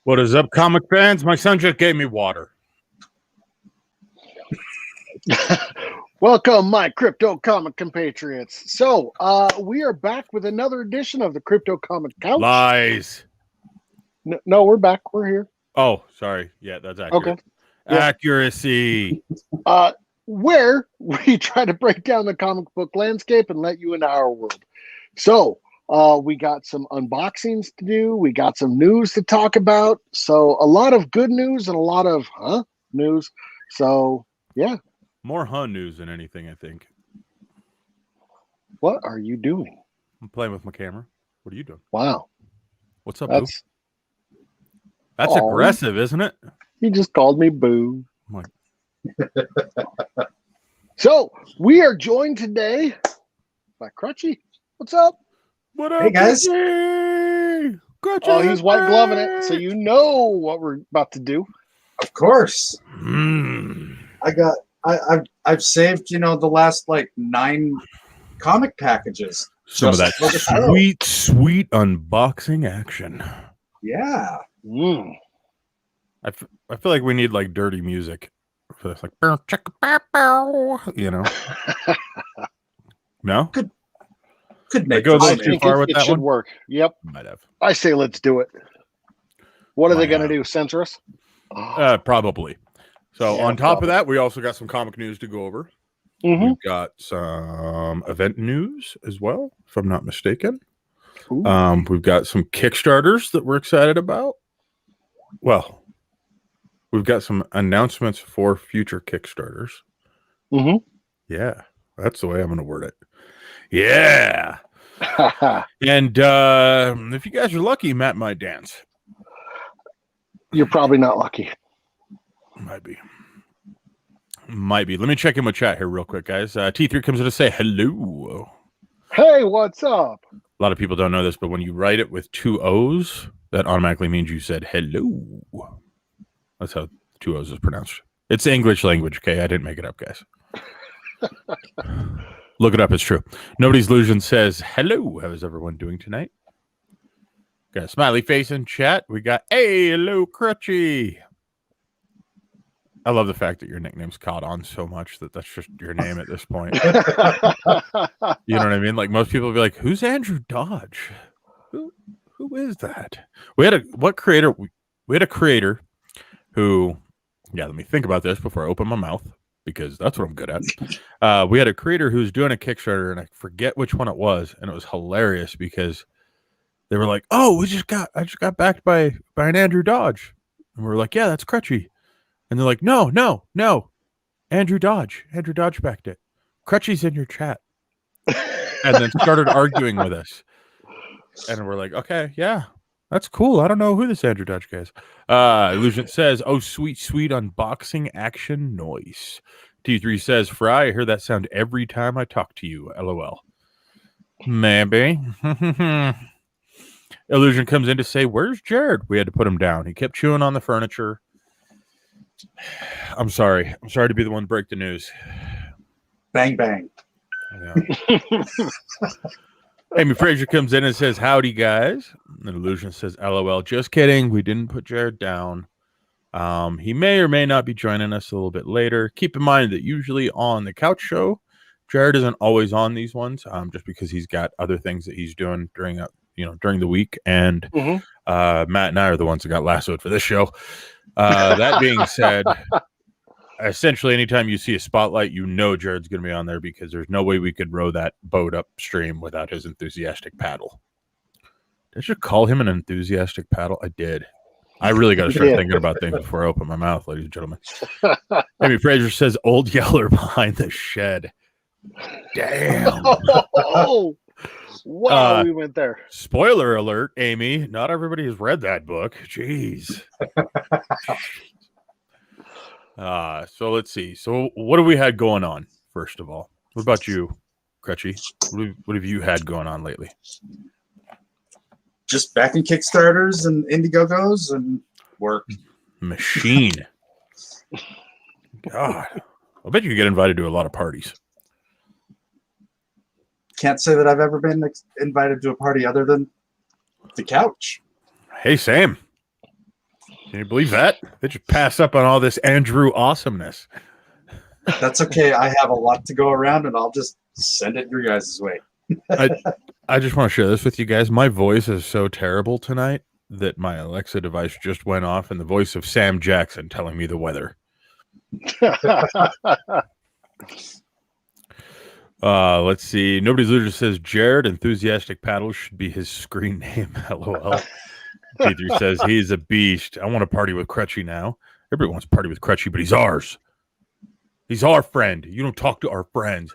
What is up, comic fans? My son just gave me water. Welcome, my crypto comic compatriots. So, we are back with another edition of the Crypto Comic Couch. Lies. No, we're back. We're here. Oh, sorry. Yeah, that's accurate. Okay. Yeah. Accuracy. Where we try to break down the comic book landscape and let you into our world. So, we got some unboxings to do. We got some news to talk about. So, a lot of good news and a lot of news. So, yeah. More Hun news than anything, I think. What are you doing? I'm playing with my camera. What are you doing? Wow. What's up, Boo? That's aggressive, isn't it? He just called me Boo. I'm like... So, we are joined today by Crutchy. What's up? What up, hey guys? Crutchy, oh, he's white gloving it, so you know what we're about to do. Of course. I've saved, the last like 9 comic packages. Some of that sweet unboxing action. Yeah. I feel like we need like dirty music for this, like No? Could make go a little too far with that one. It should work. Yep. Might have. I say let's do it. What are they going to do? Censor us? Probably. So on top of that, we also got some comic news to go over. We've got some event news as well, if I'm not mistaken. We've got some Kickstarters that we're excited about. Well, we've got some announcements for future Kickstarters. Yeah, that's the way I'm going to word it. Yeah. And if you guys are lucky, Matt might dance. You're probably not lucky. Might be. Let me check in with chat here real quick, guys. T3 comes in to say hello. Hey, what's up? A lot of people don't know this, but when you write it with 2 O's, that automatically means you said hello. That's how 2 O's is pronounced. It's English language, okay? I didn't make it up, guys. Look it up, it's true. Nobody's Illusion says hello. How is everyone doing tonight? Got a smiley face in chat. We got, hey, hello, Crutchy. I love the fact that your nickname's caught on so much that that's just your name at this point. You know what I mean? Like most people will be like, "Who's Andrew Dodge? Who is that?" We had a creator who, let me think about this before I open my mouth because that's what I'm good at. We had a creator who's doing a Kickstarter, and I forget which one it was, and it was hilarious because they were like, "Oh, I just got backed by an Andrew Dodge," and we were like, "Yeah, that's Crutchy." And they're like, no, Andrew Dodge backed it. Crutchy's in your chat. And then started arguing with us. And we're like, okay, yeah, that's cool. I don't know who this Andrew Dodge guy is. Illusion says, oh, sweet unboxing action noise. T3 says, Fry, I hear that sound every time I talk to you. LOL. Maybe. Illusion comes in to say, where's Jared? We had to put him down. He kept chewing on the furniture. I'm sorry to be the one to break the news. Bang, bang. Yeah. Amy Frazier comes in and says, howdy, guys. And Illusion says, LOL. Just kidding. We didn't put Jared down. He may or may not be joining us a little bit later. Keep in mind that usually on the couch show, Jared isn't always on these ones, just because he's got other things that he's doing during the week. And Matt and I are the ones that got lassoed for this show. That being said, essentially anytime you see a spotlight, Jared's going to be on there because there's no way we could row that boat upstream without his enthusiastic paddle. Did I just call him an enthusiastic paddle? I did. I really got to start thinking about things before I open my mouth, ladies and gentlemen. Amy Frazier says, old Yeller behind the shed. Damn. Wow, we went there. Spoiler alert, Amy. Not everybody has read that book. Jeez. So let's see. So what have we had going on, first of all? What about you, Crutchy? What have you had going on lately? Just backing Kickstarters and Indiegogos and work. Machine. God. I bet you get invited to a lot of parties. Can't say that I've ever been invited to a party other than the couch. Hey, Sam. Can you believe that? They just pass up on all this Andrew awesomeness. That's okay. I have a lot to go around, and I'll just send it your guys' way. I just want to share this with you guys. My voice is so terrible tonight that my Alexa device just went off, and the voice of Sam Jackson telling me the weather. Let's see. Nobody's Loser says Jared Enthusiastic Paddles should be his screen name. LOL. Peter says he's a beast. I want to party with Crutchy now. Everybody wants to party with Crutchy, but he's ours. He's our friend. You don't talk to our friends.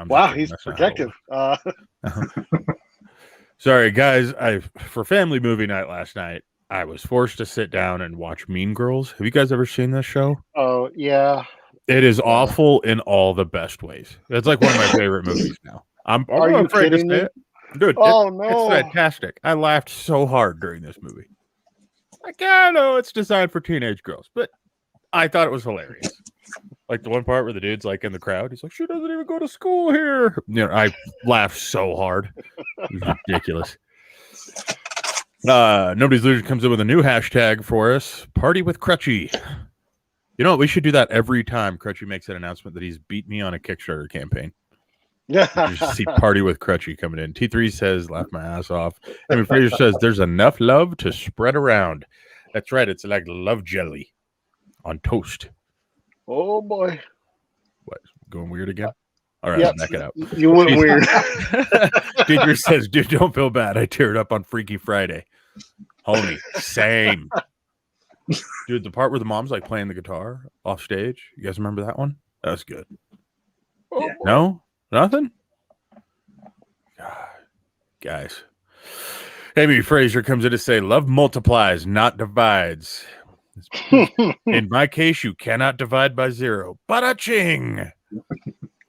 Wow, he's protective. Sorry, guys. For family movie night last night, I was forced to sit down and watch Mean Girls. Have you guys ever seen this show? Oh, yeah. It is awful in all the best ways. It's like one of my favorite movies now. I'm Are you afraid to kidding say me? it. Dude, Oh, it's no. fantastic. I laughed so hard during this movie. Like, I know it's designed for teenage girls, but I thought it was hilarious. Like the one part where the dude's like in the crowd, he's like, "She doesn't even go to school here." You know, I laughed so hard. It was ridiculous. Nobody's Loser comes in with a new hashtag for us: Party with Crutchy. You know what? We should do that every time Crutchy makes an announcement that he's beat me on a Kickstarter campaign. Yeah. You just see Party with Crutchy coming in. T3 says, laugh my ass off. Amy Fraser says, there's enough love to spread around. That's right. It's like love jelly on toast. Oh, boy. What? Going weird again? All right, Yep. I'll knock it out. You went weird. T3 says, dude, don't feel bad. I teared up on Freaky Friday. Homie, same. Dude, the part where the mom's like playing the guitar off stage. You guys remember that one? That was good. Oh, Yeah. boy. No? Nothing? God, guys. Amy Fraser comes in to say, love multiplies, not divides. In my case, you cannot divide by zero. Bada-ching!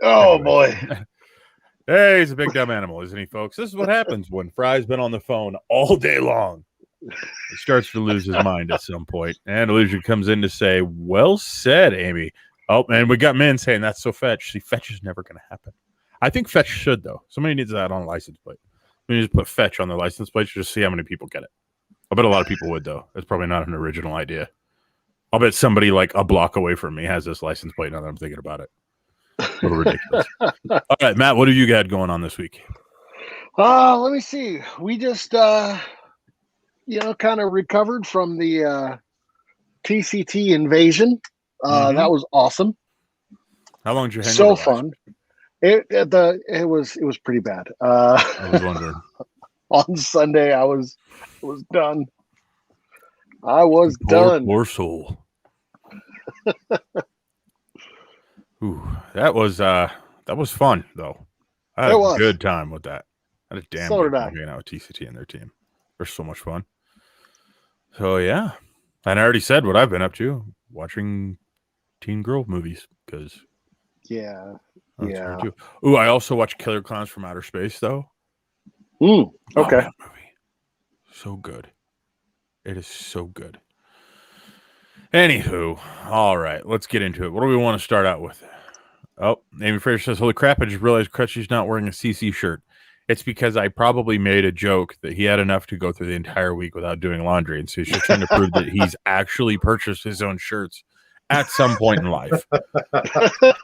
Oh, boy. Hey, he's a big dumb animal, isn't he, folks? This is what happens when Fry's been on the phone all day long. He starts to lose his mind at some point. And Illusion comes in to say, well said, Amy. Oh, and we got men saying that's so fetch. See, fetch is never going to happen. I think fetch should, though. Somebody needs that on a license plate. We need to put fetch on the license plate to just see how many people get it. I bet a lot of people would, though. It's probably not an original idea. I'll bet somebody like a block away from me has this license plate now that I'm thinking about it. A little ridiculous. All right, Matt, what have you got going on this week? Let me see. We just, kind of recovered from the TCT invasion. That was awesome. How long did you hang So over fun. It was pretty bad. I was wondering. On Sunday, I was done. I was done. Poor soul. Ooh, that was fun though. I had a good time with that. I had a damn good time hanging out with TCT and their team. They're so much fun. So yeah, and I already said what I've been up to, watching teen girl movies because yeah. Ooh, I also watched Killer Clowns from Outer Space though. Okay. Oh, that movie. So good. It is so good. Anywho, all right, let's get into it. What do we want to start out with? Oh, Amy Fraser says, holy crap, I just realized Crutchy's not wearing a CC shirt. It's because I probably made a joke that he had enough to go through the entire week without doing laundry. And so he's just trying to prove that he's actually purchased his own shirts at some point in life.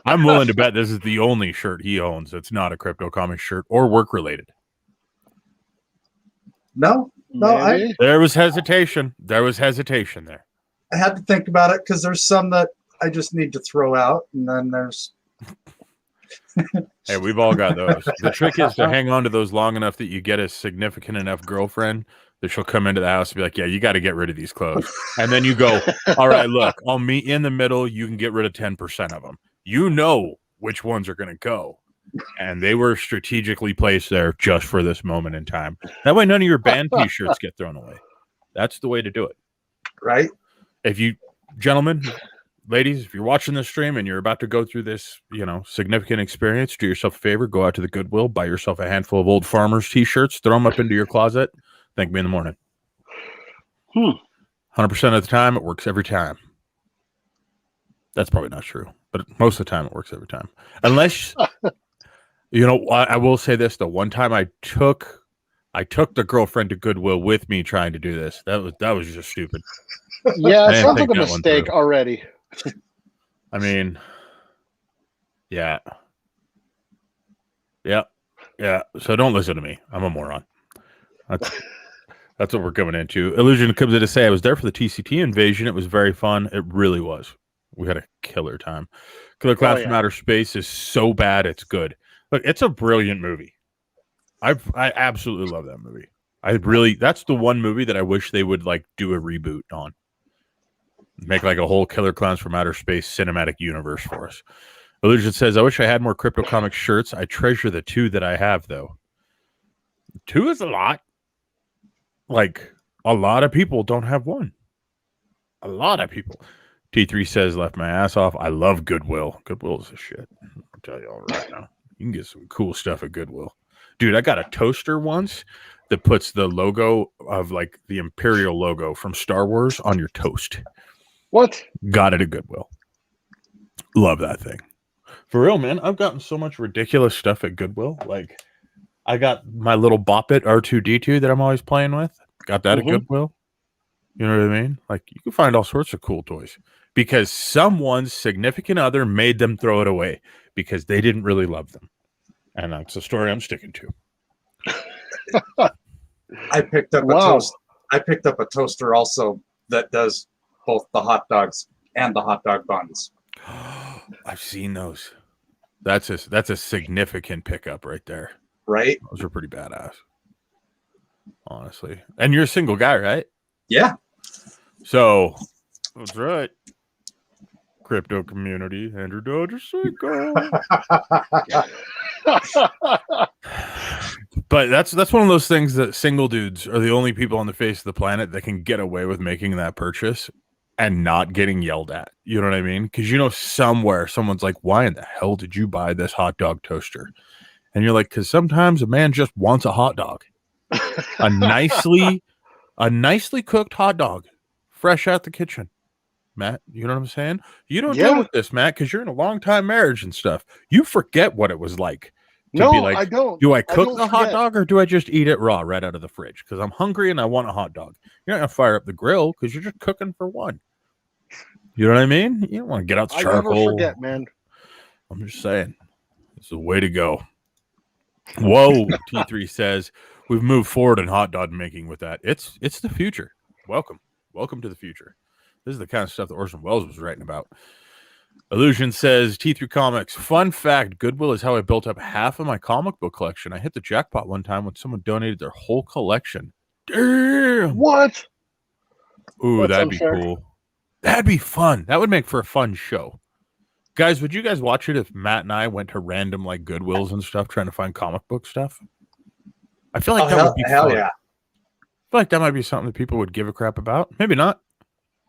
I'm willing to bet this is the only shirt he owns that's not a Crypto Comics shirt or work-related. No, There was hesitation. There was hesitation there. I had to think about it because there's some that I just need to throw out, and then there's. Hey, we've all got those. The trick is to hang on to those long enough that you get a significant enough girlfriend that she'll come into the house and be like, yeah, you got to get rid of these clothes. And then you go, all right, look, I'll meet in the middle. You can get rid of 10% of them. You know which ones are going to go. And they were strategically placed there just for this moment in time. That way, none of your band t-shirts get thrown away. That's the way to do it. Right. If you, gentlemen, ladies, if you're watching this stream and you're about to go through this, significant experience, do yourself a favor, go out to the Goodwill, buy yourself a handful of Old Farmers t-shirts, throw them up into your closet. Thank me in the morning. 100% of the time, it works every time. That's probably not true, but most of the time it works every time. Unless, I will say this, the one time I took I took the girlfriend to Goodwill with me trying to do this. That was just stupid. Yeah, I it didn't sounds think like a that one mistake through. already. I mean, yeah. So don't listen to me. I'm a moron. That's what we're coming into. Illusion comes in to say I was there for the TCT invasion. It was very fun. It really was. We had a killer time. Killer Clowns from Outer Space is so bad it's good. Look, it's a brilliant movie. I absolutely love that movie. That's the one movie that I wish they would like do a reboot on. Make like a whole Killer Clowns from Outer Space cinematic universe for us. Illusion says, I wish I had more Crypto Comics shirts. I treasure the 2 that I have, though. 2 is a lot. Like, a lot of people don't have 1. A lot of people. T3 says, left my ass off. I love Goodwill. Goodwill is a shit. I'll tell you all right now. You can get some cool stuff at Goodwill. Dude, I got a toaster once that puts the logo of, like, the Imperial logo from Star Wars on your toast. What? Got it at Goodwill. Love that thing. For real, man. I've gotten so much ridiculous stuff at Goodwill. Like, I got my little Bop It R2D2 that I'm always playing with. Got that at Goodwill. You know what I mean? Like, you can find all sorts of cool toys because someone's significant other made them throw it away because they didn't really love them. And that's the story I'm sticking to. I picked up a toast. I picked up a toaster also that does both the hot dogs and the hot dog buns. I've seen those. That's a significant pickup right there. Right? Those are pretty badass. Honestly. And you're a single guy, right? Yeah. So that's right. Crypto community, Andrew Dodger single. But that's one of those things that single dudes are the only people on the face of the planet that can get away with making that purchase and not getting yelled at. You know what I mean? Because you know somewhere someone's like, why in the hell did you buy this hot dog toaster? And you're like, because sometimes a man just wants a hot dog. a nicely cooked hot dog, fresh out the kitchen. Matt, you know what I'm saying? You don't deal with this, Matt, because you're in a long-time marriage and stuff. You forget what it was like to be like, I don't. Do I cook the hot dog or do I just eat it raw right out of the fridge? Because I'm hungry and I want a hot dog. You're not going to fire up the grill because you're just cooking for one. You know what I mean? You don't want to get out the charcoal. I never forget, man. I'm just saying. It's the way to go. Whoa, T3 says, we've moved forward in hot dog making with that. It's the future. Welcome to the future. This is the kind of stuff that Orson Welles was writing about. Illusion says, T3 Comics, fun fact, Goodwill is how I built up half of my comic book collection. I hit the jackpot one time when someone donated their whole collection. Damn! What? Ooh, that'd be cool. That'd be fun. That would make for a fun show. Guys, would you guys watch it if Matt and I went to random like Goodwills and stuff trying to find comic book stuff? I feel like that would be fun. Yeah. I feel like that might be something that people would give a crap about. Maybe not.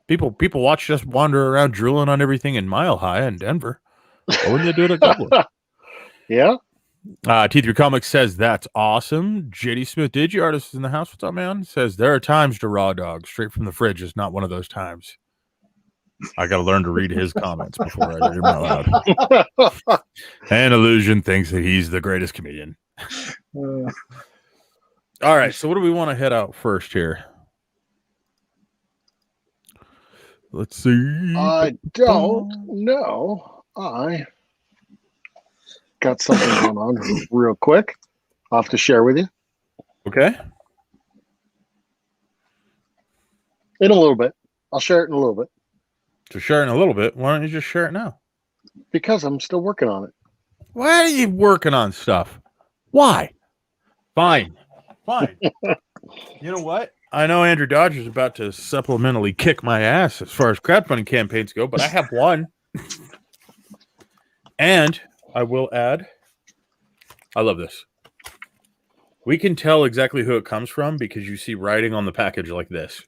People watch us wander around drooling on everything in Mile High in Denver. Why wouldn't they do it at Goodwill? Yeah. T3 Comics says, that's awesome. JD Smith, Digi Artist is in the house. What's up, man? Says, there are times to raw dog. Straight from the fridge is not one of those times. I got to learn to read his comments before I read them out loud. And Illusion thinks that he's the greatest comedian. All right, so what do we want to head out first here? Let's see. I don't know. I got something going on real quick. I'll have to share with you. Okay. In a little bit. I'll share it in a little bit. To share it in a little bit, why don't you just share it now? Because I'm still working on it. Why are you working on stuff? Why? Fine. You know what? I know Andrew Dodger's about to supplementally kick my ass as far as crowdfunding campaigns go, but I have one. And I will add, I love this. We can tell exactly who it comes from because you see writing on the package like this,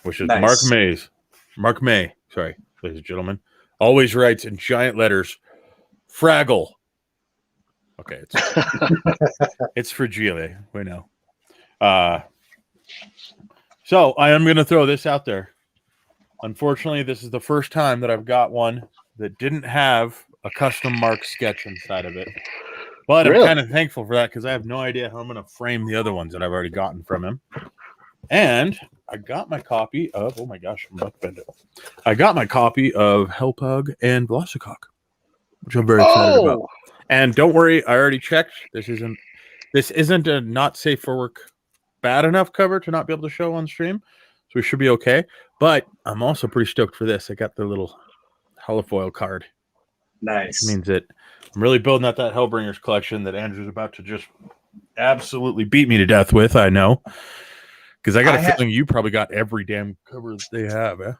which is nice. Mark May, sorry, ladies and gentlemen, always writes in giant letters, Fraggle. Okay, it's fragile. We know. So I am going to throw this out there. Unfortunately, this is the first time that I've got one that didn't have a custom Mark sketch inside of it. But Really? I'm kind of thankful for that because I have no idea how I'm going to frame the other ones that I've already gotten from him. And I got my copy of, oh my gosh, I'm about to bend it. I got my copy of Hellpug and Velocicock, which I'm very excited about. And don't worry, I already checked. This isn't a not safe for work bad enough cover to not be able to show on stream. So we should be okay. But I'm also pretty stoked for this. I got the little holofoil card. Nice. Which means that I'm really building out that Hellbringers collection that Andrew's about to just absolutely beat me to death with, I know. Because I got a feeling you probably got every damn cover that they have, eh?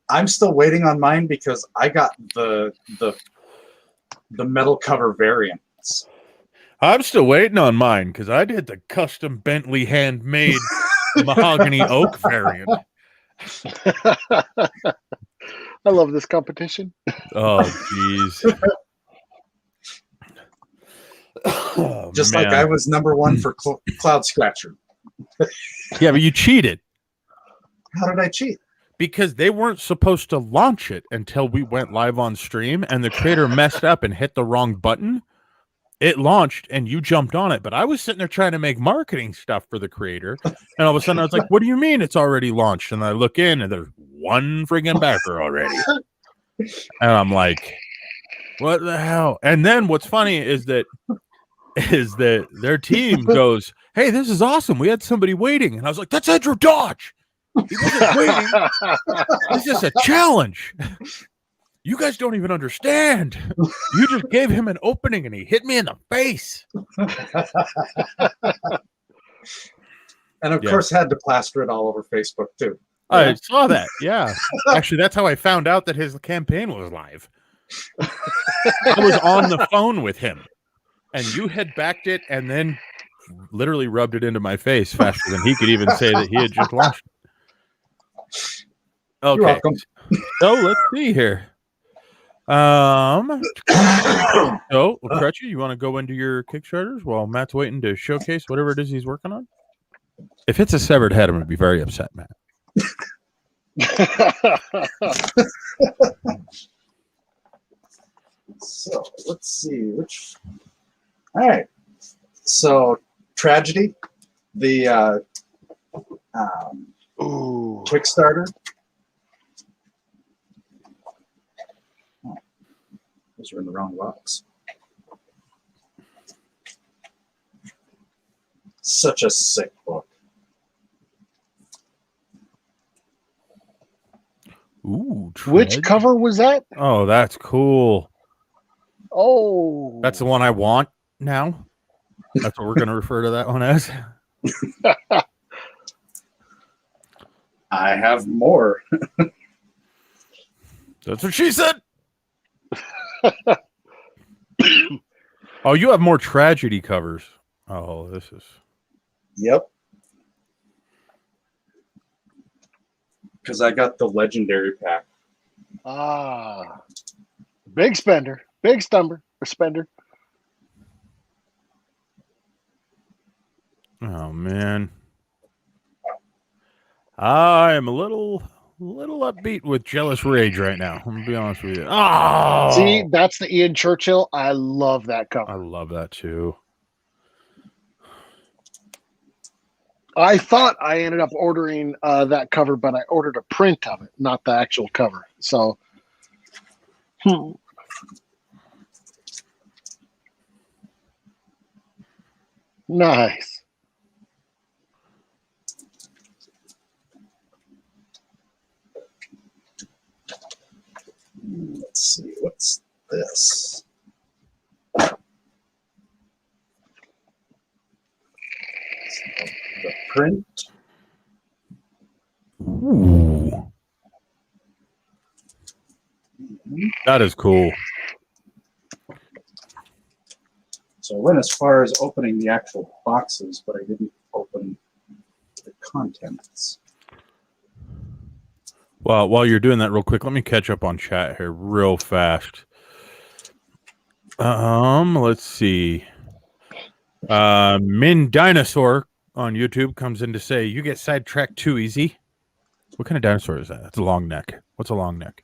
I'm still waiting on mine because I got the metal cover variants. I'm still waiting on mine because I did the custom Bentley handmade mahogany oak variant. I love this competition. Oh, jeez. Just like I was #1 for Cloud Scratcher. Yeah, but you cheated. How did I cheat? Because they weren't supposed to launch it until we went live on stream, and the creator messed up and hit the wrong button. It launched, and you jumped on it. But I was sitting there trying to make marketing stuff for the creator, and all of a sudden I was like, what do you mean it's already launched? And I look in, and there's one freaking backer already. And I'm like, what the hell? And then what's funny is that their team goes, hey, this is awesome. We had somebody waiting. And I was like, that's Andrew Dodge. He wasn't waiting. This is a challenge. You guys don't even understand. You just gave him an opening and he hit me in the face. And of course had to plaster it all over Facebook too. I saw that. Yeah. Actually, that's how I found out that his campaign was live. I was on the phone with him. And you had backed it and then literally rubbed it into my face faster than he could even say that he had just launched it. Okay. So let's see here. So, Crutchy, you want to go into your Kickstarters while Matt's waiting to showcase whatever it is he's working on? If it's a severed head, I'm going to be very upset, Matt. So let's see which. All right. So Tragedy, the Kickstarter. Oh, those are in the wrong box. Such a sick book. Ooh, which cover was that? Oh, that's cool. Oh, that's the one I want now. That's what we're going to refer to that one as. I have more. That's what she said. Oh, you have more Tragedy covers. Oh, this is. Yep. Because I got the Legendary pack. Big spender. Big stumber or spender. Oh man, I am a little upbeat with jealous rage right now. I'm gonna be honest with you. Oh, see, that's the Ian Churchill. I love that cover. I love that too. I thought I ended up ordering that cover, but I ordered a print of it, not the actual cover. So, nice. Let's see, what's this? The print. Ooh. That is cool. So I went as far as opening the actual boxes, but I didn't open the contents. Well, while you're doing that real quick, let me catch up on chat here real fast. Let's see. Min Dinosaur on YouTube comes in to say, you get sidetracked too easy. What kind of dinosaur is that? That's a long neck. What's a long neck?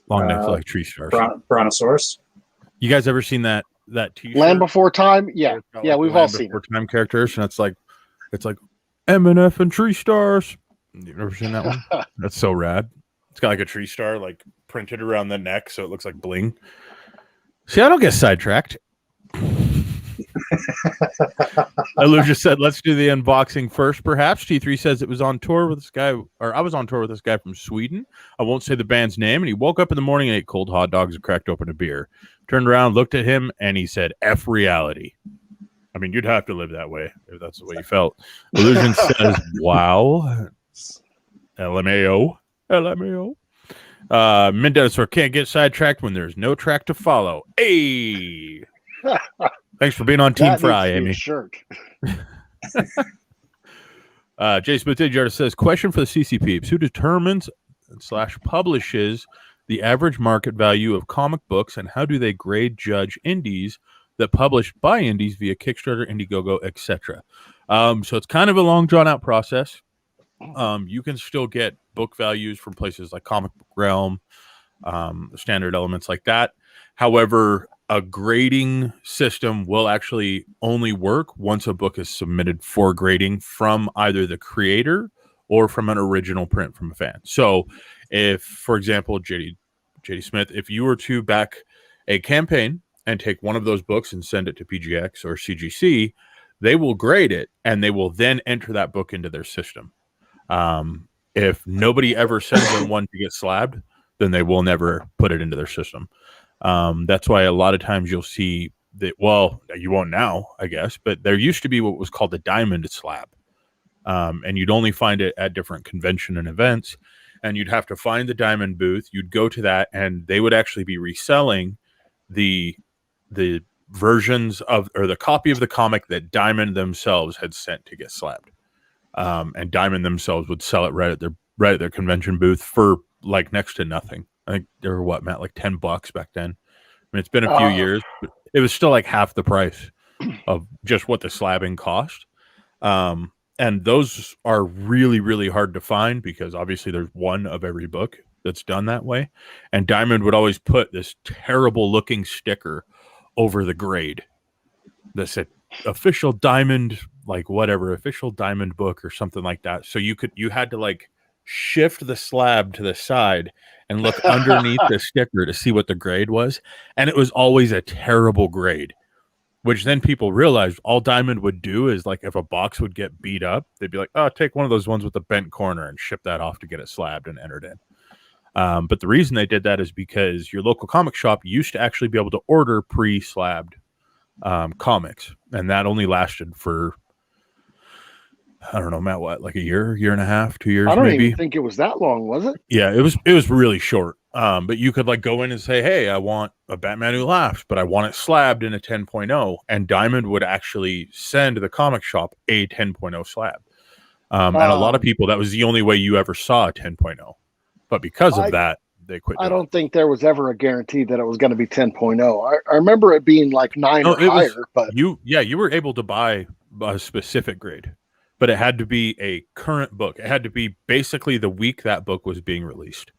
Long neck's like tree stars. Brontosaurus. You guys ever seen that that T-shirt. Land Before Time. Yeah, yeah, like we've all seen it. Time characters, and it's like M&F and tree stars. You've never seen that one? That's so rad. It's got like a tree star like printed around the neck, so it looks like bling. See, I don't get sidetracked. Lou just said, let's do the unboxing first, perhaps. T3 says it was on tour with this guy, or I was on tour with this guy from Sweden. I won't say the band's name, and he woke up in the morning and ate cold hot dogs and cracked open a beer. Turned around, looked at him, and he said, F reality. I mean, you'd have to live that way if that's the way you felt. Illusion says, wow. LMAO. Mendinosaur can't get sidetracked when there's no track to follow. Hey! Thanks for being on Team Fry, Amy. Shirt. Jay Smith says, question for the CC peeps. Who determines / publishes the average market value of comic books, and how do they grade judge indies that published by indies via Kickstarter, Indiegogo, etc.? So it's kind of a long, drawn-out process. You can still get book values from places like Comic Book Realm, standard elements like that. However, a grading system will actually only work once a book is submitted for grading from either the creator or from an original print from a fan. So if, for example, JD Smith, if you were to back a campaign and take one of those books and send it to PGX or CGC, they will grade it and they will then enter that book into their system. If nobody ever sends them one to get slabbed, then they will never put it into their system. That's why a lot of times you'll see that, well, you won't now, I guess, but there used to be what was called the diamond slab. And you'd only find it at different convention and events, and you'd have to find the diamond booth. You'd go to that, and they would actually be reselling the versions of, or the copy of the comic that Diamond themselves had sent to get slabbed. And Diamond themselves would sell it right at their convention booth for like next to nothing. I think they were Matt, like $10 back then. I mean, it's been a few years, but it was still like half the price of just what the slabbing cost. And those are really, really hard to find because obviously there's one of every book that's done that way. And Diamond would always put this terrible looking sticker over the grade that said official Diamond, like whatever, official Diamond book or something like that. So you had to like shift the slab to the side and look underneath the sticker to see what the grade was. And it was always a terrible grade, which then people realized all Diamond would do is like if a box would get beat up, they'd be like, oh, take one of those ones with the bent corner and ship that off to get it slabbed and entered in. But the reason they did that is because your local comic shop used to actually be able to order pre-slabbed comics. And that only lasted for, I don't know, Matt, what, like a year and a half, 2 years, I don't maybe? even think it was that long, was it? Yeah, it was really short. But you could like go in and say, hey, I want a Batman Who Laughs, but I want it slabbed in a 10.0. And Diamond would actually send the comic shop a 10.0 slab. And a lot of people, that was the only way you ever saw a 10.0. But because of that, they quit. I don't think there was ever a guarantee that it was going to be 10.0. I remember it being like 9 or higher. But you were able to buy a specific grade. But it had to be a current book. It had to be basically the week that book was being released.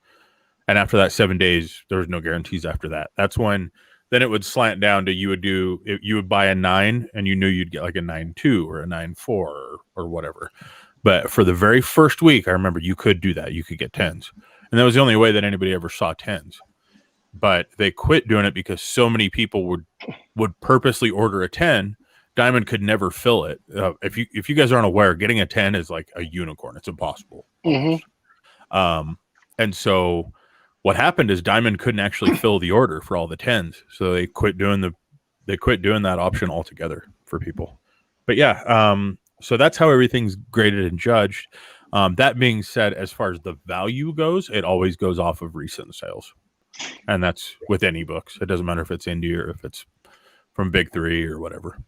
And after that 7 days, there was no guarantees after that. That's when then it would slant down to you would buy a 9 and you knew you'd get like a 9.2 or a 9.4 or whatever. But for the very first week, I remember you could do that. You could get 10s. And that was the only way that anybody ever saw 10s. But they quit doing it because so many people would purposely order a 10. Diamond could never fill it. If you guys aren't aware, getting a 10 is like a unicorn. It's impossible. Mm-hmm. And so what happened is Diamond couldn't actually fill the order for all the 10s. So they quit doing that option altogether for people. But yeah, so that's how everything's graded and judged. That being said, as far as the value goes, it always goes off of recent sales. And that's with any books. It doesn't matter if it's indie or if it's from Big Three or whatever.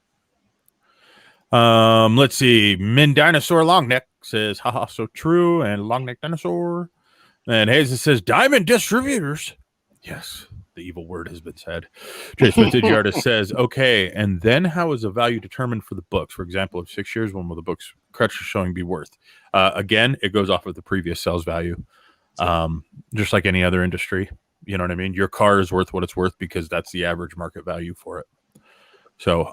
Let's see. Min Dinosaur Longneck says, haha, so true. And Longneck Dinosaur. And Hayes says, Diamond Distributors. Yes, the evil word has been said. Jason Artist says, okay, and then how is the value determined for the books? For example, if 6 years, when will the books Crutch is showing be worth? Again, it goes off of the previous sales value. Just like any other industry. You know what I mean? Your car is worth what it's worth because that's the average market value for it. So,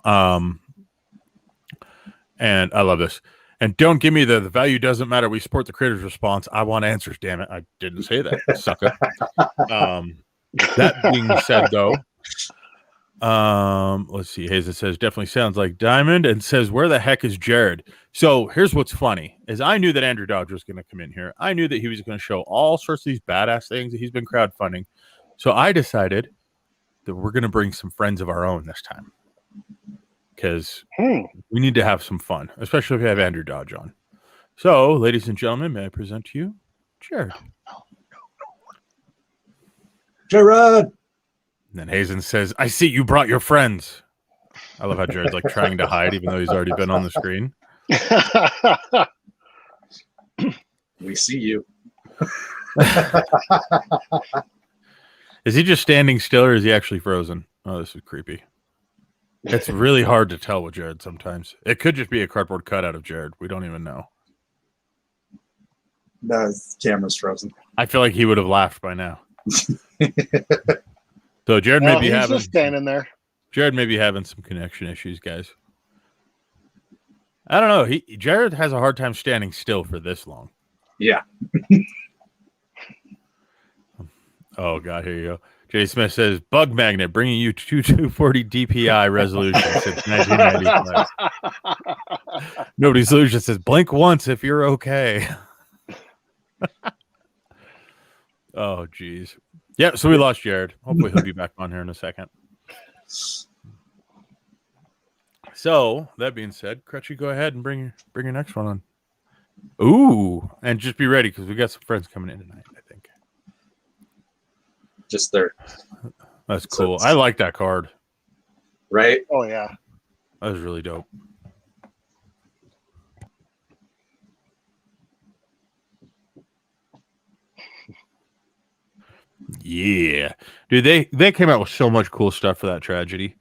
and I love this. And don't give me the value doesn't matter. We support the creator's response. I want answers, damn it. I didn't say that, sucker. That being said, though, let's see. Hazen says, definitely sounds like Diamond, and says, where the heck is Jared? So here's what's funny, is I knew that Andrew Dodge was going to come in here. I knew that he was going to show all sorts of these badass things that he's been crowdfunding. So I decided that we're going to bring some friends of our own this time. Because we need to have some fun, especially if we have Andrew Dodge on. So, ladies and gentlemen, may I present to you Jared. Jared! And then Hazen says, I see you brought your friends. I love how Jared's like trying to hide, even though he's already been on the screen. We see you. Is he just standing still, or is he actually frozen? Oh, this is creepy. It's really hard to tell with Jared sometimes. It could just be a cardboard cutout of Jared. We don't even know. No, his camera's frozen. I feel like he would have laughed by now. So Jared may be having just standing there. Jared may be having some connection issues, guys. I don't know. Jared has a hard time standing still for this long. Yeah. Oh God, here you go. Jay Smith says, Bug Magnet bringing you 240 DPI resolution since 1995. Nobody's Illusion says, blink once if you're okay. Oh, geez. Yeah, so we lost Jared. Hopefully he'll be back on here in a second. So, that being said, Crutchy, go ahead and bring your next one on. Ooh, and just be ready because we got some friends coming in tonight, I think. Just there. That's cool. I like that card. Right? Oh, yeah. That was really dope. Yeah. Dude, they came out with so much cool stuff for that tragedy.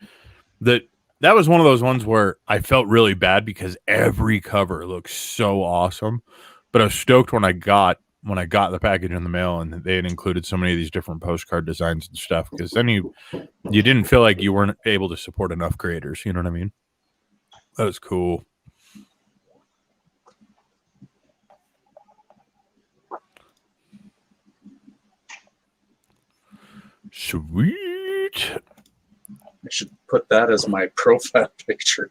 That was one of those ones where I felt really bad because every cover looks so awesome. But I was stoked when I got the package in the mail and they had included so many of these different postcard designs and stuff, because then you didn't feel like you weren't able to support enough creators. You know what I mean? That was cool. Sweet. I should put that as my profile picture.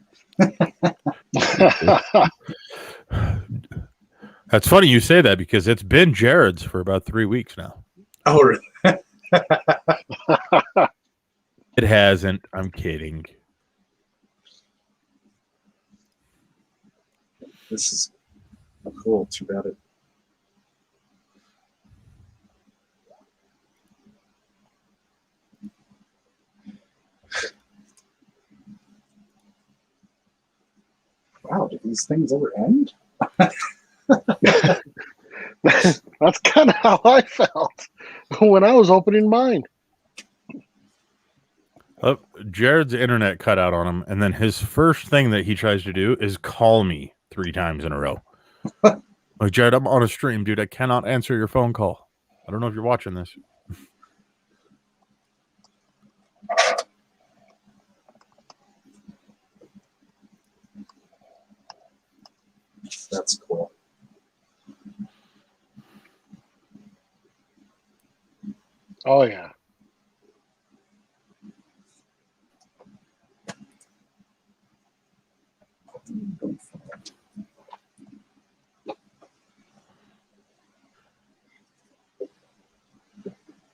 That's funny you say that because it's been Jared's for about 3 weeks now. Oh, really? It hasn't. I'm kidding. This is cool. Too bad it. Wow, did these things ever end? That's kind of how I felt when I was opening mine. Jared's internet cut out on him, and then his first thing that he tries to do is call me 3 times in a row. Like, Jared, I'm on a stream, dude. I cannot answer your phone call. I don't know if you're watching this. That's cool. Oh, yeah.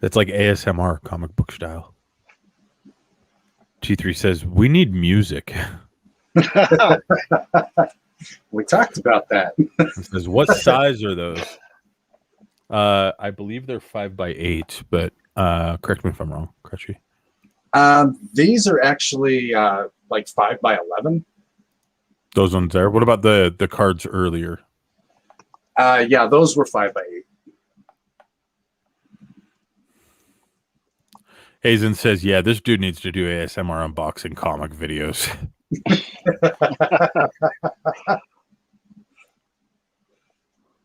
That's like ASMR comic book style. T3 says, we need music. We talked about that. It says, what size are those? I believe they're 5x8, but correct me if I'm wrong, Crutchy. These are actually like 5x11. Those ones there. What about the cards earlier? Yeah, those were 5x8. Hazen says, yeah, this dude needs to do ASMR unboxing comic videos.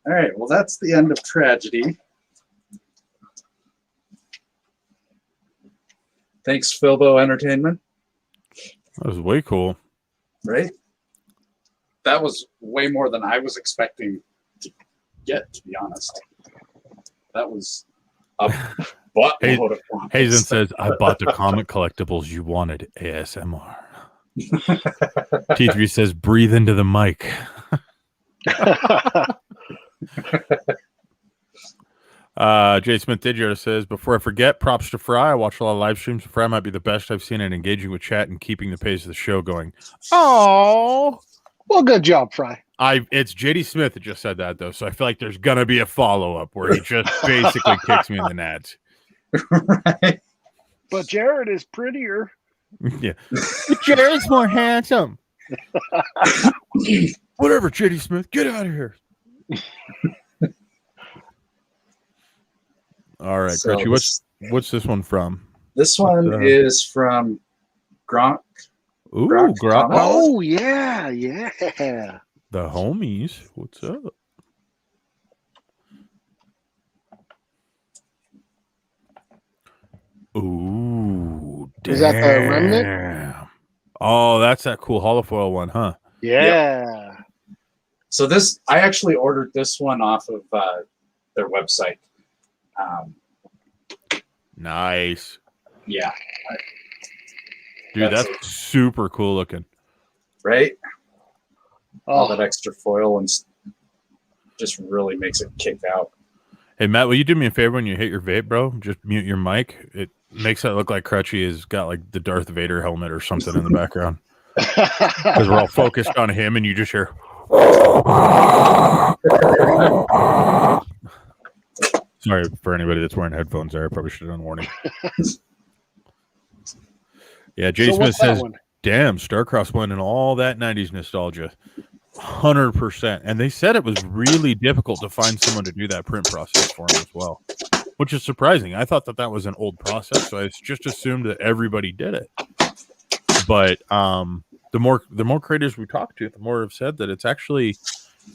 All right, well, that's the end of Tragedy. Thanks, Philbo Entertainment, That was way cool. Right? That was way more than I was expecting to get, to be honest. That was a buttload of comics. Hazen says, I bought the comic collectibles you wanted. ASMR. T3 says, breathe into the mic. Jay Smith Digier says, before I forget, props to Fry. I watch a lot of live streams. Fry might be the best I've seen at engaging with chat and keeping the pace of the show going. Oh, well, good job, Fry. It's JD Smith that just said that, though, so I feel like there's gonna be a follow-up where he just basically kicks me in the nuts. Right. But Jared is prettier. Yeah, but Jared's more handsome. Whatever, JD Smith, get out of here. All right, So Gretchen, what's this one from? This one is from Gronk. Ooh, Gronk. Oh, yeah, yeah. The homies. What's up? Ooh, damn. Is that the remnant? Oh, that's that cool holofoil one, huh? Yeah. Yep. So this, I actually ordered this one off of their website. Nice. Yeah. Dude, that's super cool looking. Right? All Oh, that extra foil and just really makes it kick out. Hey, Matt, will you do me a favor when you hit your vape, bro? Just mute your mic. It makes it look like Crutchy has got like the Darth Vader helmet or something in the background. Because we're all focused on him and you just hear. Sorry for anybody that's wearing headphones there. I probably should have done warning. Yeah, Jay So Smith what's that says, one? damn, Starcross went in all that 90s nostalgia. 100%. And they said it was really difficult to find someone to do that print process for them as well, which is surprising. I thought that was an old process, so I just assumed that everybody did it. But the more creators we talk to, the more have said that it's actually,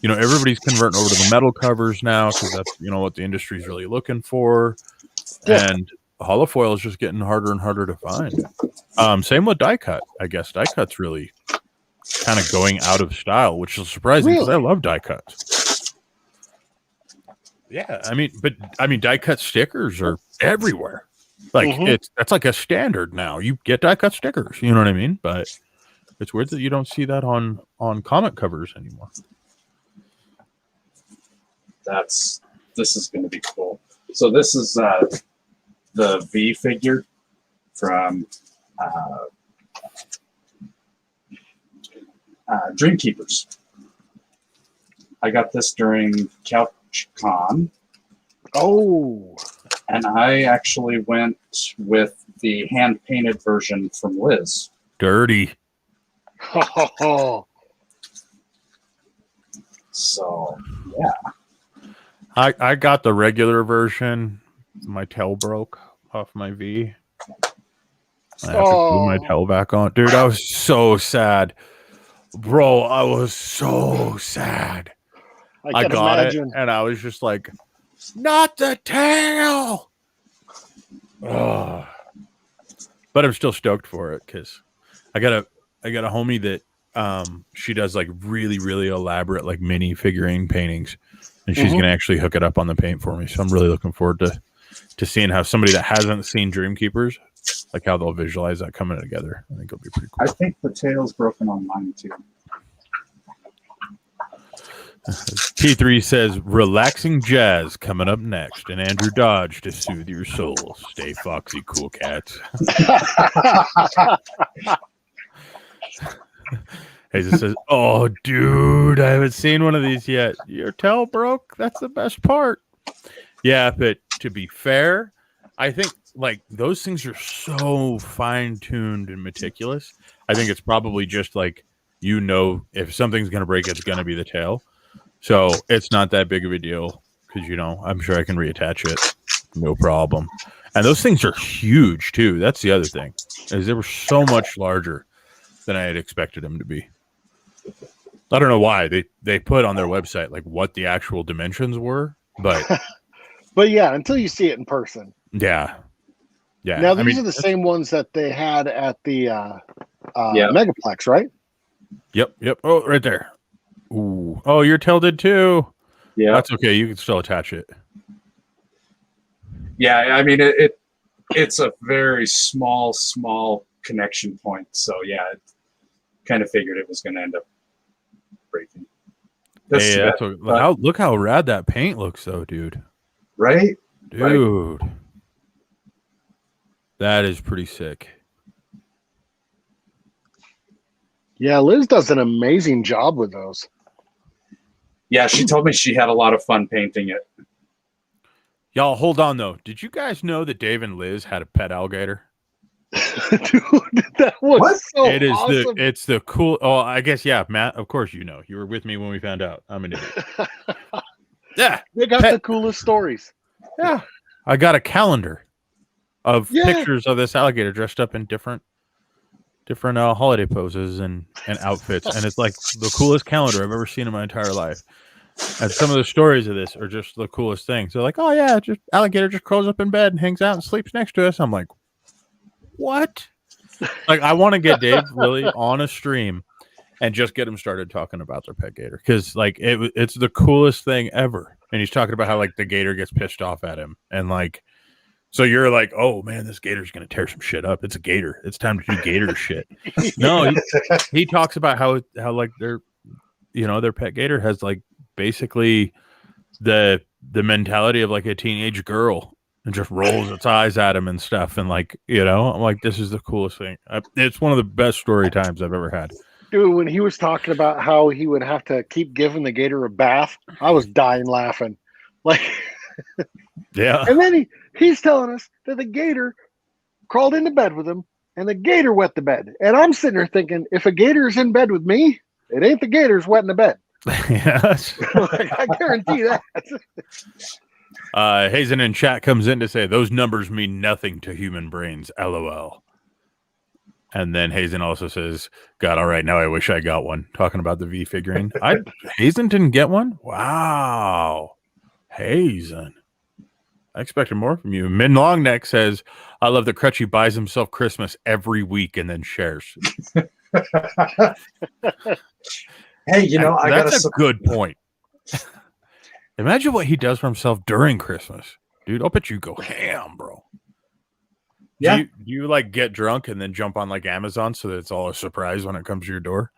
everybody's converting over to the metal covers now because that's what the industry is really looking for. Yeah. And holofoil is just getting harder and harder to find. Same with die cut. I guess die cut's really kind of going out of style, which is surprising because I love die cuts. Yeah, die cut stickers are everywhere. Like that's like a standard now. You get die cut stickers, you know what I mean? But it's weird that you don't see that on comic covers anymore. This is going to be cool. So this is the V figure from Dreamkeepers. I got this during CouchCon. Oh. And I actually went with the hand-painted version from Liz. Dirty. So, yeah. I got the regular version. My tail broke off my V. I have to glue my tail back on. Dude, I was so sad. Bro, I was so sad. I got imagine. It, and I was just like, not the tail! Ugh. But I'm still stoked for it because I got a homie that she does like really, really elaborate like mini figurine paintings, and she's gonna actually hook it up on the paint for me. So I'm really looking forward to seeing how somebody that hasn't seen Dreamkeepers, like how they'll visualize that coming together. I think it'll be pretty cool. I think the tail's broken on mine too. T3 says relaxing jazz coming up next, and Andrew Dodge to soothe your soul. Stay foxy, cool cats. Hazen says, oh, dude, I haven't seen one of these yet. Your tail broke? That's the best part. Yeah, but to be fair, I think like those things are so fine-tuned and meticulous. I think it's probably just like, if something's going to break, it's going to be the tail. So it's not that big of a deal because, I'm sure I can reattach it. No problem. And those things are huge, too. That's the other thing, is they were so much larger than I had expected them to be. I don't know why. They put on their website like what the actual dimensions were, but but yeah, until you see it in person. Yeah. Now these are the same ones that they had at the Megaplex, right? Yep. Oh, right there. Ooh. Oh, your tail did too. Yeah. That's okay. You can still attach it. Yeah, I mean it's a very small connection point. So yeah, I kind of figured it was going to end up breaking. Hey, look how rad that paint looks, though, dude. Right, dude. Right. That is pretty sick. Yeah, Liz does an amazing job with those. Yeah, she told me she had a lot of fun painting it. Y'all, hold on, though. Did you guys know that Dave and Liz had a pet alligator? Dude, that was so it is awesome. It's the cool. Oh, I guess, yeah, Matt, of course you know. You were with me when we found out. I'm an idiot. Yeah. They got the coolest stories. Yeah. I got a calendar of pictures of this alligator dressed up in different holiday poses and outfits. And it's like the coolest calendar I've ever seen in my entire life. And some of the stories of this are just the coolest things. They're like, oh, yeah, just alligator just curls up in bed and hangs out and sleeps next to us. I'm like, what? Like, I want to get Dave really on a stream and just get him started talking about their pet gator, because like it's the coolest thing ever. And he's talking about how like the gator gets pissed off at him, and like, so you're like, oh man, this gator's gonna tear some shit up. It's a gator. It's time to do gator shit. No, he talks about how like their pet gator has like basically the mentality of like a teenage girl, and just rolls its eyes at him and stuff. And like, I'm like, this is the coolest thing. It's one of the best story times I've ever had. Dude, when he was talking about how he would have to keep giving the gator a bath, I was dying laughing. Like, yeah. And then he's telling us that the gator crawled into bed with him and the gator wet the bed. And I'm sitting there thinking, if a gator is in bed with me, it ain't the gator's wetting the bed. Yes. Like, I guarantee that. Hazen in chat comes in to say those numbers mean nothing to human brains. LOL. And then Hazen also says, God, all right, now I wish I got one. Talking about the V figurine. Hazen didn't get one? Wow. Hazen. I expected more from you. Min Longneck says, I love that Crutchy buys himself Christmas every week and then shares. Hey, that's a good point. Imagine what he does for himself during Christmas. Dude, I'll bet you go ham, bro. Yeah. Do you like get drunk and then jump on like Amazon so that it's all a surprise when it comes to your door?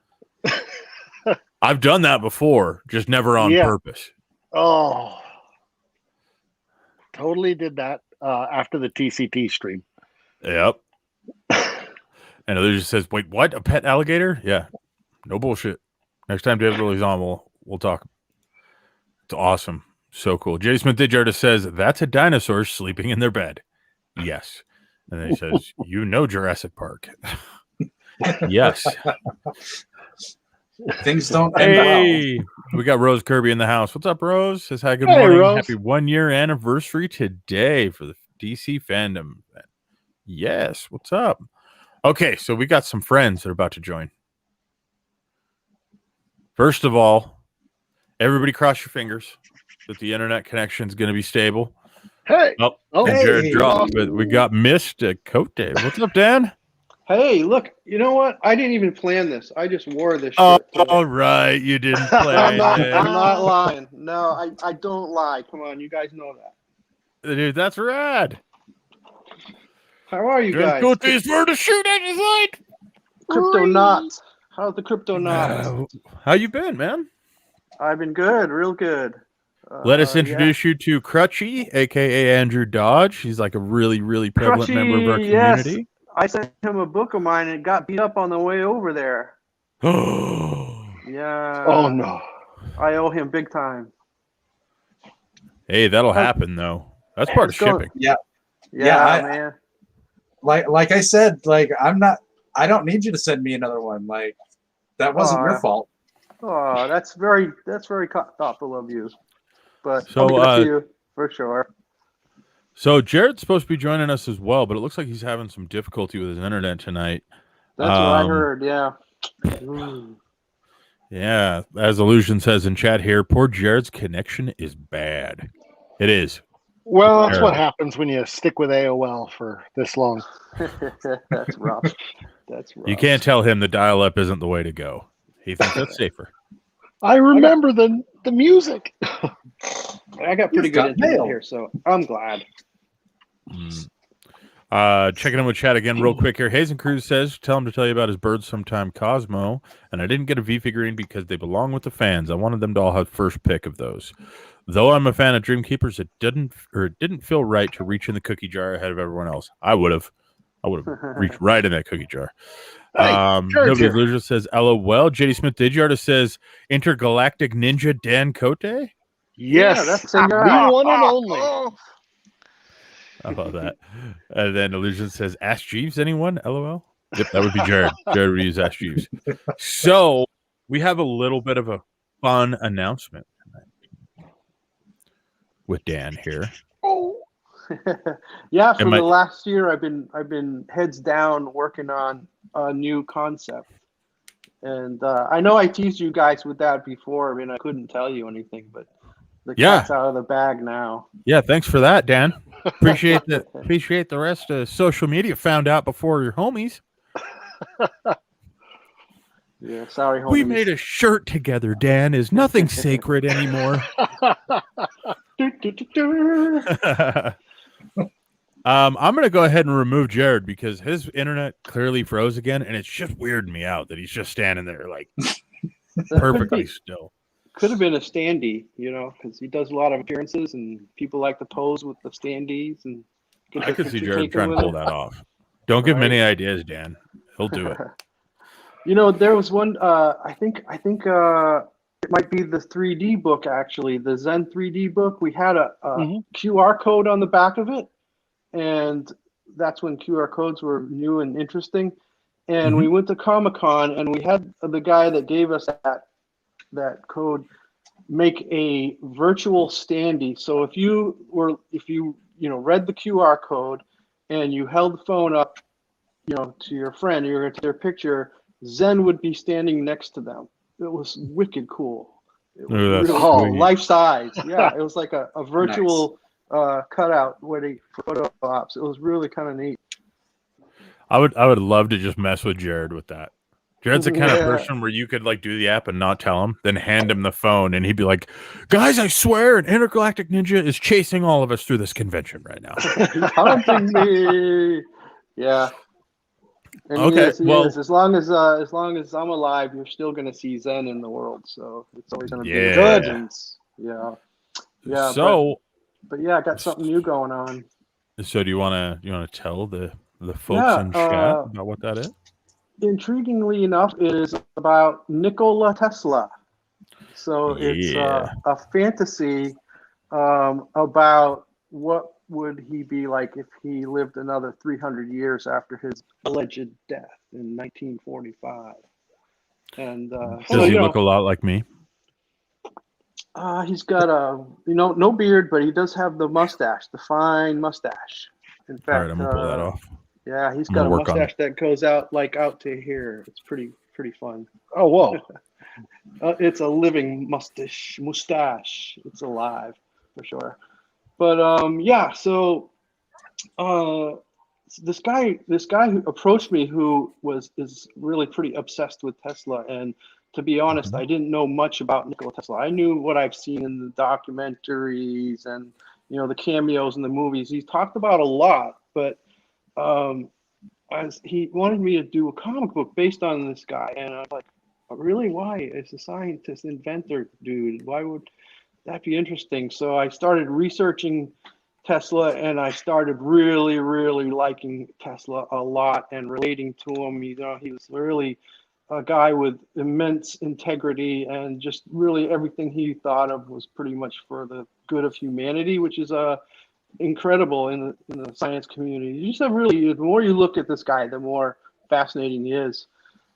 I've done that before, just never on purpose. Oh, totally did that after the TCT stream. Yep. And others just says, wait, what? A pet alligator? Yeah. No bullshit. Next time David Willie's on, we'll talk. It's awesome. So cool. J. Smith Didjarda says, that's a dinosaur sleeping in their bed. Yes. And then he says, Jurassic Park. Yes. Things don't end well. We got Rose Kirby in the house. What's up, Rose? Says, hi, good Hey, morning. Rose. Happy 1 year anniversary today for the DC fandom. Yes. What's up? Okay, so we got some friends that are about to join. First of all, everybody cross your fingers that the internet connection is going to be stable. Hey. And Jared dropped, but we got missed at Coat Day. What's up, Dan? Hey, look, you know what? I didn't even plan this. I just wore this shirt. All right. You didn't play. I'm not lying. No, I don't lie. Come on, you guys know that. Dude, that's rad. How are you guys? Coat Day's for to shoot anything. Crypto knots. How's the crypto knots? How you been, man? I've been good, real good. Let us introduce you to Crutchy, a.k.a. Andrew Dodge. He's like a really, really prevalent member of our community. Yes. I sent him a book of mine and it got beat up on the way over there. Yeah. Oh, no. I owe him big time. Hey, that'll happen, though. That's part of shipping. Yeah, man. Like I said, like I don't need you to send me another one. Like, that wasn't your fault. Oh, that's very thoughtful of you. But so, I'll get to you for sure. So Jared's supposed to be joining us as well, but it looks like he's having some difficulty with his internet tonight. That's what I heard, yeah. Yeah, as Illusion says in chat here, poor Jared's connection is bad. It is. Well, that's what happens when you stick with AOL for this long. That's rough. That's rough. You can't tell him the dial-up isn't the way to go. He thinks that's safer. I remember the music. I got pretty You've good got internet mail. here, so I'm glad. Checking in with chat again real quick here. Hazen Cruz says, tell him to tell you about his bird sometime, Cosmo. And I didn't get a V figurine because they belong with the fans. I wanted them to all have first pick of those. Though I'm a fan of Dream Keepers, it didn't feel right to reach in the cookie jar ahead of everyone else. I would have reached right in that cookie jar. Hey, Jared's Nobody here. Loser says, LOL. JD Smith Digiartist says, Intergalactic Ninja Dan Cote. Yes, Yeah, that's the the one and only. How about that? And then Illusion says, Ask Jeeves, anyone? LOL. Yep, that would be Jared. Jared would use Ask Jeeves. So we have a little bit of a fun announcement tonight with Dan here. Oh, Yeah, for Am the I- last year, I've been heads down working on a new concept, and I know I teased you guys with that before. I mean, I couldn't tell you anything, but the Yeah. cat's out of the bag now. Yeah, thanks for that, Dan. Appreciate the rest of social media found out before your homies. Yeah, sorry, homies. We made a shirt together, Dan. Is nothing sacred anymore. I'm going to go ahead and remove Jared because his internet clearly froze again, and it's just weirding me out that he's just standing there like perfectly still. Could have been a standee, because he does a lot of appearances, and people like to pose with the standees. And get I their could see picture Jared taken trying to with pull it. that off. Don't give him Right. any ideas, Dan. He'll do it. There was one. I think it might be the 3D book actually, the Zen 3D book. We had a Mhm. QR code on the back of it, and that's when QR codes were new and interesting. And we went to Comic-Con, and we had the guy that gave us that code make a virtual standee. So if you read the QR code and you held the phone up, to your friend, you were to their picture, Zen would be standing next to them. It was wicked cool. It was Oh, that's really sweet. life size. Yeah, it was like a virtual cutout for photo ops. It was really kind of neat. I would love to just mess with Jared with that. Jared's the kind of Yeah. person where you could like do the app and not tell him, then hand him the phone, and he'd be like, "Guys, I swear, an intergalactic ninja is chasing all of us through this convention right now." He's hunting me. Yeah. And Okay, he well- is. As long as I'm alive, you're still gonna see Zen in the world. So it's always gonna be a Yeah. presence. Yeah. Yeah. So, but yeah, I got something new going on. do you wanna tell the folks in chat about what that is? Intriguingly enough, it is about Nikola Tesla. So it's Yeah. a fantasy about what would he be like if he lived another 300 years after his alleged death in 1945. And Does he look a lot like me? he's got no beard, but he does have the mustache, the fine mustache. In fact, All right, I'm gonna pull that off. Yeah, he's I'm got gonna a work on mustache that goes out to here. It's pretty fun. Oh, whoa. It's a living mustache. It's alive for sure. But yeah, so this guy who approached me who is really pretty obsessed with Tesla, and to be honest, I didn't know much about Nikola Tesla. I knew what I've seen in the documentaries and the cameos in the movies. He's talked about a lot, but as he wanted me to do a comic book based on this guy, and I was like, really, why? It's a scientist, inventor, dude. Why would that be interesting? So I started researching Tesla, and I started really, really liking Tesla a lot and relating to him. He was really a guy with immense integrity, and just really everything he thought of was pretty much for the good of humanity, which is incredible in the science community. You just have really, the more you look at this guy, the more fascinating he is.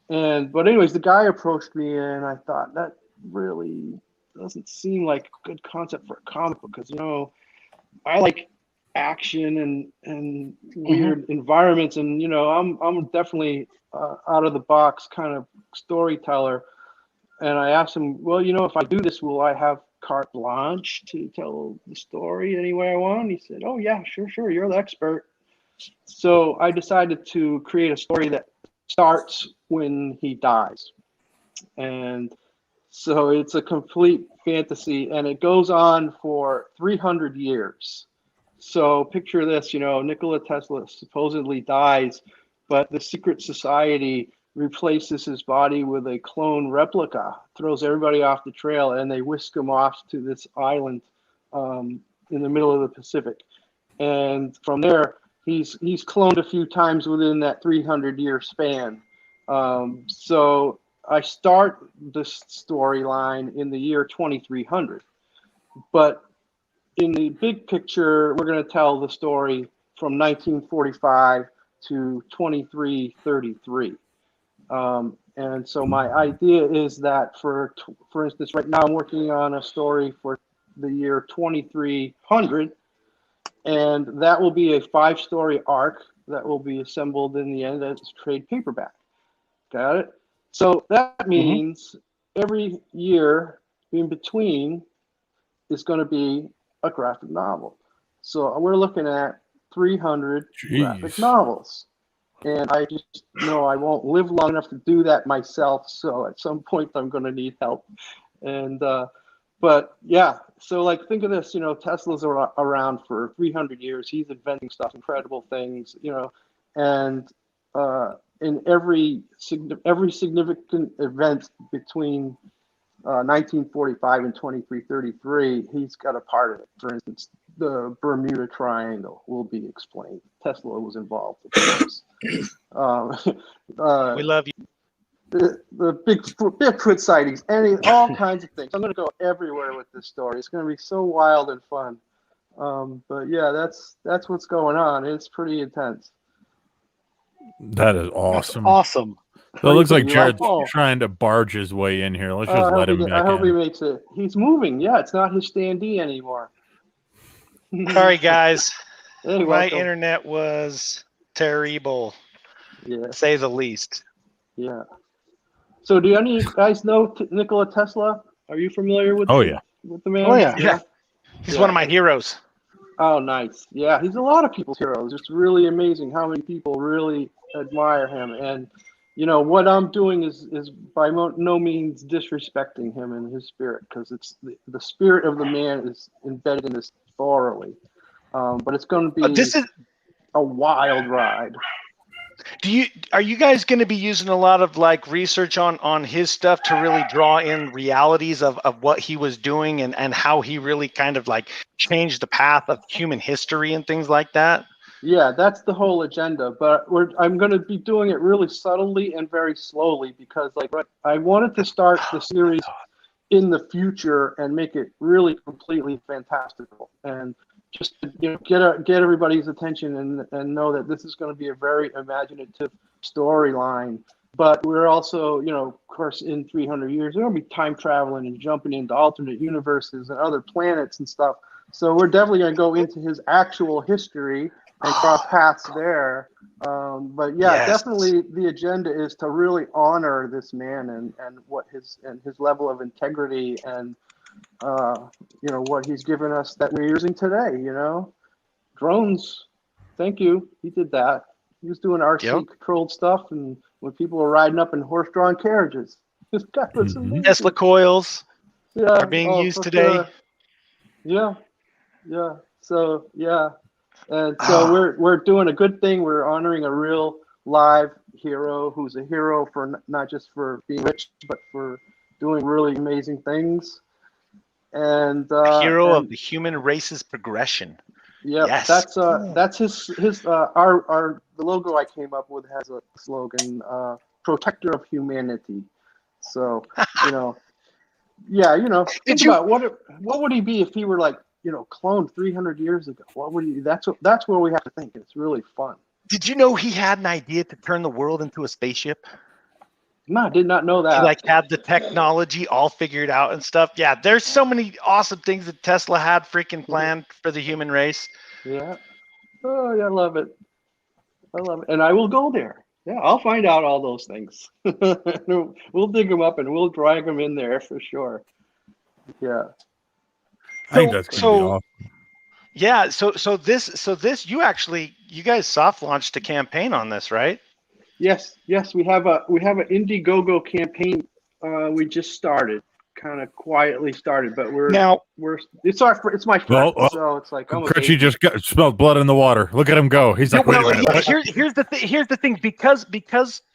But anyways, the guy approached me, and I thought that really doesn't seem like a good concept for a comic book, because I like action and weird environments, and I'm definitely out of the box kind of storyteller. And I asked him, well, if I do this, will I have carte blanche to tell the story any way I want? And he said, oh yeah, sure, you're the expert. So I decided to create a story that starts when he dies. And so it's a complete fantasy, and it goes on for 300 years. So picture this, Nikola Tesla supposedly dies, but the secret society replaces his body with a clone replica, throws everybody off the trail, and they whisk him off to this island in the middle of the Pacific. And from there, he's cloned a few times within that 300-year span. So I start this storyline in the year 2300, but in the big picture, we're going to tell the story from 1945 to 2333. And so my idea is that, for instance, right now I'm working on a story for the year 2300, and that will be a 5-story arc that will be assembled in the end as trade paperback. Got it? So that means every year in between is going to be a graphic novel. So we're looking at 300 graphic novels. And I just know I won't live long enough to do that myself. So at some point I'm going to need help. And, but yeah, so like, think of this, Tesla's around for 300 years. He's inventing stuff, incredible things, and in every significant event between 1945 and 2333, he's got a part of it. For instance, the Bermuda Triangle will be explained. Tesla was involved, of course. We love you. The Bigfoot sightings, all kinds of things. I'm going to go everywhere with this story. It's going to be so wild and fun. But yeah, that's what's going on. It's pretty intense. That is awesome. That's awesome. So it looks like Jared's trying to barge his way in here. Let's just let him back in. I hope he makes it. He's moving. Yeah, it's not his standee anymore. Sorry, guys. Hey, my welcome. internet was terrible, to say the least. Yeah. So do any of you guys know Nikola Tesla? Are you familiar with with the man? Oh, yeah. Yeah. He's one of my heroes. Oh, nice. Yeah, he's a lot of people's heroes. It's really amazing how many people really admire him. And, what I'm doing is by no means disrespecting him and his spirit, because it's the spirit of the man is embedded in this thoroughly. But it's going to be a wild ride. Are you guys going to be using a lot of research on his stuff to really draw in realities of what he was doing and how he really kind of changed the path of human history and things like that? Yeah, that's the whole agenda. But I'm going to be doing it really subtly and very slowly, because I wanted to start the series in the future and make it really completely fantastical, and just get everybody's attention and know that this is going to be a very imaginative storyline. But we're also, of course, in 300 years, we're going to be time traveling and jumping into alternate universes and other planets and stuff. So we're definitely going to go into his actual history and cross paths there. But yeah, definitely the agenda is to really honor this man and what his level of integrity and what he's given us that we're using today. Drones. Thank you. He did that. He was doing RC controlled stuff, and when people were riding up in horse-drawn carriages. This guy was amazing. Tesla coils are being used today. Sure. Yeah. So yeah, and so we're doing a good thing. We're honoring a real live hero who's a hero for not just for being rich, but for doing really amazing things. And hero of the human race's progression. Yeah, yes. That's his the logo I came up with has a slogan, protector of humanity. So, think about what would he be if he were cloned 300 years ago? What would he? That's where we have to think. It's really fun. Did you know he had an idea to turn the world into a spaceship? No, I did not know that. He had the technology all figured out and stuff. Yeah, there's so many awesome things that Tesla had freaking planned for the human race. Yeah. Oh, yeah, I love it. And I will go there. Yeah, I'll find out all those things. We'll dig them up and we'll drag them in there for sure. Yeah. I think that's going to be awesome. Yeah, so this you guys soft launched a campaign on this, right? Yes, we have an Indiegogo campaign. We just started, kind of quietly started, but it's my friend, so it's like almost Critchy just smelled blood in the water. Look at him go. He's like, wait a minute. What? Here's the thing. Because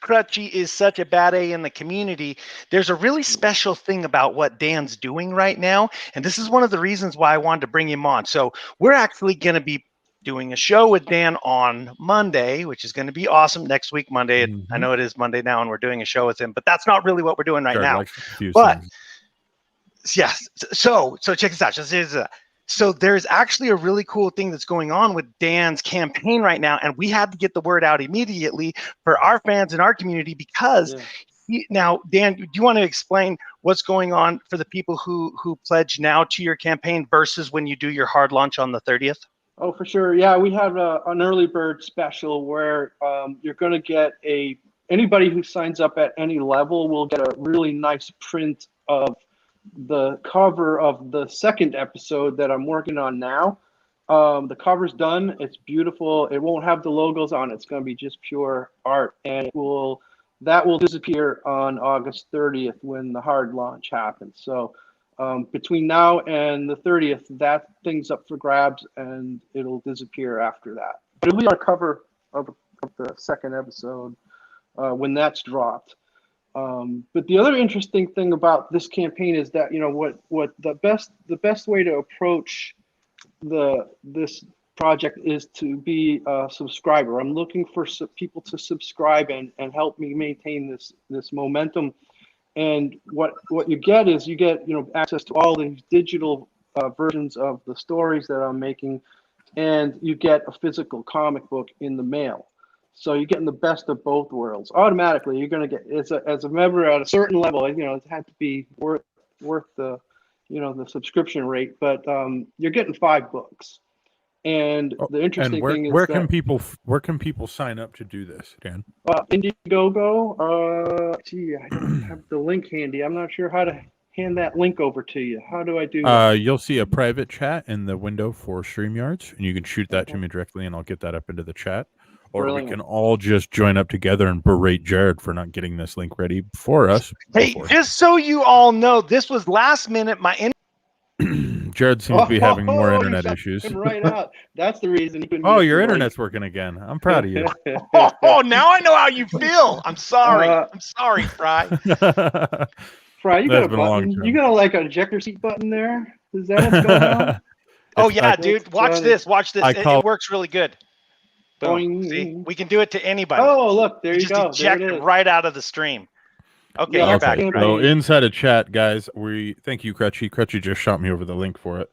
Crutchy is such a bad A in the community, there's a really special thing about what Dan's doing right now, and this is one of the reasons why I wanted to bring him on. So we're actually going to be doing a show with Dan on Monday, which is going to be awesome. Next week, Monday. I know it is Monday now, and we're doing a show with him, but that's not really what we're doing right now. But yes, so check this out. So there's actually a really cool thing that's going on with Dan's campaign right now, and we had to get the word out immediately for our fans in our community because now, Dan, do you want to explain what's going on for the people who pledge now to your campaign versus when you do your hard launch on the 30th? Oh, for sure. Yeah, we have an early bird special where you're going to get anybody who signs up at any level will get a really nice print of the cover of the second episode that I'm working on now. The cover's done. It's beautiful. It won't have the logos on it. It's going to be just pure art, and that will disappear on August 30th when the hard launch happens. So between now and the 30th, that thing's up for grabs, and it'll disappear after that. But it'll be on cover of the second episode when that's dropped. But the other interesting thing about this campaign is that what the best way to approach this project is to be a subscriber. I'm looking for people to subscribe and help me maintain this momentum. And what you get is access to all these digital versions of the stories that I'm making, and you get a physical comic book in the mail. So you're getting the best of both worlds. Automatically, you're going to get as a member at a certain level. It had to be worth the the subscription rate, but you're getting 5 books. And the interesting thing is where can people sign up to do this, Dan? Indiegogo. I don't have the link handy. I'm not sure how to hand that link over to you. How do I do that? You'll see a private chat in the window for StreamYards, and you can shoot that to me directly, and I'll get that up into the chat. Or Brilliant. we can all just join up together and berate Jared for not getting this link ready for us. Hey, just so you all know, this was last minute. Jared seems to be having more internet issues. Right out. That's the reason. Your internet's working again. I'm proud of you. Now I know how you feel. I'm sorry. I'm sorry, Fry. Fry, you got a button. You got like an ejector seat button there. Is that what's going on? Oh yeah, dude. Watch this. It works really good. Boom. See, we can do it to anybody. Oh, look, there you go. Just eject right out of the stream. Okay, Yeah, you're back. okay. So inside of chat, guys, thank you, Crutchy. Crutchy just shot me over the link for it.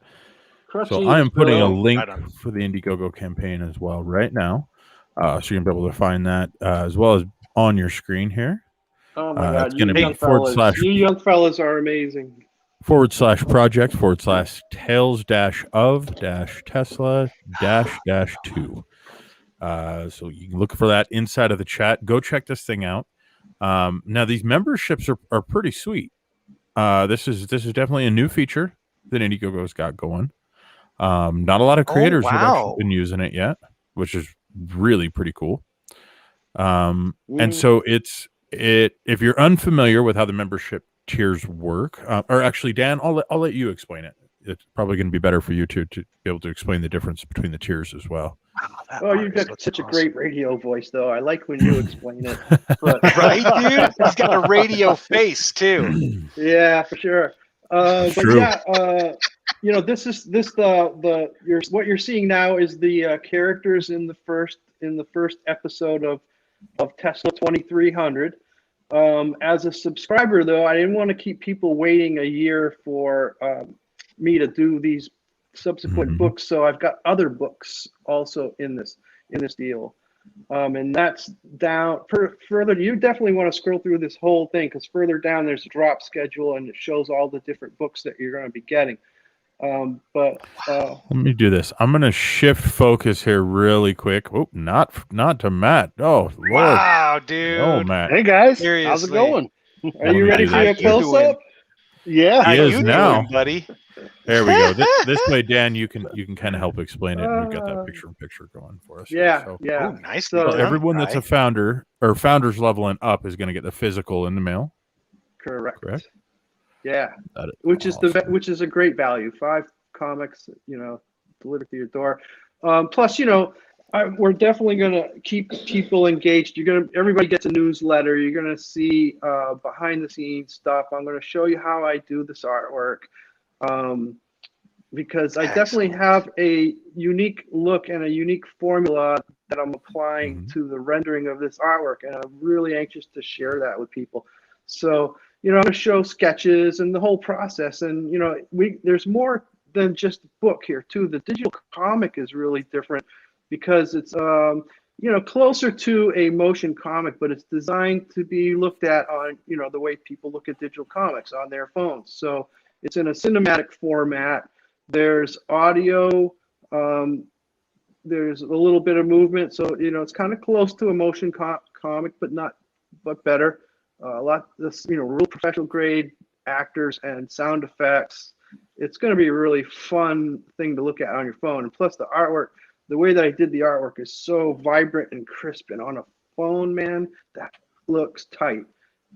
So I am putting a link for the Indiegogo campaign as well right now. So you can be able to find that as well as on your screen here. Oh my God, it's going to be you young fellas are amazing. /project/ tales of Tesla -2. So you can look for that inside of the chat. Go check this thing out. Now these memberships are pretty sweet. This is definitely a new feature that Indiegogo's got going. Not a lot of creators have actually been using it yet, which is really pretty cool. And so if you're unfamiliar with how the membership tiers work, or actually, Dan, I'll let you explain it. It's probably going to be better for you to be able to explain the difference between the tiers as well. Oh, you've got such a great radio voice, though. I like when you explain it. But, right, dude? He's got a radio face too. Yeah, for sure. But yeah, what you're seeing now is the characters in the first episode of Tesla 2300. As a subscriber, though, I didn't want to keep people waiting a year for me to do these subsequent books, so I've got other books also in this deal, and that's down further. You definitely want to scroll through this whole thing, because further down there's a drop schedule and it shows all the different books that you're going to be getting. Let me do this. I'm going to shift focus here really quick. Oh, not to Matt. Oh, Lord. Wow, dude. Oh, Matt. Hey guys, Seriously. how's it going? Are you ready for your close up? Yeah, He is now, buddy. There we go. This way, Dan, you can kind of help explain it, and we've got that picture going for us. Yeah, So, yeah. Ooh, nice. So everyone that's a founder or founders level and up is going to get the physical in the mail. correct. Correct. Yeah, That is which awesome. is a great value. 5 comics, delivered to your door. Plus, we're definitely going to keep people engaged. Everybody gets a newsletter. You're going to see behind the scenes stuff. I'm going to show you how I do this artwork. Because I definitely have a unique look and a unique formula that I'm applying to the rendering of this artwork, and I'm really anxious to share that with people. So, I'm going to show sketches and the whole process, and there's more than just a book here too. The digital comic is really different because it's closer to a motion comic, but it's designed to be looked at on the way people look at digital comics on their phones. So it's in a cinematic format. There's audio, there's a little bit of movement, so it's kind of close to a motion comic, but better. A lot this real professional grade actors and sound effects. It's going to be a really fun thing to look at on your phone, and plus the artwork. The way that I did the artwork is so vibrant and crisp, and on a phone, man, that looks tight.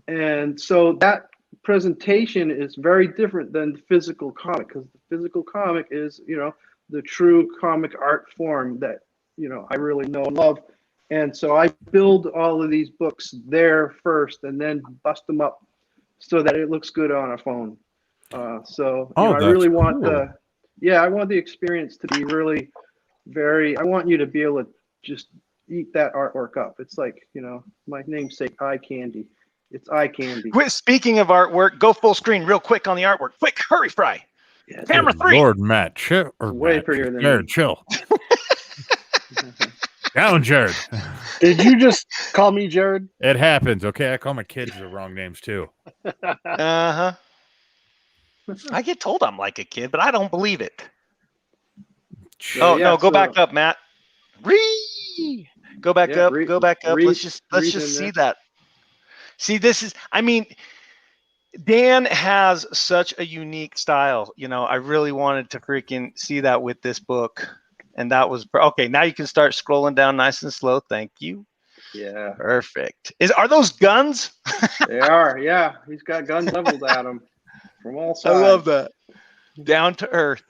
And so that presentation is very different than the physical comic, because the physical comic is the true comic art form that I really know and love. And so I build all of these books there first and then bust them up so that it looks good on a phone. I really want I want the experience to be really I want you to be able to just eat that artwork up. It's like my namesake, eye candy. It's eye candy. Speaking of artwork, go full screen real quick on the artwork. Quick, hurry, Fry. Yes. Camera 3. Lord, Matt, chill. Way prettier than Jared, me. chill. Down, Jared. Did you just call me Jared? It happens. Okay, I call my kids the wrong names too. I get told I'm like a kid, but I don't believe it. No, go back up, Matt. Go back up. Go back up. Let's just see that. See, Dan has such a unique style. I really wanted to freaking see that with this book. And that was okay. Now you can start scrolling down nice and slow. Thank you. Yeah. Perfect. Are those guns? They are. Yeah. He's got guns leveled at him from all sides. I love that. Down to earth.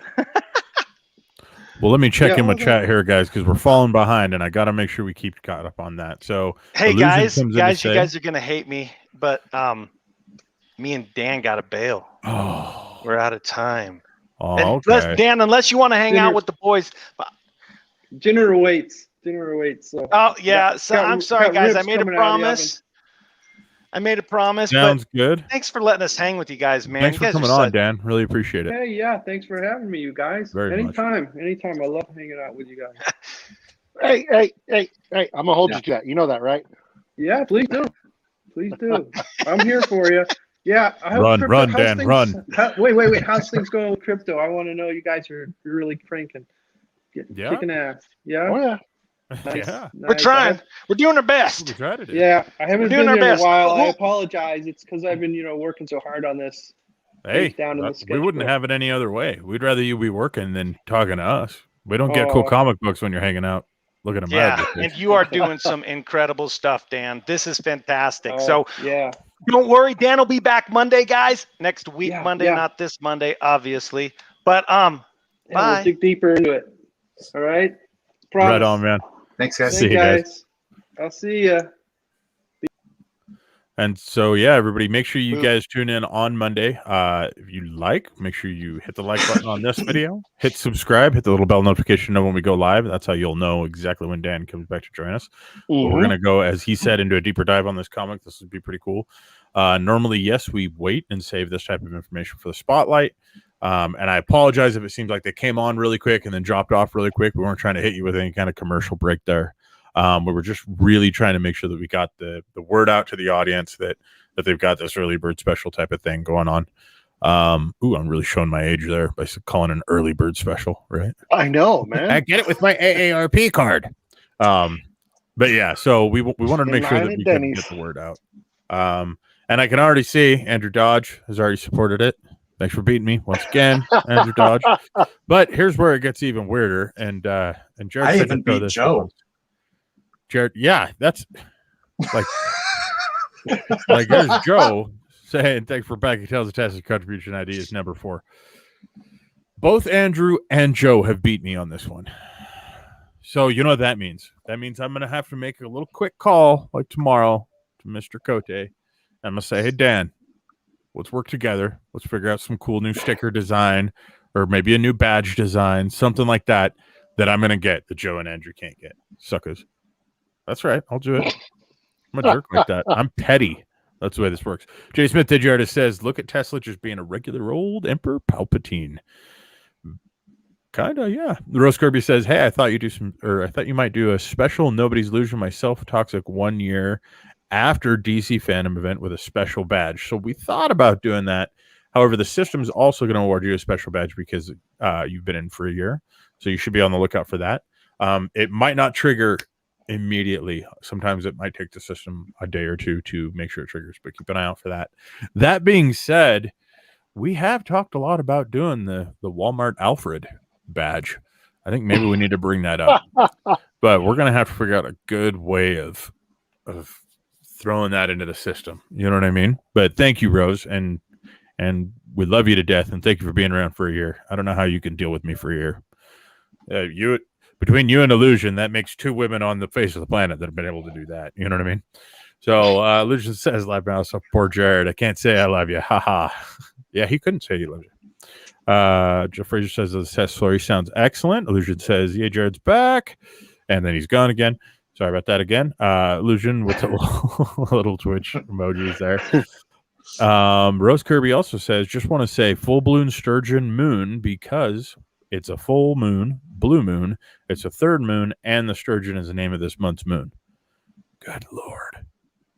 Well, let me check in with chat here, guys, because we're falling behind, and I got to make sure we keep caught up on that. So, hey, guys, you guys are gonna hate me, but me and Dan got to bail. Oh, we're out of time. Oh, okay. Dan, unless you want to hang out with the boys. Dinner awaits. So. Oh, yeah. So I'm sorry, guys. I made a promise. Sounds good. Thanks for letting us hang with you guys, man. Thanks for coming on, Dan. Really appreciate it. Hey, yeah. Thanks for having me, you guys. Anytime. I love hanging out with you guys. Hey. I'm going to hold you to that. You know that, right? Yeah, please do. I'm here for you. Yeah. Run, Dan, run. Wait. How's things going with crypto? I want to know you guys are really cranking. Kicking ass. Yeah. Oh, yeah. Nice. Yeah. We're trying. We're doing our best. We try to do. Yeah. I haven't been here in a while. I apologize. It's because I've been, working so hard on this. Hey, we wouldn't have it any other way. We'd rather you be working than talking to us. We don't get cool comic books when you're hanging out. Look at them. Yeah, and you are doing some incredible stuff, Dan. This is fantastic. So yeah. Don't worry, Dan will be back Monday, guys. Next week, Monday, not this Monday, obviously. But bye. We'll dig deeper into it. All right. Promise. Right on, man. Thanks, guys. See you guys. I'll see you. And so, yeah, everybody, make sure you guys tune in on Monday. If you make sure you hit the like button on this video, hit subscribe, hit the little bell notification when we go live. That's how you'll know exactly when Dan comes back to join us. Mm-hmm. We're going to go, as he said, into a deeper dive on this comic. This would be pretty cool. Normally, yes, we wait and save this type of information for the spotlight. And I apologize if it seems like they came on really quick and then dropped off really quick. We weren't trying to hit you with any kind of commercial break there. We were just really trying to make sure that we got the word out to the audience that they've got this early bird special type of thing going on. I'm really showing my age there by calling it an early bird special, right? I know, man. I get it with my AARP card. But yeah, so we wanted to make sure that we could get the word out. And I can already see Andrew Dodge has already supported it. Thanks for beating me once again, Andrew Dodge. But here's where it gets even weirder. And Jared, I even beat Joe. Jared, yeah, that's like here's Joe saying thanks for backing Tales of Texas. Contribution ID is number 4. Both Andrew and Joe have beat me on this one. So you know what that means. That means I'm going to have to make a little quick call like tomorrow to Mr. Cote. I'm going to say, hey, Dan, let's work together. Let's figure out some cool new sticker design or maybe a new badge design, something like that I'm going to get that Joe and Andrew can't get. Suckers. That's right. I'll do it. I'm a jerk like that. I'm petty. That's the way this works. Jay Smith Digiartist says, look at Tesla just being a regular old Emperor Palpatine. Kinda, yeah. Rose Kirby says, hey, I thought you might do a special Nobody's Illusion Myself Toxic 1 year after DC Fandom event with a special badge. So we thought about doing that. However, the system's also going to award you a special badge because you've been in for a year. So you should be on the lookout for that. It might not trigger immediately. Sometimes it might take the system a day or two to make sure it triggers, but keep an eye out for that. That being said, we have talked a lot about doing the Walmart Alfred badge. I think maybe we need to bring that up, but we're going to have to figure out a good way of throwing that into the system. You know what I mean? But thank you, Rose. And we love you to death. And thank you for being around for a year. I don't know how you can deal with me for a year. Between you and Illusion, that makes 2 women on the face of the planet that have been able to do that. You know what I mean? So Illusion says, live mouse, so poor Jared. I can't say I love you. Haha. Yeah, he couldn't say he loves you. Jeff Fraser says the test story sounds excellent. Illusion says, yeah, Jared's back. And then he's gone again. Sorry about that again. Illusion with the little Twitch emojis there. Rose Kirby also says, just want to say full bloom sturgeon moon because it's a full moon, blue moon. It's a third moon, and the sturgeon is the name of this month's moon. Good Lord.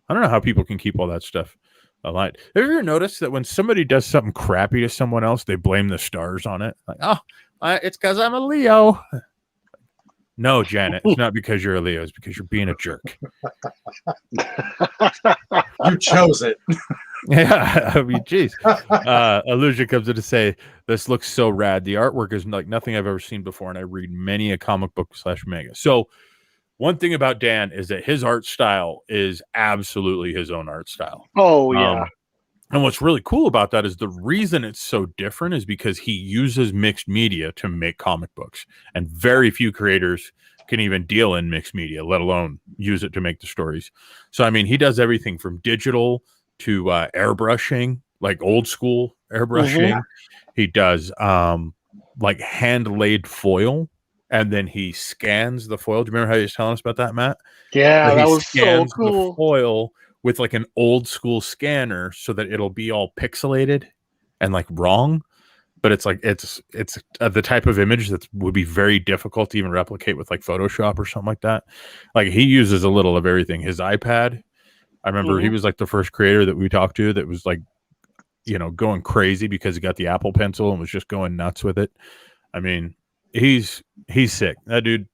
I don't know how people can keep all that stuff aligned. Have you ever noticed that when somebody does something crappy to someone else, they blame the stars on it? Like, it's because I'm a Leo. No, Janet, it's not because you're a Leo. It's because you're being a jerk. You chose it. Yeah, I mean, geez. Illusion comes in to say, this looks so rad. The artwork is like nothing I've ever seen before, and I read many a comic book / manga. So one thing about Dan is that his art style is absolutely his own art style. Oh, yeah. And what's really cool about that is the reason it's so different is because he uses mixed media to make comic books. And very few creators can even deal in mixed media, let alone use it to make the stories. So, I mean, he does everything from digital to airbrushing, like old school airbrushing. Mm-hmm. He does like hand-laid foil, and then he scans the foil. Do you remember how you were telling us about that, Matt? Yeah, that was so cool. The foil with like an old school scanner so that it'll be all pixelated and like wrong. But it's like it's the type of image that would be very difficult to even replicate with like Photoshop or something like that. Like he uses a little of everything. His iPad, I remember he was like the first creator that we talked to that was like, you know, going crazy because he got the Apple Pencil and was just going nuts with it. I mean, he's sick, that dude.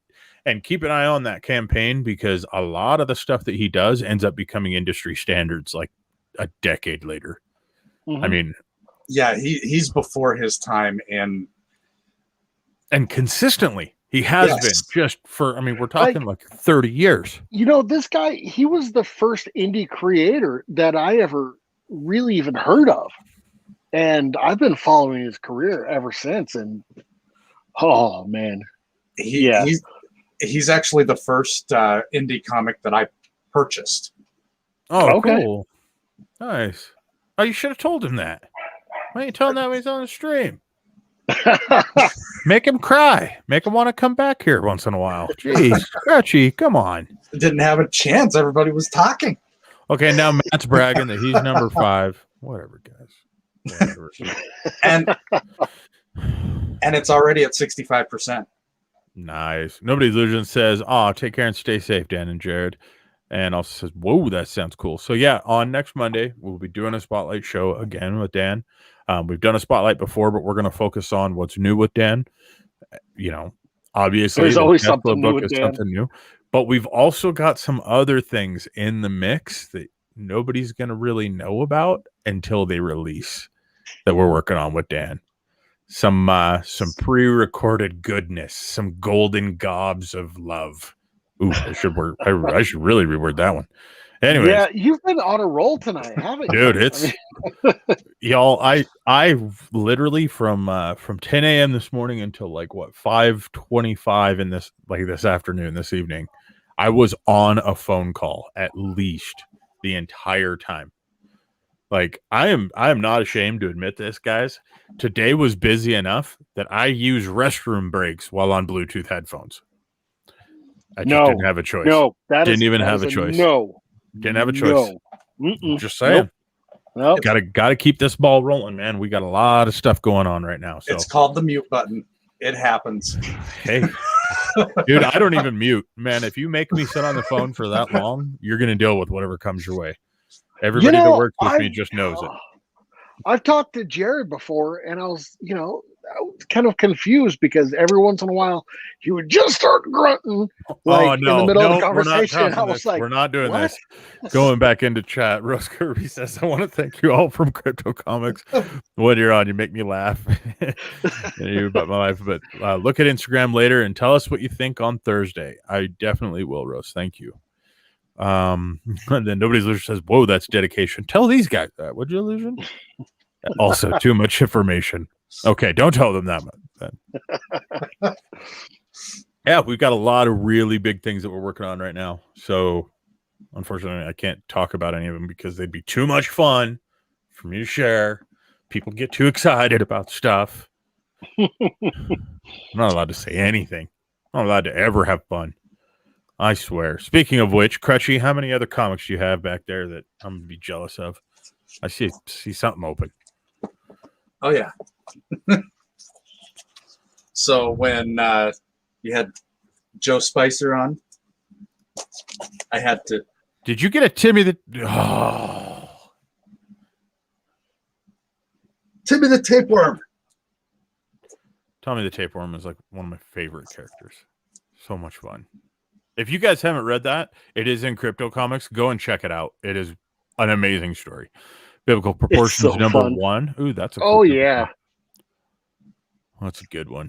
And keep an eye on that campaign because a lot of the stuff that he does ends up becoming industry standards like a decade later. I mean, yeah, he's before his time and consistently he has been just for, I mean, we're talking like 30 years. You know, this guy, he was the first indie creator that I ever really even heard of. And I've been following his career ever since. And oh man, he's actually the first indie comic that I purchased. Oh, okay. Cool. Nice. Oh, you should have told him that. Why ain't you telling that when he's on the stream? Make him cry. Make him want to come back here once in a while. Jeez, Scratchy, come on. Didn't have a chance. Everybody was talking. Okay, now Matt's bragging that he's number 5. Whatever, guys. Whatever. and it's already at 65%. Nice. Nobody's Illusion says, take care and stay safe, Dan and Jared. And also says, whoa, that sounds cool. So yeah, on next Monday, we'll be doing a spotlight show again with Dan. We've done a spotlight before, but we're going to focus on what's new with Dan. You know, obviously there's always something new with Dan. Something new. But we've also got some other things in the mix that nobody's going to really know about until they release. that we're working on with Dan. Some pre-recorded goodness, some golden gobs of love. Ooh, I should really reword that one. Anyways, Yeah, you've been on a roll tonight, haven't you? dude, it's y'all. I literally from 10 a.m. this morning until like what 5:25 in this afternoon, this evening, I was on a phone call at least the entire time. Like I am not ashamed to admit this, guys. Today was busy enough that I use restroom breaks while on Bluetooth headphones. I just didn't have a choice. No, didn't even have a choice. No, didn't have a choice. No. Just saying. Nope. Gotta keep this ball rolling, man. We got a lot of stuff going on right now. So it's called the mute button. It happens. Hey, dude, I don't even mute, man. If you make me sit on the phone for that long, you're gonna deal with whatever comes your way. Everybody that works with me just knows it. I've talked to Jared before, and I was kind of confused because every once in a while he would just start grunting in the middle of the conversation. I was like, we're not doing this. Going back into chat, Rose Kirby says, I want to thank you all from Crypto Comics. When you're on, you make me laugh. You about my life. But look at Instagram later and tell us what you think on Thursday. I definitely will, Rose. Thank you. And then Nobody's Illusion says, whoa, that's dedication. Tell these guys that, would you, Illusion? Also, too much information. Okay, don't tell them that much. Yeah, we've got a lot of really big things that we're working on right now. So, unfortunately, I can't talk about any of them because they'd be too much fun for me to share. People get too excited about stuff. I'm not allowed to say anything. I'm not allowed to ever have fun. I swear. Speaking of which, Crutchy, how many other comics do you have back there that I'm going to be jealous of? I see something open. Oh, yeah. So when you had Joe Spicer on, I had to. Did you get a Timmy the? Oh. Timmy the Tapeworm. Tommy the Tapeworm is like one of my favorite characters. So much fun. If you guys haven't read that, it is in Crypto Comics. Go and check it out. It is an amazing story. Biblical Proportions number fun. 1. Ooh, that's a cool oh yeah. That's a good one.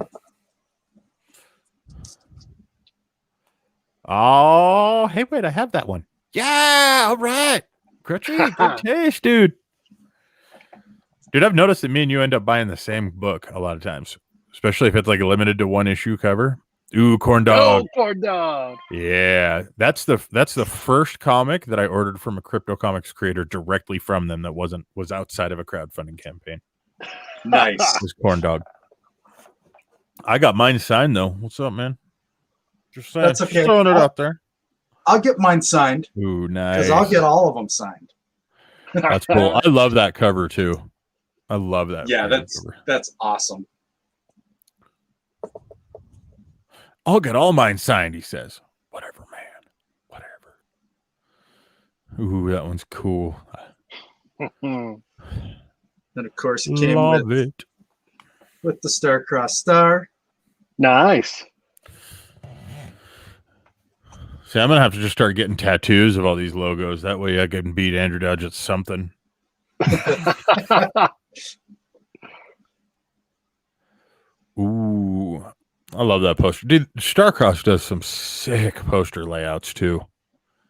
Oh, hey, wait, I have that one. Yeah, all right. Crutchy, good taste, dude. Dude, I've noticed that me and you end up buying the same book a lot of times, especially if it's like a limited to one issue cover. Ooh, Corn Dog. Oh, Corn Dog. Yeah, that's the first comic that I ordered from a Crypto Comics creator directly from them that was outside of a crowdfunding campaign. Nice. It was Corn Dog. I got mine signed though. What's up, man? Just saying. That's okay. Just throwing it out there. I'll get mine signed. Ooh, nice. Because I'll get all of them signed. That's cool. I love that cover too. I love that. Yeah, cover. that's awesome. I'll get all mine signed, he says. Whatever, man. Whatever. Ooh, that one's cool. Then, of course, it came Love it. with the star-crossed star. Nice. See, I'm going to have to just start getting tattoos of all these logos. That way I can beat Andrew Dodge at something. Ooh, I love that poster. Dude, Starcross does some sick poster layouts too.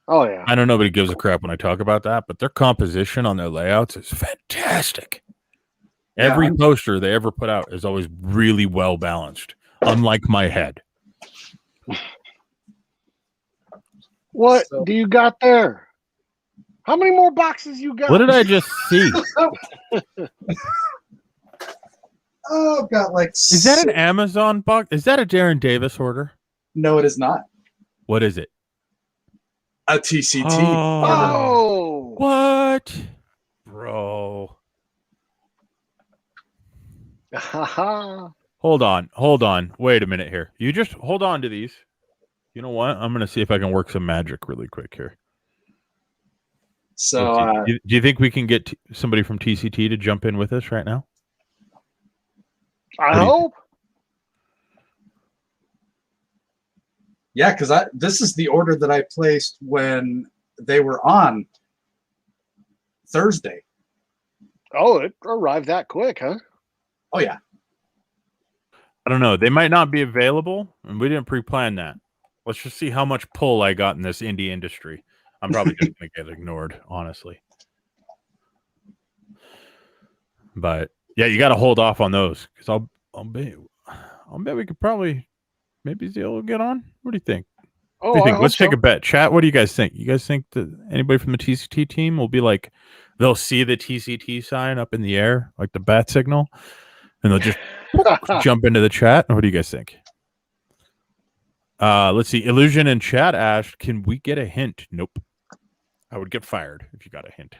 Oh yeah. I know nobody gives a crap when I talk about that, but their composition on their layouts is fantastic. Every poster they ever put out is always really well balanced, unlike my head. What do you got there? How many more boxes you got? What did I just see? Oh, I've got like. Is that an Amazon box? Is that a Darren Davis order? No, it is not. What is it? A TCT. Oh, What? Bro. Hold on. Wait a minute here. You just hold on to these. You know what? I'm going to see if I can work some magic really quick here. So, do you think we can get somebody from TCT to jump in with us right now? I hope. Yeah, because this is the order that I placed when they were on Thursday. Oh, it arrived that quick, huh? Oh yeah. I don't know. They might not be available, and we didn't pre-plan that. Let's just see how much pull I got in this indie industry. I'm probably just going to get ignored, honestly. But yeah, you got to hold off on those because I'll bet we could probably maybe Zeal will get on. What do you think? Oh, What do you think? I Let's hope so. take a bet. Chat. What do you guys think? You guys think that anybody from the TCT team will be like, they'll see the TCT sign up in the air, like the bat signal, and they'll just jump into the chat? What do you guys think? Let's see. Illusion in chat asked, can we get a hint? Nope. I would get fired if you got a hint,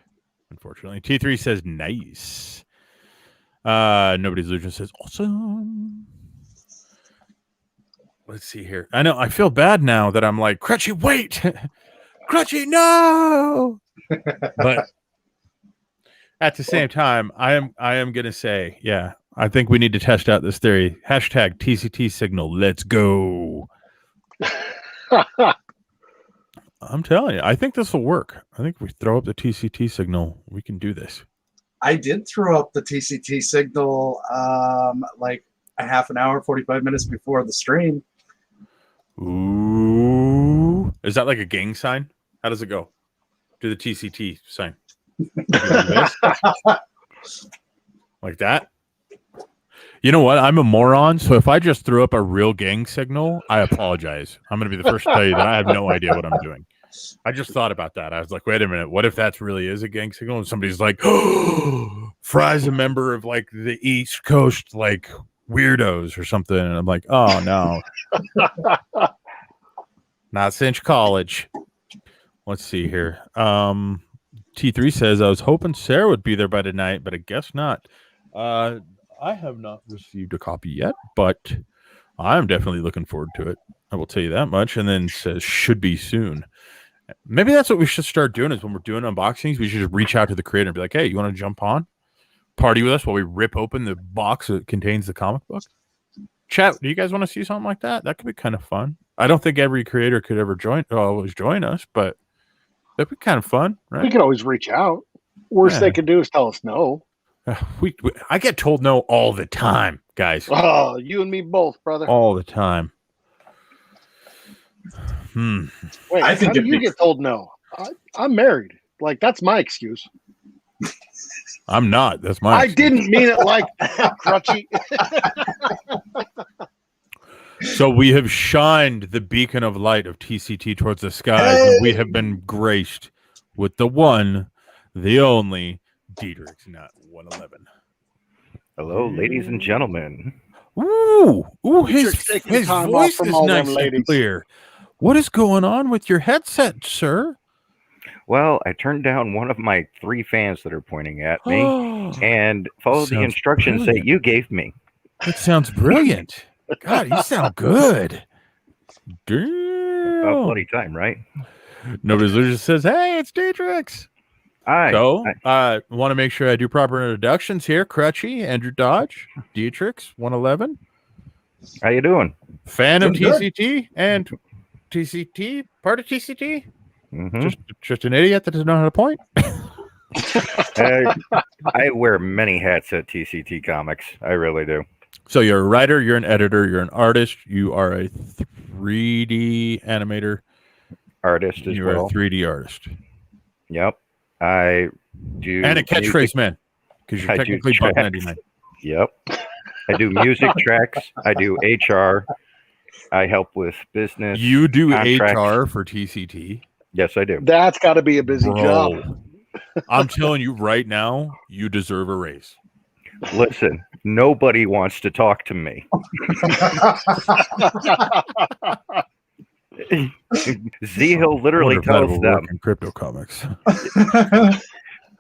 unfortunately. T3 says nice. Nobody's Illusion says awesome. Let's see here. I know I feel bad now that I'm like, Crutchy, wait. Crutchy, no. But at the same time, I am gonna say, yeah, I think we need to test out this theory. Hashtag TCT signal. Let's go. I'm telling you, I think this will work. I think if we throw up the TCT signal, we can do this. I did throw up the TCT signal like a half an hour, 45 minutes before the stream. Ooh. Is that like a gang sign? How does it go? Do the TCT sign. Like that? You know what? I'm a moron, so if I just threw up a real gang signal, I apologize. I'm going to be the first to tell you that I have no idea what I'm doing. I just thought about that. I was like, wait a minute. What if that really is a gang signal? And somebody's like, oh, Fry's a member of like the East Coast like weirdos or something. And I'm like, oh, no. Not since college. Let's see here. T3 says, I was hoping Sarah would be there by tonight, but I guess not. I have not received a copy yet, but I'm definitely looking forward to it. I will tell you that much. And then says, should be soon. Maybe that's what we should start doing is when we're doing unboxings, we should just reach out to the creator and be like, hey, you want to jump on? Party with us while we rip open the box that contains the comic book? Chat, do you guys want to see something like that? That could be kind of fun. I don't think every creator could ever always join us, but that'd be kind of fun, right? We could always reach out. Worst they could do is tell us no. I get told no all the time, guys. Oh, you and me both, brother. All the time. Wait, I think how do you get told no? I'm married. Like, that's my excuse. I'm not. That's my I excuse. didn't mean it like that, Crutchy. So we have shined the beacon of light of TCT towards the skies, and we have been graced with the one, the only, Dietrich's not 111. Hello, ladies and gentlemen. Ooh, his taking time voice off from is all them nice and ladies. clear. What is going on with your headset, sir? Well, I turned down one of my 3 fans that are pointing at me and followed the Sounds instructions brilliant. that you gave me. It sounds brilliant. God, you sound good. Damn. About bloody time, right? Nobody's just says, hey, it's Dietrich's. Hi. So, want to make sure I do proper introductions here. Crutchy, Andrew Dodge, Dietrich's 111. How you doing? Fan of Doing good. TCT and TCT, part of TCT. Mm-hmm. Just an idiot that doesn't know how to point. I wear many hats at TCT Comics. I really do. So you're a writer, you're an editor, you're an artist, you are a 3D animator, Artist as you're well. a 3D artist. Yep. I do. And a catchphrase music. man, because you're I do technically tracks. $1.99. Yep. I do music tracks. I do HR. I help with business. You do contracts. HR for TCT. Yes, I do. That's got to be a busy Bro, job. I'm telling you right now, you deserve a raise. Listen, nobody wants to talk to me. Zihil literally tells them. In crypto comics.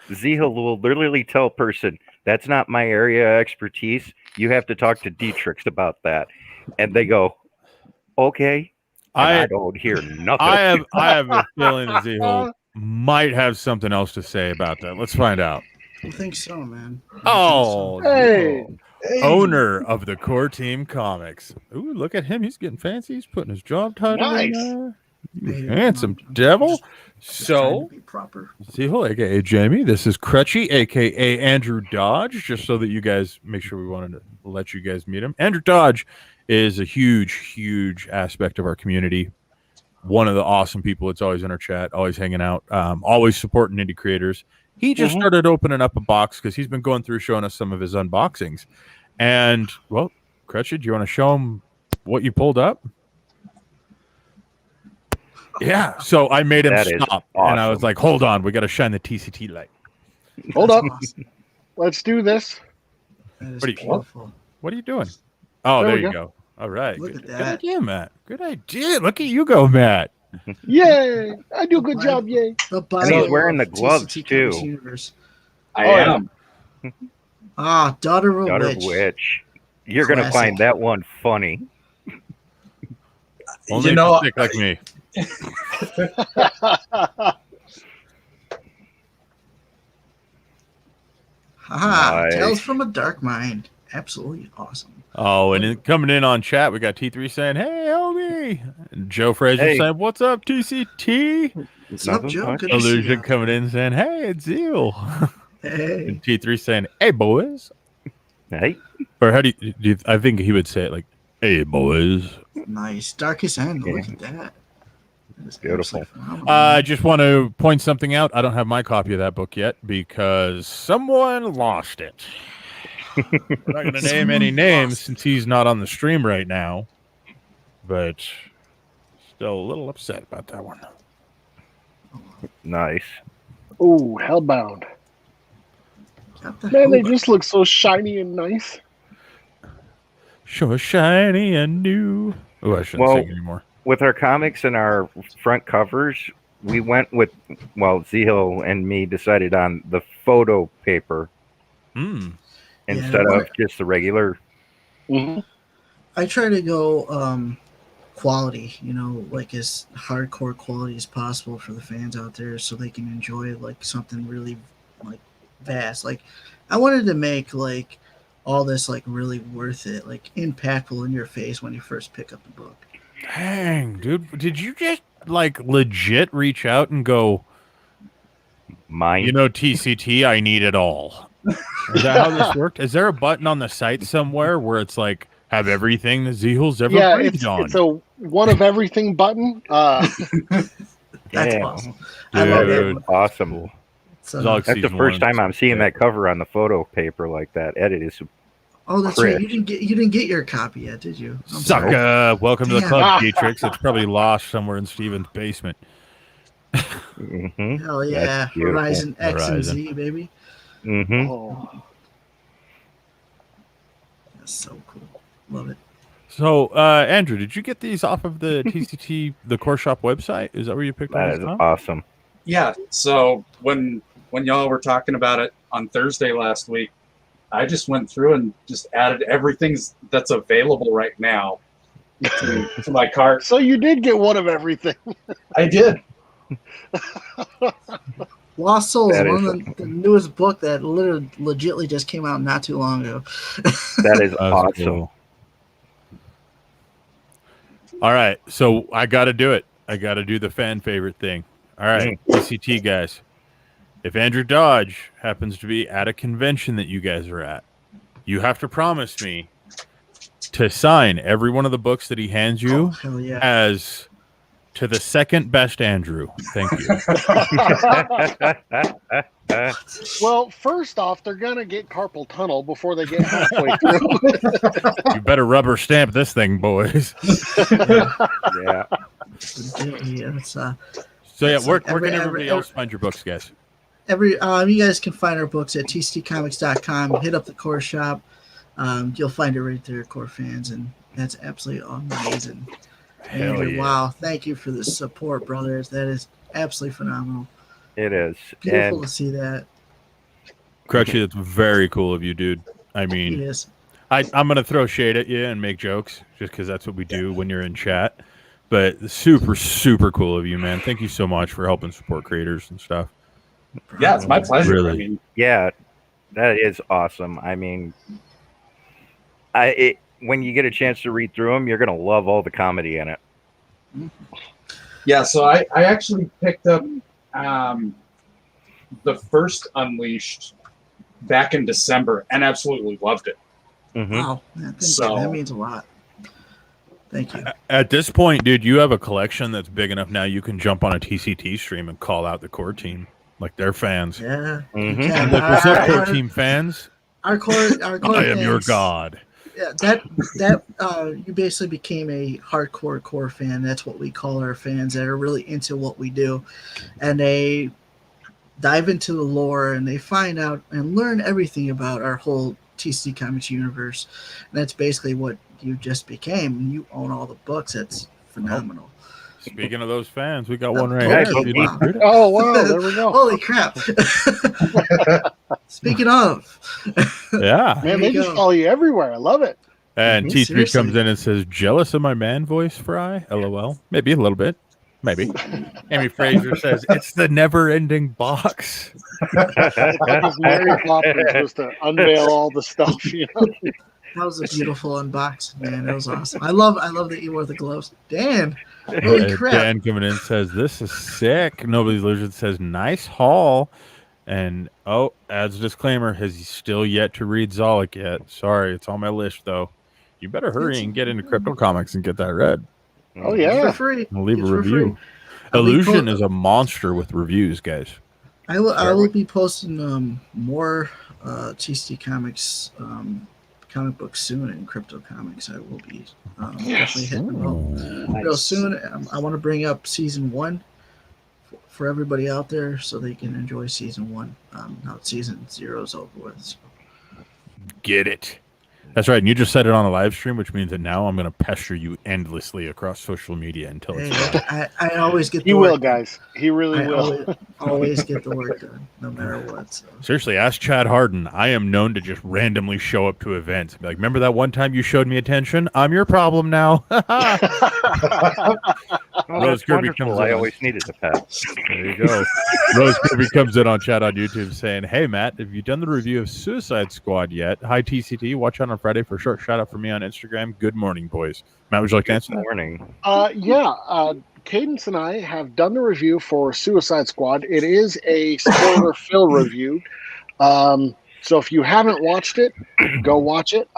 Zihil will literally tell a person, that's not my area of expertise. You have to talk to Dietrich's about that. And they go, okay. And I don't hear nothing. I have a feeling that Zihil might have something else to say about that. Let's find out. I think so, man. Oh, Hey. owner of the Core Team Comics. Ooh, look at him. He's getting fancy. He's putting his job title in Nice. there. You handsome devil. So, be proper. Zeal, aka Jamie, this is Crutchy, aka Andrew Dodge, just so that you guys make sure we wanted to let you guys meet him. Andrew Dodge is a huge aspect of our community. One of the awesome people that's always in our chat, always hanging out, always supporting indie creators. He just started opening up a box because he's been going through showing us some of his unboxings. And, well, Crutchy, do you want to show him what you pulled up? Yeah, so I made him stop, and I was like, hold on, we got to shine the TCT light. Hold up. Let's do this. That is beautiful. What are you doing? Oh, there you go. All right. Look Good at that. idea, Matt. Good idea. Look at you go, Matt. Yay! I do a good job, yay. And he's wearing the gloves, too. Universe. I am. Ah, Daughter of a Witch. You're going to find that one funny. Only You know, stick like me. Haha, Nice. Tales from a Dark Mind. Absolutely awesome. Oh, and coming in on chat, we got T3 saying, hey, homie. And Joe Fraser saying, what's up, TCT? What's up, Joe? Good to see Illusion you. coming in saying, hey, it's Zeal. Hey. And T3 saying, hey, boys. Hey. Or how do you I think he would say it like, hey, boys. Nice. Darkest End. Look at that. It's beautiful. I just want to point something out. I don't have my copy of that book yet because someone lost it. We're not going to name any names since he's not on the stream right now, but still a little upset about that one. Nice. Oh, Hellbound. Man, they just look so shiny and nice. So shiny and new. Oh, I shouldn't sing anymore. With our comics and our front covers, we went with, Zeal and me decided on the photo paper instead of just the regular. I try to go quality, like as hardcore quality as possible for the fans out there so they can enjoy like something really like vast. Like I wanted to make like all this like really worth it, like impactful in your face when you first pick up the book. Dang, dude. Did you just like legit reach out and go, mine? TCT, I need it all. Is that how this worked? Is there a button on the site somewhere where it's like, have everything the Zeal's ever breathed on? It's a one of everything button. That's awesome. I love it. Awesome. So, that's the first time I'm seeing that cover on the photo paper like that. Edit is that's right. You didn't get your copy yet, did you? Sucker! Welcome to the club, Dietrich. It's probably lost somewhere in Steven's basement. Hell yeah! Horizon X and Z, baby. Oh. That's so cool. Love it. So, Andrew, did you get these off of the TCT, the Core Shop website? Is that where you picked that? That is awesome. Yeah. So when y'all were talking about it on Thursday last week, I just went through and just added everything that's available right now to my cart. So you did get one of everything. I did. Lost Souls, one of the newest book that literally legitly just came out not too long ago. That is awesome. Cool. All right, so I got to do it. I got to do the fan favorite thing. All right, TCT guys. If Andrew Dodge happens to be at a convention that you guys are at, you have to promise me to sign every one of the books that he hands you as to the second best Andrew. Thank you. Well, first off, they're going to get carpal tunnel before they get halfway through. You better rubber stamp this thing, boys. Yeah. So yeah, where can everybody else find your books, guys? You guys can find our books at tctcomics.com. Hit up the Core Shop. You'll find it right there, Core fans, and that's absolutely amazing. And, wow, thank you for the support, brothers. That is absolutely phenomenal. It is beautiful to see that. Crutchy, that's very cool of you, dude. I mean, it is. I'm gonna throw shade at you and make jokes just because that's what we do when you're in chat. But super, super cool of you, man. Thank you so much for helping support creators and stuff. Yeah, it's my pleasure. Really. I mean, yeah, that is awesome. I mean, when you get a chance to read through them, you're gonna love all the comedy in it. Yeah, so I actually picked up the first Unleashed back in December and absolutely loved it. Mm-hmm. Wow, man, thank you. So- That means a lot. Thank you. At this point, dude, you have a collection that's big enough now you can jump on a TCT stream and call out the core team. Like they're fans. Yeah. Mhm. You can. Like, what's up, core Our- team fans? Our core I am your fans- god. Yeah, you basically became a hardcore core fan. That's what we call our fans that are really into what we do, and they dive into the lore and they find out and learn everything about our whole TC Comics universe. And that's basically what you just became. You own all the books. That's phenomenal. Speaking of those fans, we got one right Hey, here. If you'd wow. like to read it. Oh wow, there we go. Holy crap! Speaking of, Yeah. Man, There they you just go. follow you everywhere. I love it. And Mhm. T3 Seriously. comes in and says, jealous of my man voice, Fry? LOL. Maybe a little bit. Maybe. Amy Fraser says, it's the never-ending box. Because Mary Poppins was to unveil all the stuff, you know. that was a beautiful unboxing, man. It was awesome. I love that you wore the gloves. Dan, holy And crap! Dan coming in says, this is sick. Nobody's Illusion says, nice haul. And, adds a disclaimer, has he still yet to read Zolek yet? Sorry, it's on my list, though. You better hurry and get into Crypto Comics and get that read. Oh It's yeah. for free. I'll leave It's a for free. review. I'll be Illusion po- is a monster with reviews, guys. I will be posting more TC Comics comic books soon in Crypto Comics. I will be definitely hitting them up real soon. I want to bring up season 1 for everybody out there so they can enjoy season 1. Now season 0 is over with. So. Get it. That's right. And you just said it on a live stream, which means that now I'm going to pester you endlessly across social media until it's done. I always get the He work will, done. guys. He really I will. always get the work done, no matter what. So. Seriously, ask Chad Harden. I am known to just randomly show up to events. Be like, remember that one time you showed me attention? I'm your problem now. Oh, Rose that's Kirby wonderful. comes I in. always needed a pet. There you go. Rose Kirby comes in on chat on YouTube saying, hey, Matt, have you done the review of Suicide Squad yet? Hi, TCT. Watch out on Friday for a short shout out for me on Instagram. Good morning, boys. Matt, would you like to Good answer that? morning. Cadence and I have done the review for Suicide Squad. It is a spoiler-fill review. So if you haven't watched it, go watch it.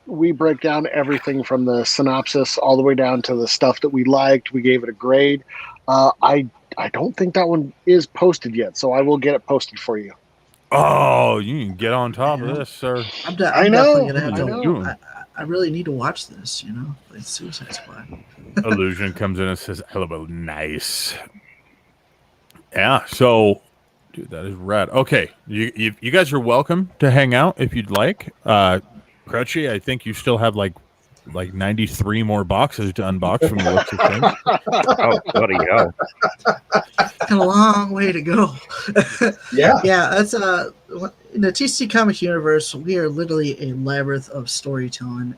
We break down everything from the synopsis all the way down to the stuff that we liked. We gave it a grade. I don't think that one is posted yet, so I will get it posted for you. Oh, you can get on top of this, sir. I'm I know, definitely gonna have I to. know. I really need to watch this. You know, like Suicide Squad. Illusion comes in and says, "Hello, nice." Yeah, so, dude, that is rad. Okay, you guys are welcome to hang out if you'd like. Crutchy, I think you still have like 93 more boxes to unbox from the looks of things. Oh, bloody hell. Got a long way to go. Yeah. Yeah, that's in the TC Comics universe, we are literally a labyrinth of storytelling,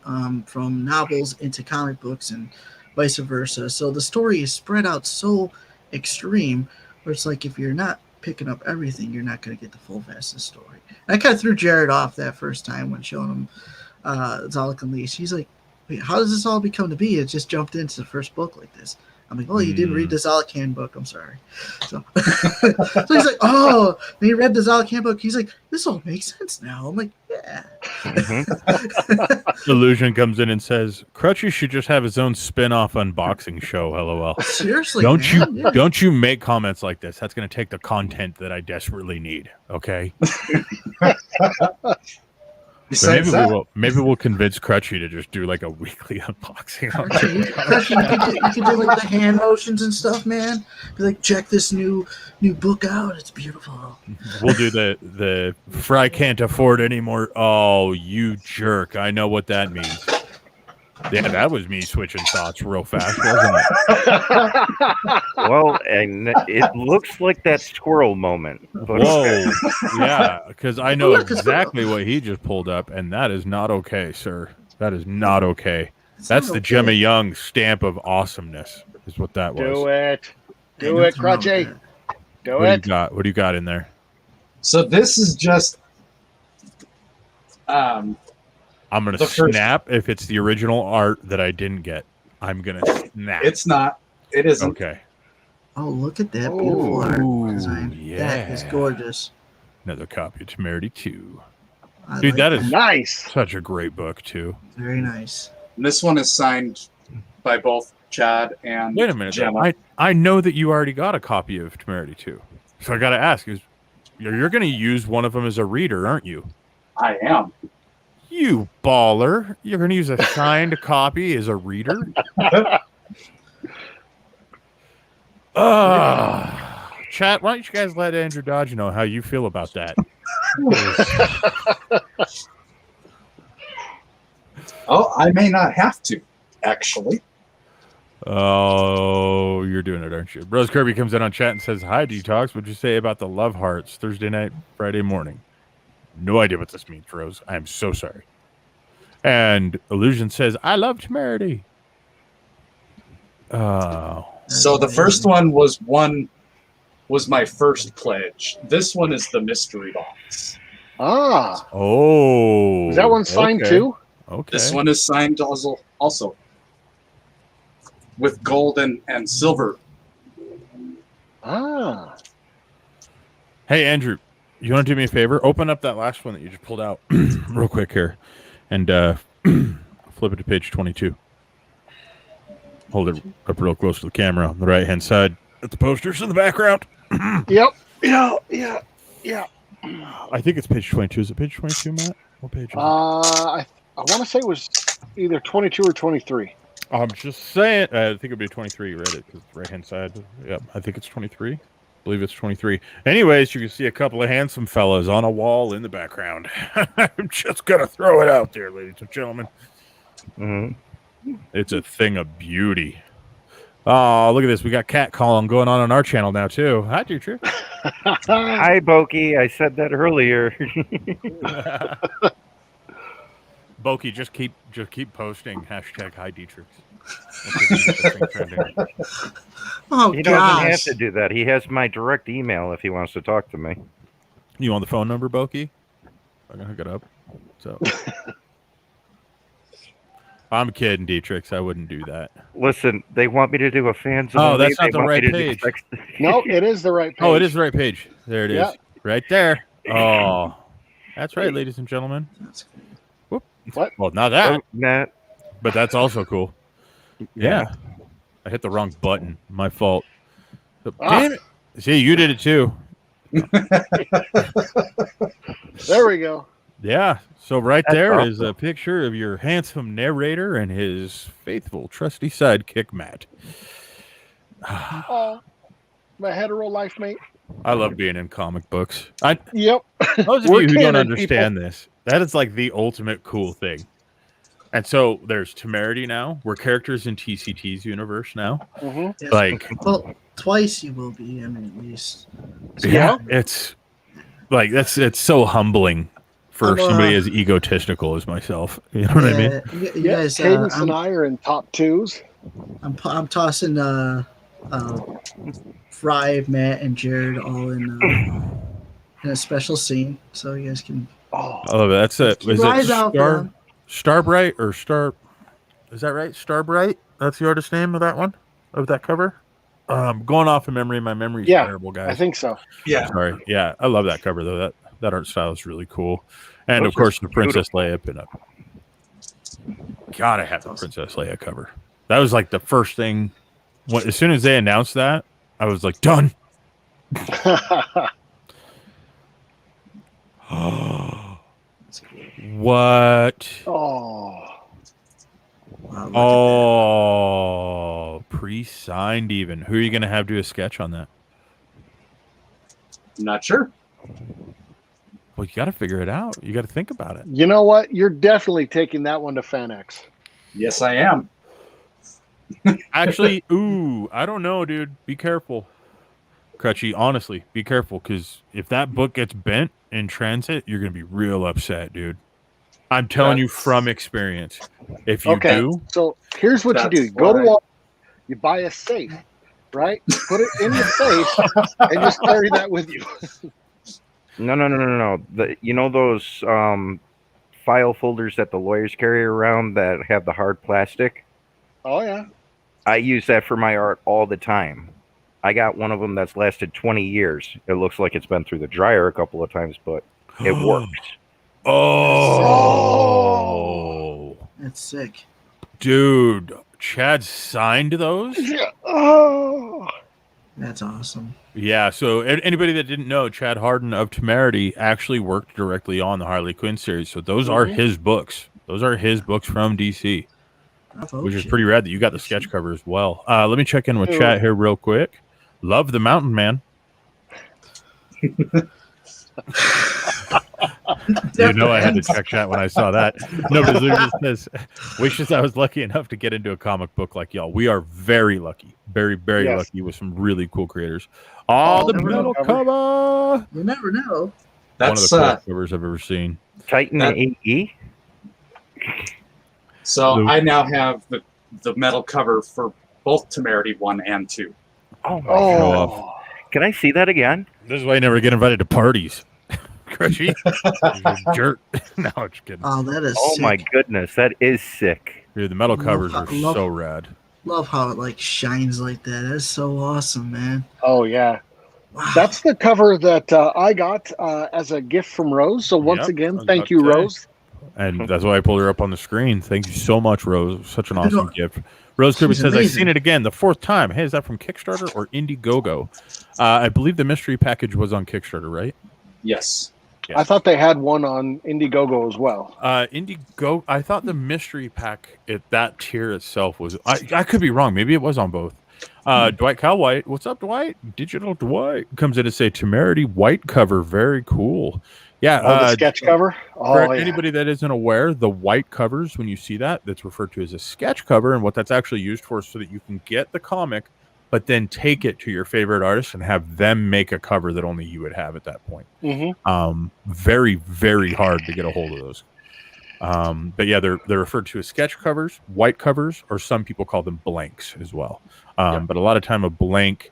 from novels into comic books and vice versa. So the story is spread out so extreme, where it's like if you're not picking up everything, you're not going to get the full vast story. And I kind of threw Jared off that first time when showing him Zolek and Leash. He's like, wait, how does this all become to be? It just jumped into the first book like this. I'm like, oh, you didn't read the Zolek handbook. I'm sorry. So, so he's like, oh, and he read the Zolek handbook. He's like, this all makes sense now. I'm like, yeah. Mhm. Illusion comes in and says, "Crutchy should just have his own spin-off unboxing show." LOL. Seriously, Don't man. Yeah. you make comments like this? That's going to take the content that I desperately need. Okay. So Besides that, maybe we'll convince Crutchy to just do like a weekly unboxing. Crutchy, you can do like the hand motions and stuff, man. Be like, check this new book out. It's beautiful. We'll do the Fry can't afford anymore. Oh, you jerk! I know what that means. Yeah, that was me switching thoughts real fast, wasn't it? Well, and it looks like that squirrel moment. But Whoa, yeah, because I know Look, it's- exactly what he just pulled up, and that is not okay, sir. That is not okay. It's That's not the okay. Gemma Young stamp of awesomeness, is what that was. Do it. Do Ain't it, nothing wrong with Crutchy. that. Do What do you it. got? What do you got in there? so this is just I'm gonna The first- snap if it's the original art that I didn't get. I'm gonna snap. it's not. It isn't. okay. Oh, look at that beautiful art Ooh, design. That is yeah. gorgeous. Another copy of Temerity 2. I Dude, like that is Nice. such a great book, too. very nice. And this one is signed by both Chad and Wait a minute, though. Gemma. I know that you already got a copy of Temerity 2. So I got to ask, you're going to use one of them as a reader, aren't you? I am. You baller. You're going to use a signed copy as a reader? Chat, why don't you guys let Andrew Dodge know how you feel about that? Oh, I may not have to, actually. Oh, you're doing it, aren't you? Rose Kirby comes in on chat and says, "Hi, Detox. What'd you say about the Love Hearts Thursday night, Friday morning?" No idea what this means, Rose. I am so sorry. And Illusion says, "I love Temerity." Oh. So the first one was my first pledge. This one is the mystery box. Ah. Oh. Is that one signed okay. too? Okay. This one is signed also with gold and silver. Ah. Hey, Andrew, you want to do me a favor? Open up that last one that you just pulled out real quick here and flip it to page 22. Hold it up real close to the camera on the right-hand side. At the posters in the background. Yep. Yeah. I think it's page 22. Is it page 22, Matt? What page is it? I want to say it was either 22 or 23. I'm just saying. I think it'd be 23. You read it because it's right-hand side. Yep, I think it's 23. I believe it's 23. Anyways, you can see a couple of handsome fellas on a wall in the background. I'm just going to throw it out there, ladies and gentlemen. Mm-hmm. It's a thing of beauty. Oh, look at this. We got cat calling going on our channel now, too. Hi, Dietrich. Hi, Boki. I said that earlier. Boki, just keep posting hashtag Hi Dietrich. Oh, He doesn't gosh. have to do that. He has my direct email if he wants to talk to me. You want the phone number, Boki? I'm gonna hook it up. So I'm kidding, Dietrich. I wouldn't do that. Listen, they want me to do a fan zone. Oh, that's They not the want me right to do page. No, it is the right page. Oh, it is the right page. There it is. Yeah. Right there. Oh, that's right, ladies and gentlemen. That's good. Whoop. What? Well, not that, Matt. but that's also cool. Yeah. I hit the wrong button. My fault. Damn it. See, you did it too. There we go. Yeah. So right That's there awesome. is a picture of your handsome narrator and his faithful, trusty sidekick, Matt. Oh, my hetero life mate. I love being in comic books. Yep. Those of We're you who don't canon, understand this, that is like the ultimate cool thing. And so there's Temerity now. We're characters in TCT's universe now. Mm-hmm. Yes. Like, Well, twice you will be. I mean, at least. So, yeah, it's like it's so humbling for somebody as egotistical as myself. You know what I mean? You guys, Cadence and I are in top twos. I'm tossing Fry, Matt, and Jared all in a special scene, so you guys can. Oh, I love it. That's it. Is it Rise out, man. Starbright or Star? Is that right? Starbright? That's the artist name of that one, of that cover. Going off of memory, my memory's terrible, guys. I think so. Yeah. Sorry. Yeah, I love that cover though. That art style is really cool, and Those of course are the Princess Leia pinup. Gotta have the Princess Leia cover. That was like the first thing. As soon as they announced that, I was like, done. What? Oh, Wow, look Oh, pre-signed even. Who are you going to have do a sketch on that? Not sure. Well, you got to figure it out. You got to think about it. you know what? You're definitely taking that one to FanX. Yes, I am. Actually, I don't know, dude. Be careful. Crutchy, honestly, be careful, because if that book gets bent in transit, you're going to be real upset, dude. I'm telling you from experience. If you do, so here's what you do: you go to Walmart, you buy a safe, right? Put it in your safe, and just carry that with you. No. You know those file folders that the lawyers carry around that have the hard plastic? Oh yeah. I use that for my art all the time. I got one of them that's lasted 20 years. It looks like it's been through the dryer a couple of times, but it works. Oh, That's sick. dude, Chad signed those? Oh, That's awesome. Yeah, so anybody that didn't know, Chad Harden of Temerity actually worked directly on the Harley Quinn series. So those are his books. Those are his books from DC, which is pretty rad that you got the sketch cover as well. Let me check in with chat here real quick. Love the Mountain Man. You know I had to check chat when I saw that. Nobody just says, wishes I was lucky enough to get into a comic book like y'all. We are very lucky. Very, very lucky with some really cool creators. Oh, the metal cover. You never know. That's one of the coolest covers I've ever seen. Titan AE? So I now have the metal cover for both Temerity 1 and 2. Oh, my God. Can I see that again? This is why I never get invited to parties. Crushy. Jerk. No, I'm just kidding. Oh, that is sick. My goodness. That is sick. Dude, the metal covers are so rad. Love how it like shines like that. That's so awesome, man. Oh, yeah. Wow. That's the cover that I got as a gift from Rose. So once again, thank you, Rose. And that's why I pulled her up on the screen. Thank you so much, Rose. Such an awesome gift. Rose Kirby says, I've seen it again, the 4th time. Hey, is that from Kickstarter or Indiegogo? I believe the mystery package was on Kickstarter, right? Yes. I thought they had one on Indiegogo as well. Indiegogo, I thought the mystery pack at that tier itself was, I could be wrong. Maybe it was on both. Dwight Cowhite, what's up, Dwight? Digital Dwight comes in to say Temerity white cover, very cool. Yeah, the sketch cover. For anybody that isn't aware, the white covers, when you see that, that's referred to as a sketch cover, and what that's actually used for is so that you can get the comic, but then take it to your favorite artist and have them make a cover that only you would have at that point. Very, very hard to get a hold of those. But yeah, they're referred to as sketch covers, white covers, or some people call them blanks as well. But a lot of time a blank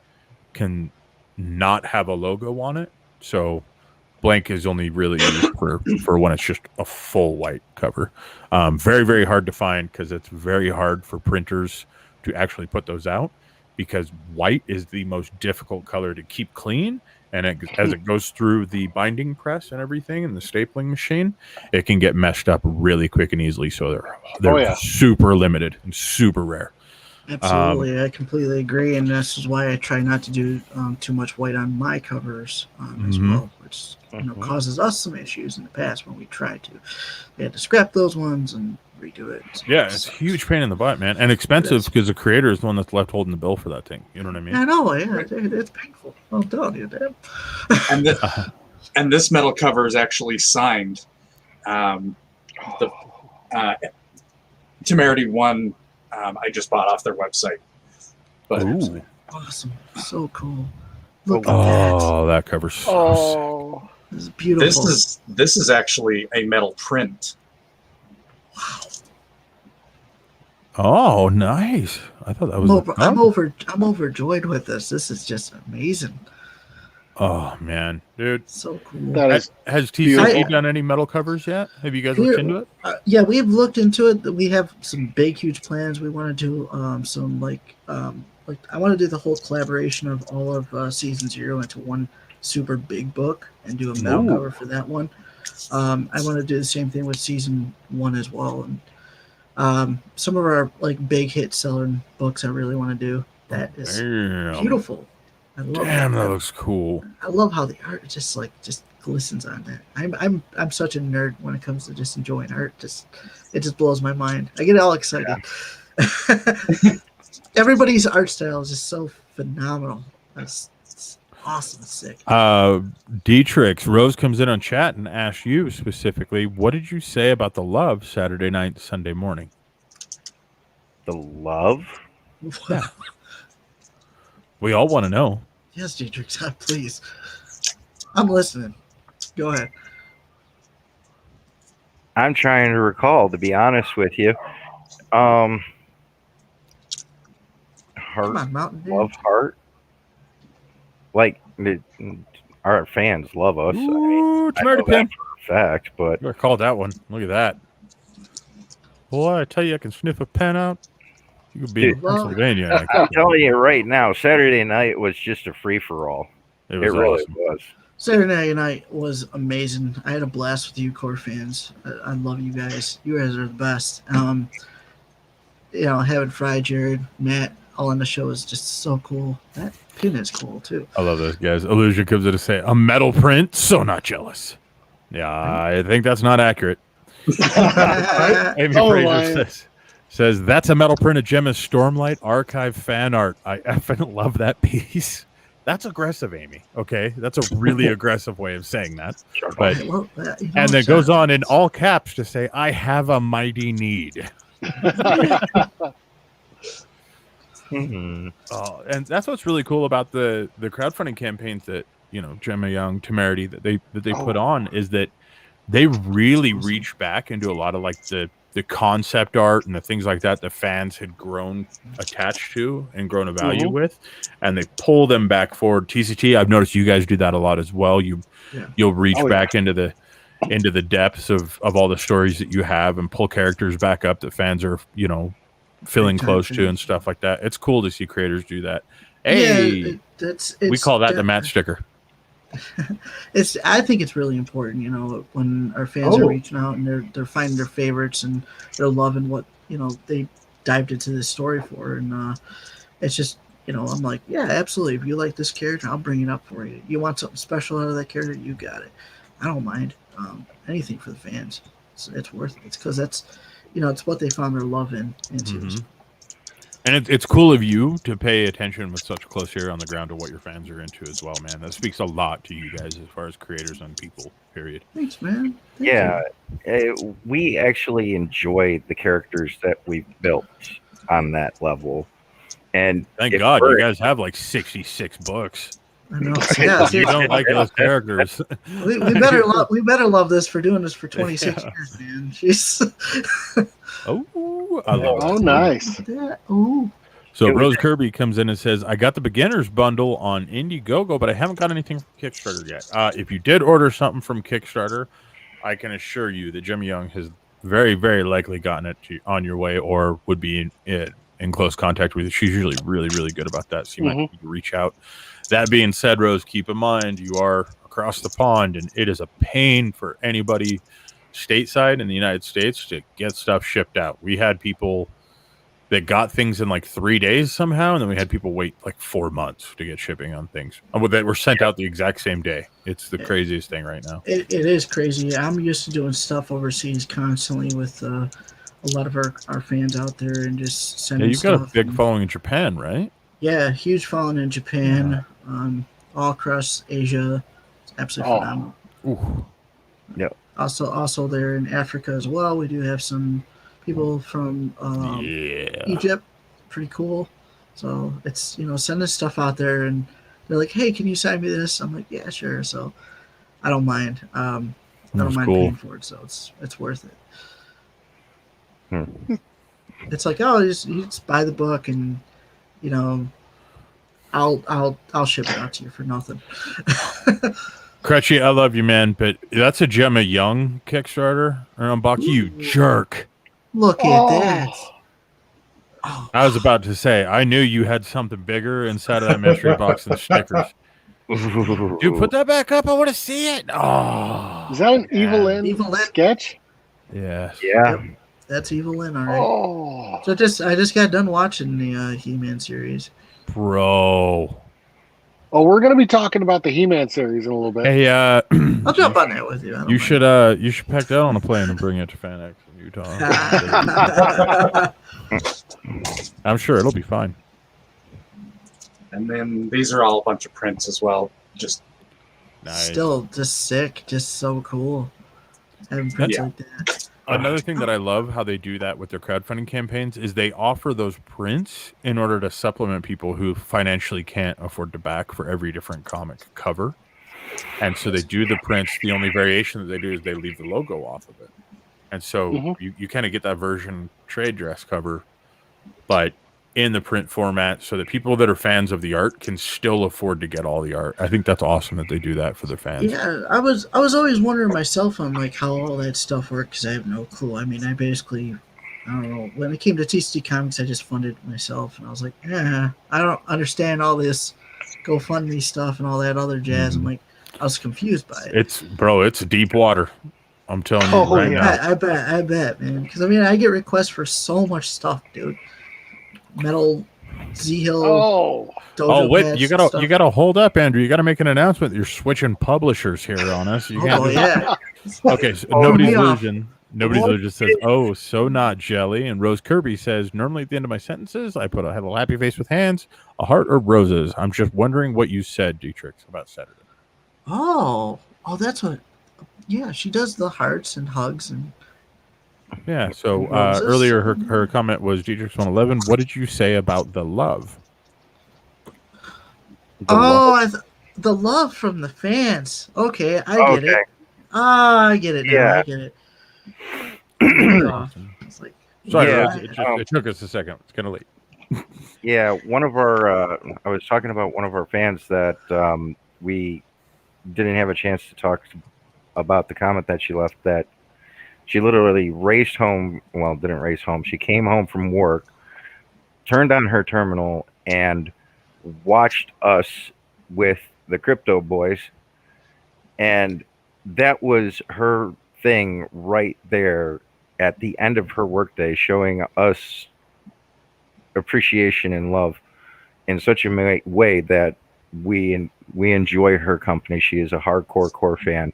can not have a logo on it, so blank is only really used for when it's just a full white cover. Very, very hard to find because it's very hard for printers to actually put those out, because white is the most difficult color to keep clean, and as it goes through the binding press and everything and the stapling machine, it can get messed up really quick and easily. So they're super limited and super rare. Absolutely, I completely agree, and this is why I try not to do too much white on my covers as well, which causes us some issues in the past when we tried to. We had to scrap those ones and redo it. So it's a huge pain in the butt, man, and expensive because the creator is the one that's left holding the bill for that thing. You know what I mean? I know, it's painful. I'm telling you, damn. And this metal cover is actually signed. The Temerity 1. I just bought off their website. But awesome. So cool. Look at that. Oh, that cover's so sick. This is beautiful. This is actually a metal print. Wow. Oh, nice. I thought that was I'm overjoyed with this. This is just amazing. Oh man, dude, so cool. Has TCG done any metal covers yet? Have you guys looked into it? Yeah, we've looked into it. We have some big, huge plans. We want to do some like I want to do the whole collaboration of all of season 0 into one super big book and do a metal cover for that one. I want to do the same thing with season 1 as well, and some of our like big hit selling books I really want to do. That is beautiful. I love that looks cool. I love how the art just glistens on that. I'm such a nerd when it comes to just enjoying art. It just blows my mind. I get all excited. Yeah. Everybody's art style is just so phenomenal. It's awesome. It's sick. Dietrich, Rose comes in on chat and asks you specifically, what did you say about the love Saturday night, Sunday morning? The love? Yeah. We all want to know. Yes, Dietrich, please. I'm listening. Go ahead. I'm trying to recall, to be honest with you. Heart, love heart. Like, our fans love us. Ooh, I know that for a fact, but you called that one. Look at that. Boy, I tell you, I can sniff a pen out. You could be in Well, Pennsylvania. I'm telling you right now, Saturday night was just a free for all. It It was really awesome. was. Saturday night was amazing. I had a blast with you, core fans. I love you guys. You guys are the best. Having Fry, Jared, Matt, all on the show is just so cool. That pin is cool too. I love those guys. Illusion comes in to say, a metal print? So not jealous. Yeah, I think that's not accurate. Amy Fraser says, that's a metal print of Gemma's Stormlight archive fan art. I effing love that piece. That's aggressive, Amy. Okay, that's a really aggressive way of saying that. But and then goes on in all caps to say, "I have a mighty need." And that's what's really cool about the crowdfunding campaigns that Gemma Young, Temerity that they put on is that they really reach back into a lot of like the concept art and the things like that the fans had grown attached to and grown a value with, and they pull them back forward. TCT, I've noticed you guys do that a lot as well. You'll reach back into the depths of all the stories that you have and pull characters back up that fans are feeling close to and stuff like that. It's cool to see creators do that. Hey, we call that the Matt sticker. I think it's really important, when our fans are reaching out and they're finding their favorites and they're loving what they dived into this story for, and it's just I'm like, yeah, absolutely. If you like this character, I'll bring it up for you. You want something special out of that character, you got it. I don't mind anything for the fans. It's worth it. It's because that's it's what they found their love into. And it's cool of you to pay attention with such close ear on the ground to what your fans are into as well, man. That speaks a lot to you guys as far as creators and people, period. Thanks, man. We actually enjoy the characters that we've built on that level. And thank God you guys have like 66 books. I know. Yeah, you don't like those characters. we better love this for doing this for 26 years, man. Jeez. I love that. Nice. So Rose Kirby comes in and says, I got the beginner's bundle on Indiegogo, but I haven't got anything from Kickstarter yet. If you did order something from Kickstarter, I can assure you that Gemma Young has very, very likely gotten it on your way or would be in close contact with you. She's usually really, really good about that. So you might need to reach out. That being said, Rose, keep in mind you are across the pond, and it is a pain for anybody stateside in the United States to get stuff shipped out. We had people that got things in like 3 days somehow, and then we had people wait like 4 months to get shipping on things that were sent out the exact same day. It's the craziest thing right now. It is crazy. I'm used to doing stuff overseas constantly with a lot of our fans out there and just sending you've got a big following in Japan, right? Yeah, huge following in Japan, all across Asia. It's absolutely phenomenal. Ooh. Yeah. Also there in Africa as well. We do have some people from Egypt. Pretty cool. So it's sending stuff out there, and they're like, "Hey, can you sign me this?" I'm like, "Yeah, sure." So I don't mind. I don't mind paying for it. So it's worth it. It's like, you just buy the book, and I'll ship it out to you for nothing. Crutchy, I love you, man, but that's a Gemma Young Kickstarter or unbox. You jerk. Look at that. Oh. I was about to say, I knew you had something bigger inside of that mystery box than stickers. Dude, put that back up. I want to see it. Oh, is that an Evil-Lyn sketch? Yes. Yeah. Yep. That's Evil-Lyn, all right. So I just got done watching the He-Man series. Bro. Oh, we're gonna be talking about the He-Man series in a little bit. Hey, I'll jump on that with you. You should pack that on a plane and bring it to FanX in Utah. I'm sure it'll be fine. And then these are all a bunch of prints as well. Just nice. Still just sick, just so cool. Having prints like that. Another thing that I love how they do that with their crowdfunding campaigns is they offer those prints in order to supplement people who financially can't afford to back for every different comic cover. And so they do the prints. The only variation that they do is they leave the logo off of it. And so you kind of get that version trade dress cover, but in the print format so that people that are fans of the art can still afford to get all the art. I think that's awesome that they do that for the fans. Yeah, I was always wondering myself on like how all that stuff works because I have no clue. I mean, I basically I don't know. When it came to TCT Comics, I just funded it myself, and I was like, I don't understand all this GoFundMe stuff and all that other jazz. I'm like, I was confused by it. It's deep water. I'm telling you Oh, right yeah. now. I bet, man. Because I mean, I get requests for so much stuff, dude. Metal, Z-Hill, Oh, Dojo wait, pads, you stuff. gotta hold up, Andrew. You gotta make an announcement. You're switching publishers here on us. You can't Oh do- yeah. Okay, so Oh, nobody's me off. illusion. Nobody's illusion says, "Oh, so not jelly." And Rose Kirby says, "Normally at the end of my sentences, I put a little happy face with hands, a heart, or roses. I'm just wondering what you said, Dietrich, about Saturday." Oh, that's what. Yeah, she does the hearts and hugs and. Yeah. So Roses? earlier, her comment was Dietrich's 111. What did you say about the love? The love from the fans. Okay, I get it. I get it now. Yeah. I get it. It's like, Sorry, Yeah. Rose, it took us a second. It's kind of late. Yeah, one of our I was talking about one of our fans that we didn't have a chance to talk about the comment that she left, that she literally raced home. Well, didn't race home. She came home from work, turned on her terminal, and watched us with the Crypto Boys. And that was her thing right there at the end of her workday, showing us appreciation and love in such a way that we enjoy her company. She is a hardcore core fan,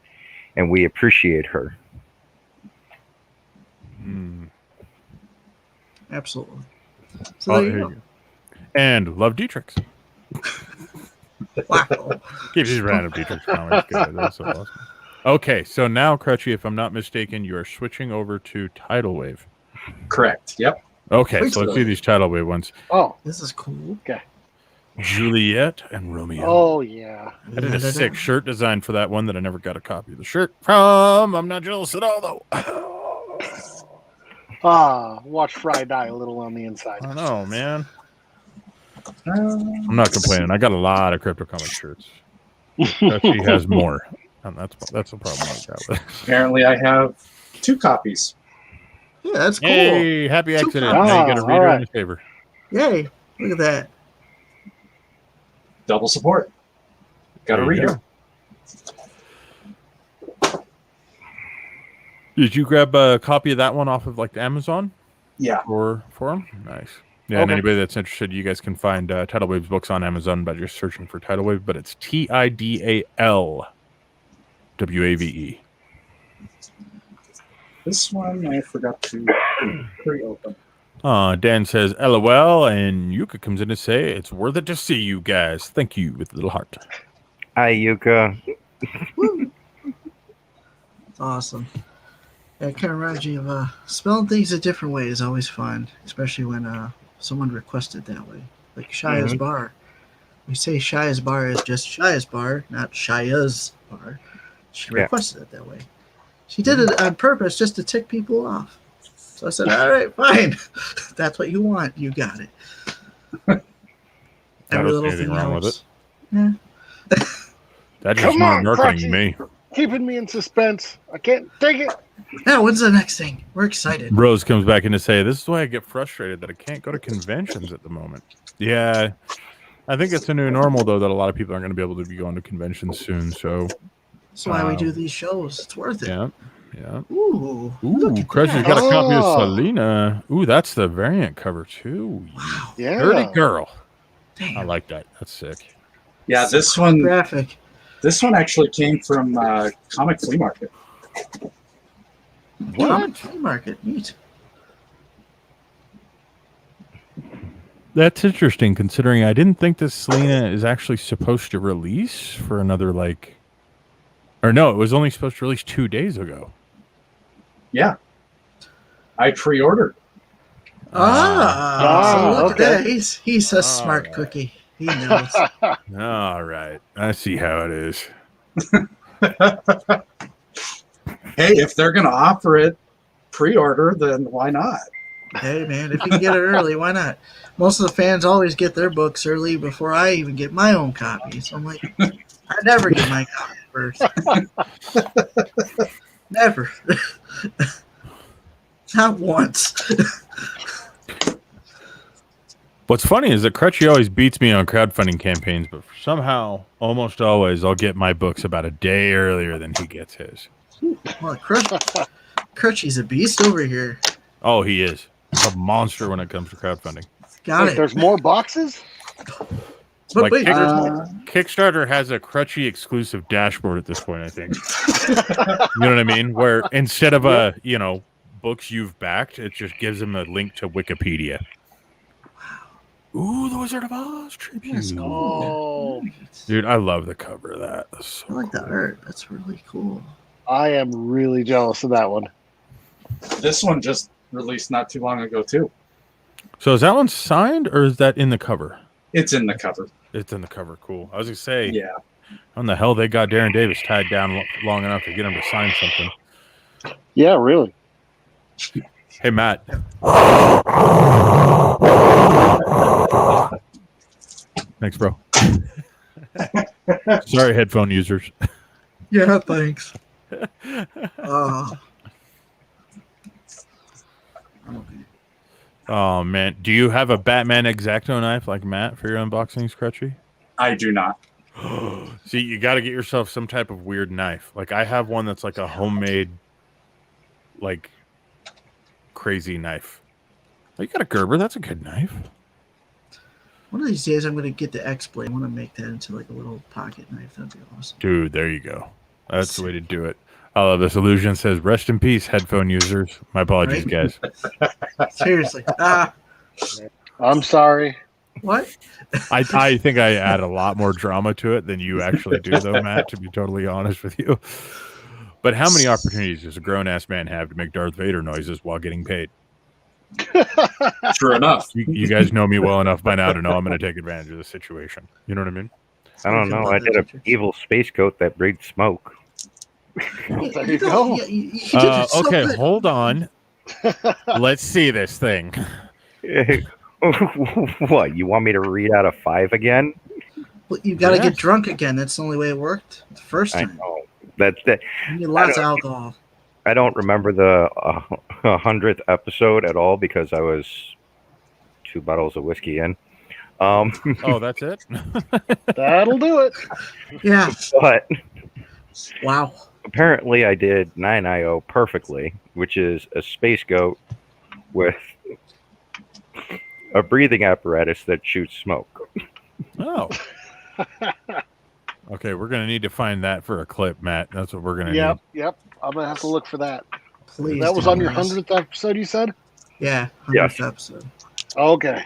and we appreciate her. Absolutely. So there you go. And love Dietrich's. Wow. Keep these random Dietrich's comments good. That's so awesome. Okay, so now, Crutchy, if I'm not mistaken, you are switching over to Tidal Wave. Correct. Yep. Okay, so let's do these Tidal Wave ones. Oh, This is cool. Juliet and Romeo. oh yeah. I did a sick shirt design for that one that I never got a copy of the shirt from. I'm not jealous at all, though. Watch Fry die a little on the inside. I know, man. I'm not complaining. I got a lot of Crypto Comic shirts. She has more. And that's the problem I got with it. Apparently, I have 2 copies. Yeah, that's cool. Hey, happy accident. Ah, Now you got a reader all right. in your favor. Yay. Look at that. Double support. Got a There you reader. go. Did you grab a copy of that one off of like Amazon? Yeah. For them? Nice. Yeah, and Okay. anybody that's interested, you guys can find Tidal Wave's books on Amazon by just searching for Tidal Wave, but it's TIDALWAVE. This one I forgot to pre-open. Dan says, LOL, and Yuka comes in to say, it's worth it to see you guys. Thank you, with a little heart. Hi, Yuka. Awesome. Yeah, it kind of reminds me of spelling things a different way is always fun, especially when someone requested that way. Like Shia's Bar. We say Shia's Bar is just Shia's Bar, not Shia's Bar. She requested it that way. She did it on purpose just to tick people off. So I said, all right, fine. That's what you want. You got it. I don't see anything wrong with it. Yeah. That's just Come more on, marketing to Crutchy. me. Keeping me in suspense. I can't take it. Now, when's the next thing? We're excited. Rose comes back in to say, this is why I get frustrated that I can't go to conventions at the moment. Yeah, I think it's a new normal, though, that a lot of people aren't going to be able to be going to conventions soon. So That's why we do these shows. It's worth it. yeah, yeah. Ooh. Ooh, Crutchy's got a copy of Selena. Ooh, that's the variant cover, too. Wow. Yeah. Dirty girl. Damn. I like that. That's sick. Yeah, this one Graphic. actually came from Comic Flea Market. What? Flea market. Neat. That's interesting, considering I didn't think this Selena is actually supposed to release for another, like... Or no, it was only supposed to release 2 days ago. Yeah. I pre-ordered. So look okay. at that. He's a smart right. cookie. He knows. All right. I see how it is. Hey, if they're going to offer it pre-order, then why not? Hey, man, if you can get it early, why not? Most of the fans always get their books early before I even get my own copy. So I'm like, I never get my copy first. Never. Not once. What's funny is that Crutchy always beats me on crowdfunding campaigns, but somehow, almost always, I'll get my books about a day earlier than he gets his. Well, Crutchy's a beast over here. Oh, he is. He's a monster when it comes to crowdfunding. Got Wait, it. there's more boxes? But Like wait, there's more. Kickstarter has a Crutchy exclusive dashboard at this point, I think. You know what I mean? Where instead of books you've backed, it just gives them a link to Wikipedia. Ooh, the Wizard of Oz tribute. That's cool. Oh, Dude, I love the cover of that. That's so I like the art. That's really cool. I am really jealous of that one. This one just released not too long ago too. So is that one signed or is that in the cover? It's in the cover. It's in the cover. Cool. I was gonna say, Yeah. how in the hell they got Darren Davis tied down long enough to get him to sign something? Yeah, really. Hey, Matt. Thanks, bro. Sorry, headphone users. Yeah, thanks. Oh man, do you have a Batman X-Acto knife like Matt for your unboxings, Crutchy? I do not. See, you got to get yourself some type of weird knife. Like I have one that's like a homemade, like crazy knife. Oh, you got a Gerber? That's a good knife. One of these days, I'm going to get the X-Blade. I want to make that into like a little pocket knife. That'd be awesome. Dude, there you go. That's the way to do it. I love this. Illusion says, "Rest in peace, headphone users." My apologies, Right? guys. Seriously. I'm sorry. What? I think I add a lot more drama to it than you actually do, though, Matt, to be totally honest with you. But how many opportunities does a grown-ass man have to make Darth Vader noises while getting paid? True enough. You guys know me well enough by now to know I'm going to take advantage of the situation. You know what I mean? I don't know. I did an evil space coat that breathed smoke. There you go. Yeah, you did it so Okay, good. hold on. Let's see this thing. What? You want me to read out a 5 again? Well, you got to Yes. get drunk again. That's the only way it worked the first I time. know. That's that. You need lots of don't- alcohol. I don't remember the 100th episode at all because I was 2 bottles of whiskey in. Oh, that's it? That'll do it. Yeah. But Wow. apparently I did 9IO perfectly, which is a space goat with a breathing apparatus that shoots smoke. Oh. Okay, we're going to need to find that for a clip, Matt. That's what we're going to Yep, yep. I'm gonna have to look for that. Please. That was do on your this. 100th episode, you said? Yeah. 100th Yes. episode. Okay.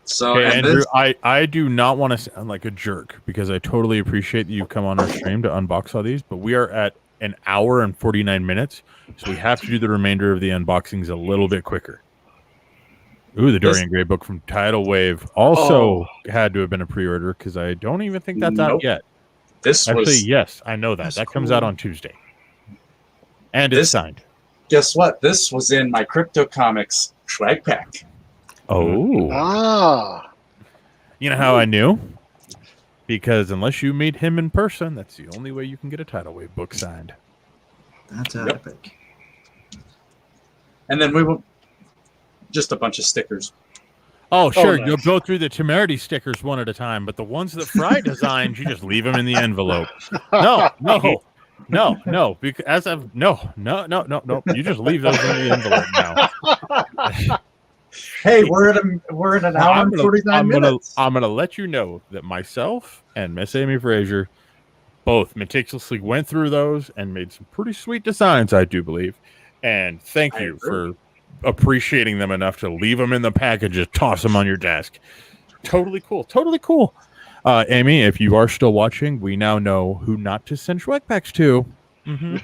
So Okay, and Andrew, this, I do not want to sound like a jerk because I totally appreciate that you've come on our stream to unbox all these, but we are at an hour and 49 minutes, so we have to do the remainder of the unboxings a little bit quicker. Ooh, the Dorian Gray book from Tidal Wave also had to have been a pre-order because I don't even think that's out Nope. yet. this Actually, was yes, I know that. That's That comes cool. out on Tuesday. And it's This- signed. guess what? This was in my Crypto Comics swag pack. Oh. Ah. You know how I knew? Because unless you meet him in person, that's the only way you can get a Tidal Wave book signed. That's Yep. epic. And then we will just a bunch of stickers. Oh, sure. nice. You'll go through the temerity stickers one at a time, but the ones that Fry designed, you just leave them in the envelope. No. Because as of no. You just leave those in the envelope now. Hey, we're at an hour and 49 minutes. I'm gonna let you know that myself and Miss Amy Frazier both meticulously went through those and made some pretty sweet designs, I do believe. And thank I you agree. for appreciating them enough to leave them in the package, just toss them on your desk. Totally cool. Amy, if you are still watching, we now know who not to send swag packs to. Mm-hmm.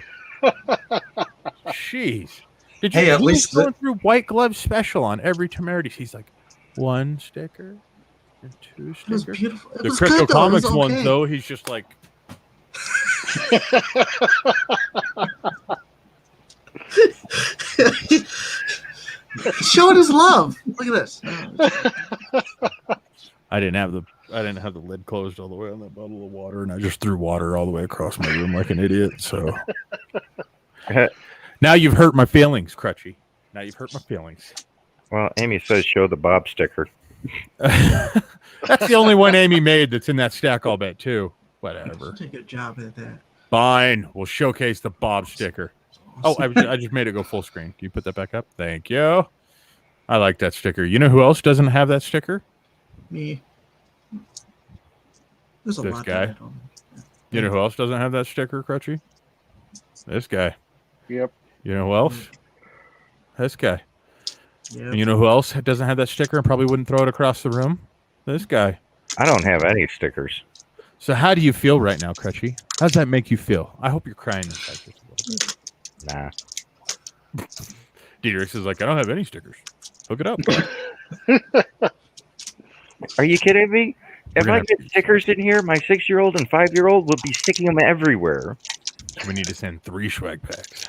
Jeez. Did you Hey, at he was least going through White Glove Special on every temerity? He's like, 1 sticker and 2 It was stickers. beautiful. It The was Crypto good, though. It was Comics ones, okay. though, he's just like, Showing his love. Look at this. I didn't have the lid closed all the way on that bottle of water, and I just threw water all the way across my room like an idiot. So now you've hurt my feelings, Crutchy. Now you've hurt my feelings. Well, Amy says show the Bob sticker. That's the only one Amy made that's in that stack, I'll bet, too. Whatever. Did a good job at that. Fine. We'll showcase the Bob sticker. Oh, I just made it go full screen. Can you put that back up? Thank you. I like that sticker. You know who else doesn't have that sticker? Me. There's a This lot guy. that I don't. You know who else doesn't have that sticker, Crutchy? This guy. Yep. You know who else? This guy. Yeah. And you know who else doesn't have that sticker and probably wouldn't throw it across the room? This guy. I don't have any stickers. So how do you feel right now, Crutchy? How does that make you feel? I hope you're crying inside just a little bit. Nah. Dietrich is like, I don't have any stickers. Hook it up. Are you kidding me? If gonna I have get stickers in here, my 6-year-old and 5-year-old will be sticking them everywhere. We need to send 3 swag packs.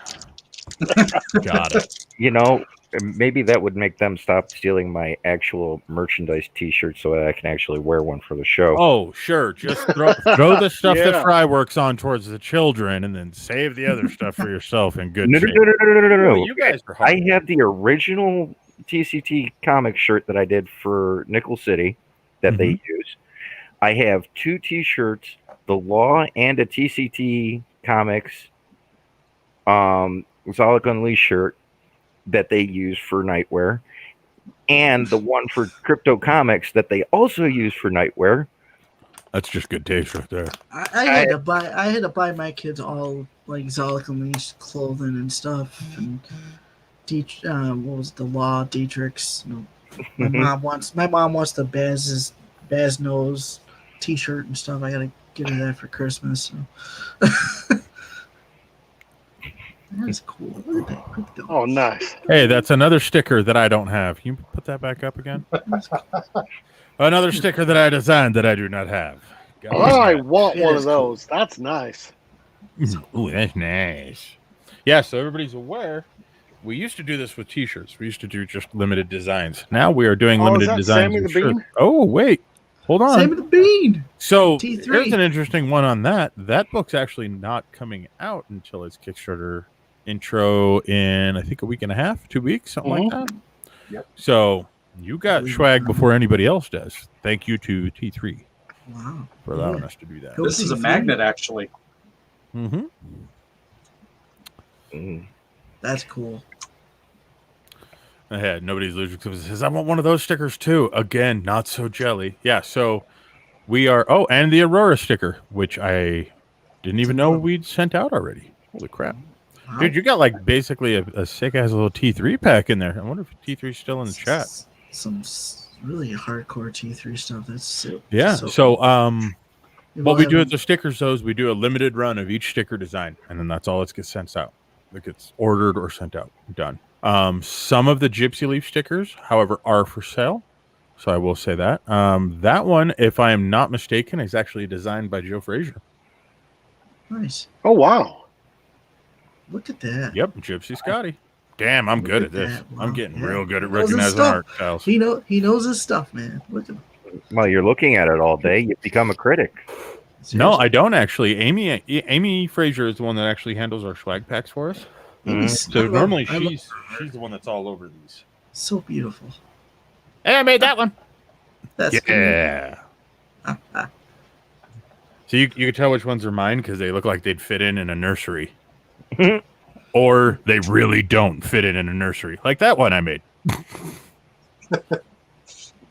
Got it. You know, maybe that would make them stop stealing my actual merchandise T-shirt so that I can actually wear one for the show. Oh, sure. Just throw the stuff Yeah. that Fry works on towards the children and then save the other stuff for yourself in good No, shape. no. You guys are hard. I have the original TCT comic shirt that I did for Nickel City that they use. I have 2 T-shirts, the Law and a TCT Comics Zolok Unleashed shirt that they use for nightwear, and the one for Crypto Comics that they also use for nightwear. That's just good taste right there. I had to buy my kids all like Zolok Unleashed clothing and stuff, and what was the Law Dietrich's? You know, my mom wants the Baz Nose T-shirt and stuff. I gotta give her that for Christmas. So. That's cool. Look at that crypto. Oh, nice. Hey, that's another sticker that I don't have. Can you put that back up again? Another sticker that I designed that I do not have. Got Oh, I it. want Yeah, one that's of those. That's nice. Ooh, that's nice. Yeah, so everybody's aware. We used to do this with T-shirts. We used to do just limited designs. Now we are doing Oh, limited is that designs. Sammy with the Bean? shirts. Oh, wait. Hold on. Same with the bean. So T3. here's an interesting one on that. That book's actually not coming out until its Kickstarter intro in, I think, a week and a half, 2 weeks, something like that. Yep. So you got swag before anybody else does. Thank you to T3 Wow. for allowing us to do that. Go This is a T3. magnet, actually. Mm-hmm. That's cool. Ahead. Nobody's losing says, I want one of those stickers too. Again, not so jelly. Yeah, so we are. Oh, and the Aurora sticker, which I didn't even know we'd sent out already. Holy crap. Wow. Dude, you got like basically a sick ass little T3 pack in there. I wonder if T3's still in the chat. Some really hardcore T3 stuff. That's sick. Yeah. So what we do with it. the stickers though is we do a limited run of each sticker design, and then that's all that gets sent out. It gets ordered or sent out. Done. Some of the Gypsy Leaf stickers, however, are for sale. So I will say that. That one, if I am not mistaken, is actually designed by Joe Frazier. Nice. Oh, wow. Look at that. Yep, Gypsy Scotty. Damn, I'm Look good at at this. that. I'm Wow. getting Yeah. real good at He knows his recognizing stuff. art styles. He knows his stuff, man. Look at Well, you're looking at it all day. You become a critic. No, I don't actually. Amy Frazier is the one that actually handles our swag packs for us. So normally she's the one that's all over these. So beautiful. Hey, I made that one. That's Yeah. So you can tell which ones are mine because they look like they'd fit in a nursery. Or they really don't fit in a nursery. Like that one I made.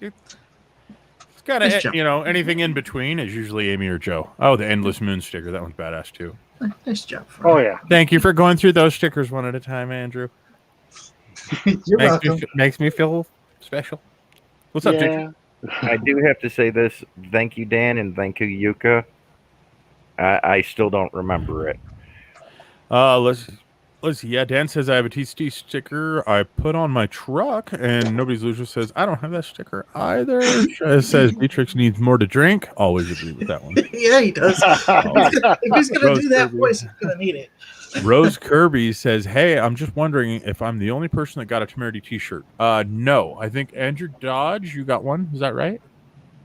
It's kind Nice of, job. anything in between is usually Amy or Joe. Oh, the Endless Moon sticker. That one's badass too. Nice job. Oh, yeah. Thank you for going through those stickers one at a time, Andrew. You're welcome. Makes me feel special. What's up, JJ? I do have to say this. Thank you, Dan, and thank you, Yuka. I still don't remember it. Let's see. Yeah, Dan says I have a TCT sticker I put on my truck, and Nobody's Loser says I don't have that sticker either. Says Beatrix needs more to drink. Always agree with that one. Yeah, he does. If he's gonna Rose do that Kirby. voice, he's gonna need it. Rose Kirby says, "Hey, I'm just wondering if I'm the only person that got a Temerity T-shirt." No, I think Andrew Dodge, you got one. Is that right?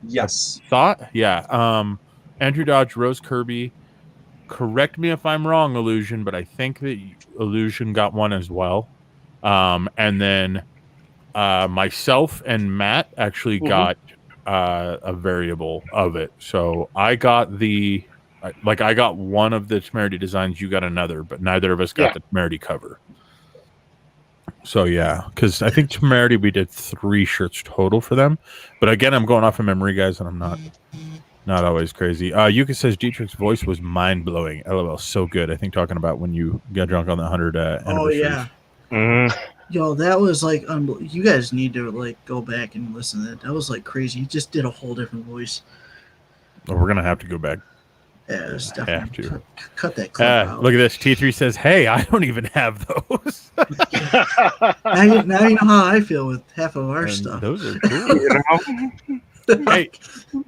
Yes. Thought? Yeah. Andrew Dodge, Rose Kirby. Correct me if I'm wrong, Illusion, but I think that Illusion got one as well. And then myself and Matt actually got a variable of it. So I got I got one of the Temerity designs, you got another, but neither of us got the Temerity cover. So yeah, because I think Temerity we did 3 shirts total for them. But again, I'm going off of memory, guys, and I'm not always crazy. Yuka says Dietrich's voice was mind blowing. LOL, so good. I think talking about when you got drunk on the 100 anniversary. Oh yeah. Yo, that was like you guys need to like go back and listen to that. That was like crazy. He just did a whole different voice. Oh, we're gonna have to go back. Yeah, it's definitely cut that clip out. Look at this. T3 says, "Hey, I don't even have those." now you know how I feel with half of our stuff. Those are cool. Hey,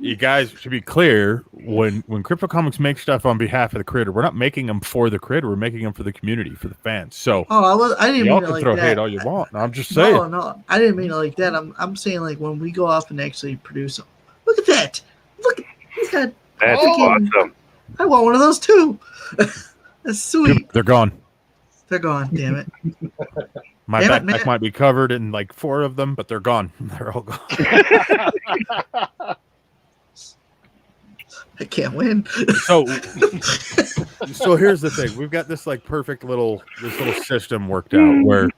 you guys should be clear. When Crypto Comics makes stuff on behalf of the creator, we're not making them for the creator. We're making them for the community, for the fans. So, I didn't y'all mean can like throw that. hate all you want. I'm just saying. No, I didn't mean it like that. I'm saying like when we go off and actually produce them. Look at that! Look, he's got. That's awesome. I want one of those too. That's sweet. They're gone. They're gone. Damn it. My backpack might be covered in like 4 of them, but they're gone. They're all gone. I can't win. So here's the thing: we've got this like perfect little system worked out where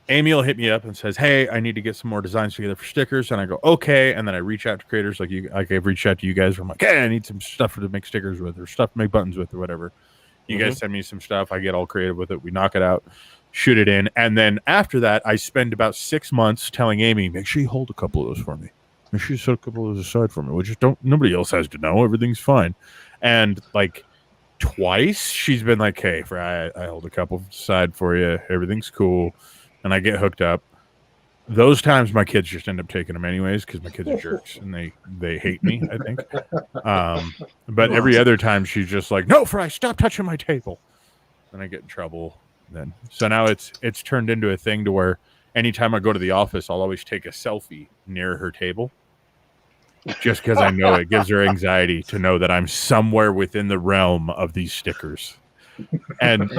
Amy will hit me up and says, "Hey, I need to get some more designs together for stickers," and I go, "Okay," and then I reach out to creators like I've reached out to you guys. Where I'm like, "Hey, I need some stuff to make stickers with, or stuff to make buttons with, or whatever." You guys send me some stuff. I get all creative with it. We knock it out, shoot it in, and then after that, I spend about 6 months telling Amy, "Make sure you hold a couple of those for me. Make sure you set a couple of those aside for me. We just don't. Nobody else has to know. Everything's fine." And like twice, she's been like, "Hey, I hold a couple aside for you. Everything's cool." And I get hooked up. Those times my kids just end up taking them anyways because my kids are jerks and they hate me, I think. But every other time she's just like, "No, Fry, stop touching my table." And I get in trouble then. So now it's turned into a thing to where anytime I go to the office, I'll always take a selfie near her table. Just because I know it gives her anxiety to know that I'm somewhere within the realm of these stickers. And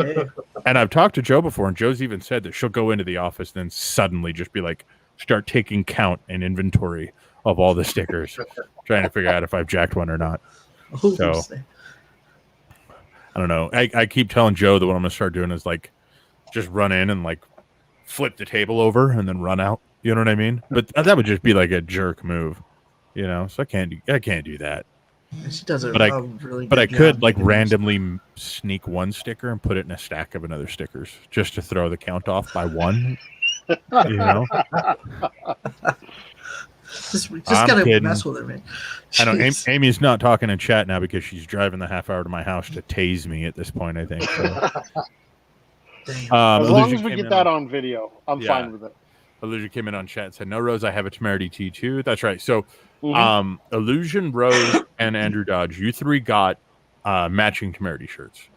I've talked to Joe before, and Joe's even said that she'll go into the office and then suddenly just be like, start taking count and inventory of all the stickers, trying to figure out if I've jacked one or not. So I don't know. I keep telling Joe that what I'm gonna start doing is like just run in and like flip the table over and then run out. You know what I mean? But that would just be like a jerk move, you know. So I can't do that. She does it really but good I could job. like randomly sneak one sticker and put it in a stack of another stickers just to throw the count off by 1. You know, just gotta mess with her, man. I know Amy's not talking in chat now because she's driving the half hour to my house to tase me at this point, I think. So. As long as we get that on video, I'm fine with it. Illusion came in on chat and said, "No, Rose, I have a Temerity T2." That's right. So Illusion, Rose, and Andrew Dodge, you 3 got matching Temerity shirts.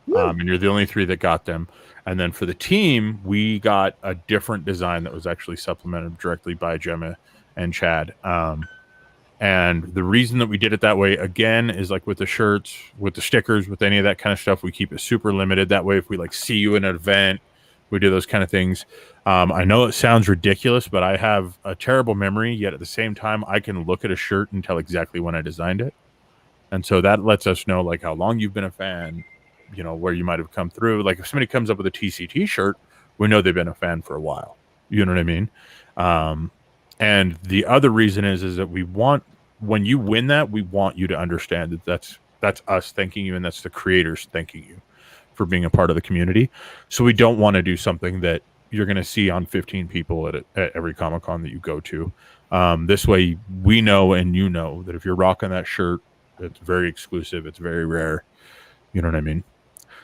And you're the only 3 that got them. And then for the team, we got a different design that was actually supplemented directly by Gemma and Chad. And the reason that we did it that way, again, is like with the shirts, with the stickers, with any of that kind of stuff, we keep it super limited. That way, if we like see you in an event, we do those kind of things. I know it sounds ridiculous, but I have a terrible memory, yet at the same time, I can look at a shirt and tell exactly when I designed it. And so that lets us know like how long you've been a fan, you know, where you might have come through. Like if somebody comes up with a TCT shirt, we know they've been a fan for a while. You know what I mean? And the other reason is that we want, when you win that, we want you to understand that that's us thanking you and that's the creators thanking you for being a part of the community. So we don't want to do something that you're going to see on 15 people at every Comic-Con that you go to. This way we know and you know that if you're rocking that shirt, it's very exclusive. It's very rare. You know what I mean?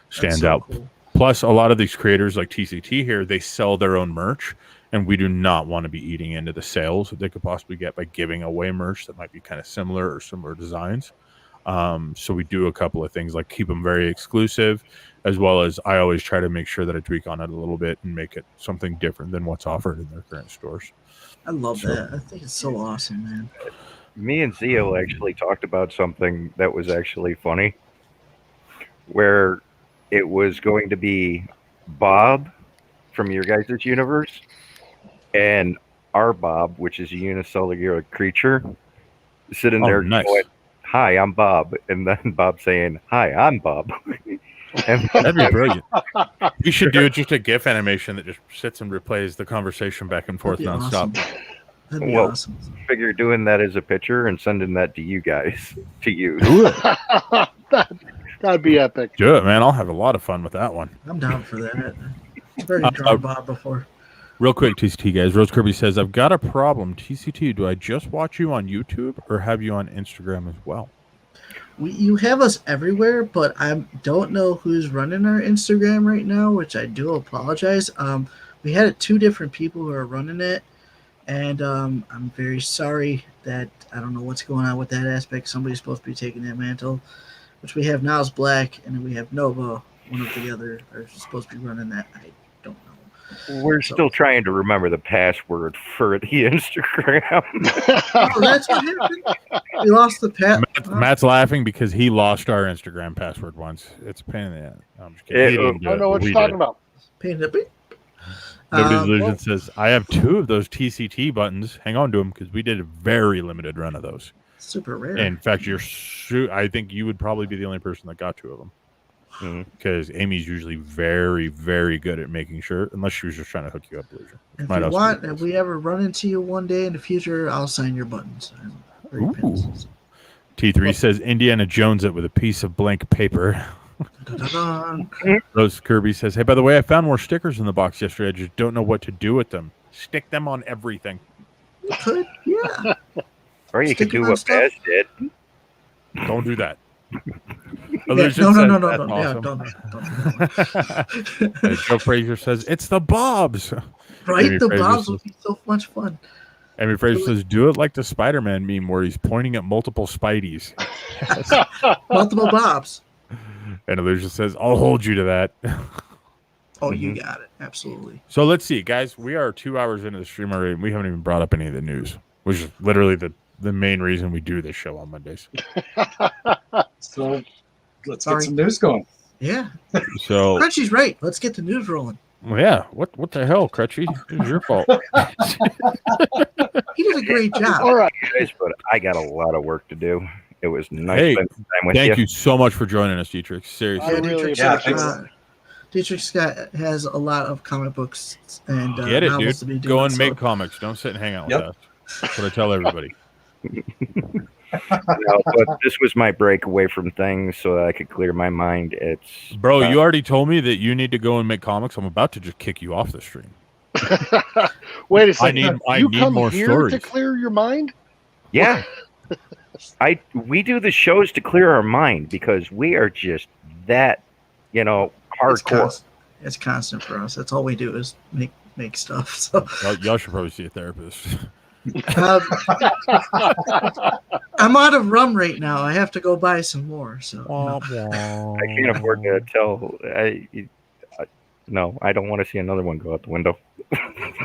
Stands out. Cool. Plus, a lot of these creators like TCT here, they sell their own merch, and we do not want to be eating into the sales that they could possibly get by giving away merch that might be kind of similar or similar designs. So we do a couple of things like keep them very exclusive, as well as I always try to make sure that I tweak on it a little bit and make it something different than what's offered in their current stores. I love that. I think it's so awesome, man. Me and Zio actually talked about something that was actually funny, where it was going to be Bob from your guys' universe, and our Bob, which is a unicellular creature, sitting there nice. going, "Hi, I'm Bob," and then Bob saying, "Hi, I'm Bob." And That'd be brilliant. We should do just a GIF animation that just sits and replays the conversation back and forth That'd be nonstop. awesome. That'd be Well, awesome. figure doing that as a picture and sending that to you guys to use. That'd be epic. Do it, man. I'll have a lot of fun with that one. I'm down for that. I've already drawn Bob before. Real quick, TCT guys. Rose Kirby says, I've got a problem. TCT, do I just watch you on YouTube or have you on Instagram as well? You have us everywhere, but I don't know who's running our Instagram right now, which I do apologize. We had 2 different people who are running it, and I'm very sorry that I don't know what's going on with that aspect. Somebody's supposed to be taking that mantle, which we have now is Black, and then we have Nova. One of the other are supposed to be running that. I don't know. We're still trying to remember the password for the Instagram. Oh, that's what happened. We lost the Matt's laughing because he lost our Instagram password once. It's a pain in the ass. I'm just kidding. He didn't do I don't know it, what we you're talking did. about. Pain in the beep. Nobody's Illusion says, I have 2 of those TCT buttons. Hang on to them because we did a very limited run of those. Super rare. In fact, I think you would probably be the only person that got 2 of them. Because Amy's usually very, very good at making sure, unless she was just trying to hook you up, Illusion. If we ever run into you one day in the future, I'll sign your buttons. T3 says Indiana Jones it with a piece of blank paper. Rose Kirby says, hey, by the way, I found more stickers in the box yesterday. I just don't know what to do with them. Stick them on everything. You could, yeah. Or you could do what Baz did. Don't do that. No. Yeah, don't do that. Joe Frazier says, it's the Bobs. Right? Amy the Frazier Bobs says, would be so much fun. Amy Frazier says, do it like the Spider-Man meme where he's pointing at multiple Spideys. Multiple Bobs. And Illusion says, I'll hold you to that. Oh, you got it. Absolutely. So let's see, guys. We are 2 hours into the stream already, and we haven't even brought up any of the news, which is literally the main reason we do this show on Mondays. So let's get some news going. Yeah. So Crunchy's right. Let's get the news rolling. Well, yeah. What the hell, Crutchy? It was your fault. He did a great job. All right. Guys, but I got a lot of work to do. It was nice Hey, spending time with thank you so much for joining us, Dietrich. Seriously. I really appreciate it. Dietrich Scott has a lot of comic books and Get it, novels to be dude. doing. Go and make comics. Don't sit and hang out with us. That's what I tell everybody. No, but this was my break away from things so that I could clear my mind. Bro, you already told me that you need to go and make comics. I'm about to just kick you off the stream. Wait a second. I you need come more here stories to clear your mind? Yeah. We do the shows to clear our mind because we are just that, hardcore. It's constant for us. That's all we do is make stuff. So y'all should probably see a therapist. I'm out of rum right now. I have to go buy some more. So I can't afford to tell. No, I don't want to see another one go out the window.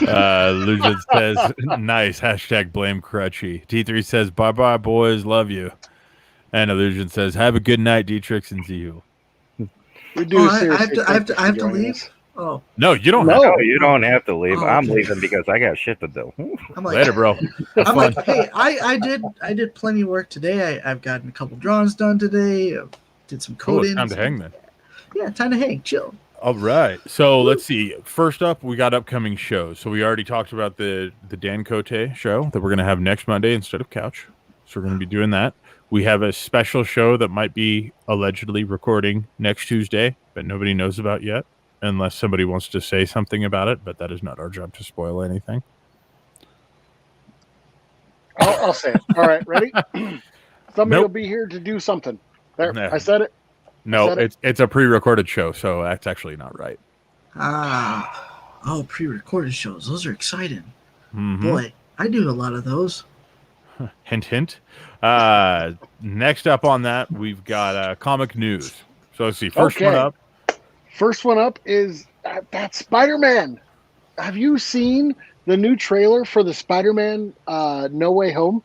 Lucian says, nice. # blame Crutchy. T3 says, bye-bye, boys. Love you. And Illusion says, have a good night, Dietrich, and see you. We do I have to leave? Oh. No, you don't have to. You don't have to leave. Oh, I'm okay. leaving because I got shit to do. I'm like, later, bro. I'm like, hey, I did plenty of work today. I've gotten a couple drawings done today. Did some coding. Time to hang then. Yeah, time to hang. Chill. All right. So let's see. First up, we got upcoming shows. So we already talked about the Dan Cote show that we're going to have next Monday instead of Couch. So we're going to be doing that. We have a special show that might be allegedly recording next Tuesday, but nobody knows about yet, unless somebody wants to say something about it. But that is not our job to spoil anything. I'll say it. All right, ready? Somebody will be here to do something. There, I said it. No, it's a pre-recorded show, so that's actually not right. Pre-recorded shows. Those are exciting. Mm-hmm. Boy, I do a lot of those. Hint, hint. Next up on that, we've got comic news. So let's see. First one up is that Spider-Man. Have you seen the new trailer for the Spider-Man No Way Home?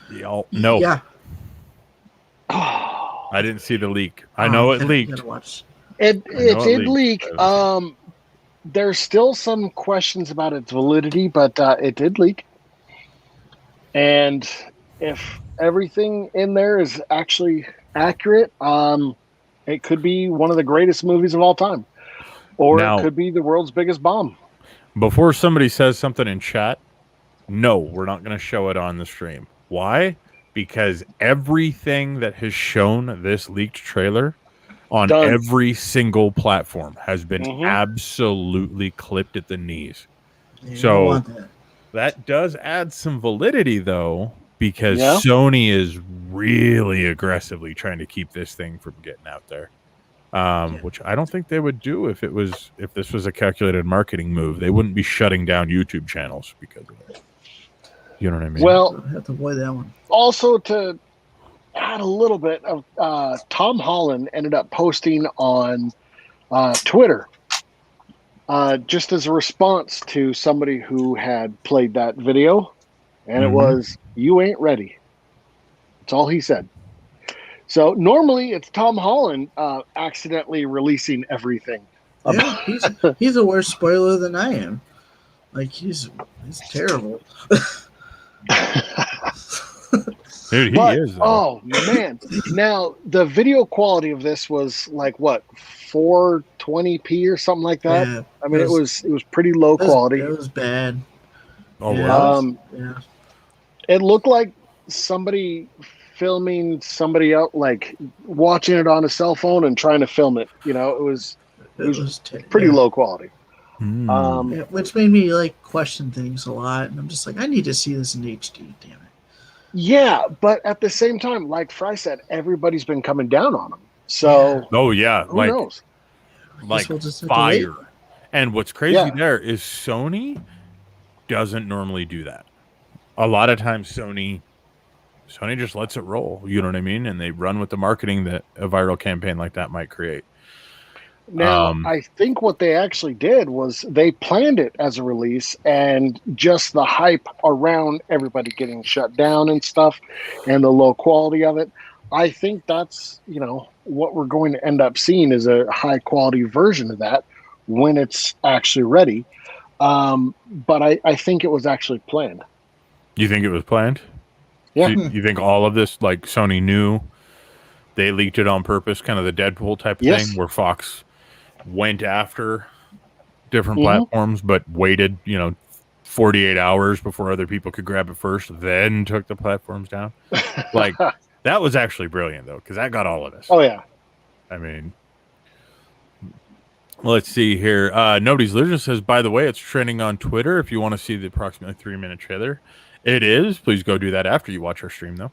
No. Yeah. I didn't see the leak. I know it leaked. It did leak. there's still some questions about its validity, but it did leak. And if everything in there is actually accurate, it could be one of the greatest movies of all time, or Now- it could be the world's biggest bomb. Before somebody says something in chat, no, we're not going to show it on the stream. Why? Because everything that has shown this leaked trailer on Done. every single platform has been Mhm. absolutely clipped at the knees. Yeah, you So- don't want that. That does add some validity, though, because Yeah. Sony is really aggressively trying to keep this thing from getting out there. Which I don't think they would do if this was a calculated marketing move. They wouldn't be shutting down YouTube channels because of it. You know what I mean? Well, I have to avoid that one. also to add a little bit of Tom Holland ended up posting on Twitter just as a response to somebody who had played that video, and it Mhm. was, "You ain't ready." That's all he said. So normally it's Tom Holland accidentally releasing everything. Yeah, he's a worse spoiler than I am. Like he's terrible. Dude, he But, is. Though. oh man! Now the video quality of this was like what, 420p or something like that. Yeah, I mean, it was pretty low quality. It was bad. Oh, yeah, well. Yeah. It looked like somebody filming somebody else, like watching it on a cell phone and trying to film it. You know, it was pretty yeah. low quality. Hmm. Yeah, which made me like question things a lot, and I'm just like, I need to see this in HD. Damn it. Yeah, but at the same time, like Fry said, everybody's been coming down on them. So Oh yeah, who knows? like we'll just have to wait. fire. And what's crazy Yeah. there is Sony doesn't normally do that. A lot of times Sony just lets it roll. You know what I mean? And they run with the marketing that a viral campaign like that might create. Now, I think what they actually did was they planned it as a release, and just the hype around everybody getting shut down and stuff and the low quality of it. I think that's, what we're going to end up seeing is a high quality version of that when it's actually ready. But I think it was actually planned. You think it was planned? Yeah. You think all of this, like Sony knew they leaked it on purpose, kind of the Deadpool type of Yes. thing, where Fox went after different Mhm. platforms, but waited, 48 hours before other people could grab it first, then took the platforms down. Like, that was actually brilliant, though, because that got all of us. Oh, yeah. I mean, let's see here. Nobody's Illusion says, by the way, it's trending on Twitter if you want to see the approximately 3-minute trailer. It is. Please go do that after you watch our stream, though.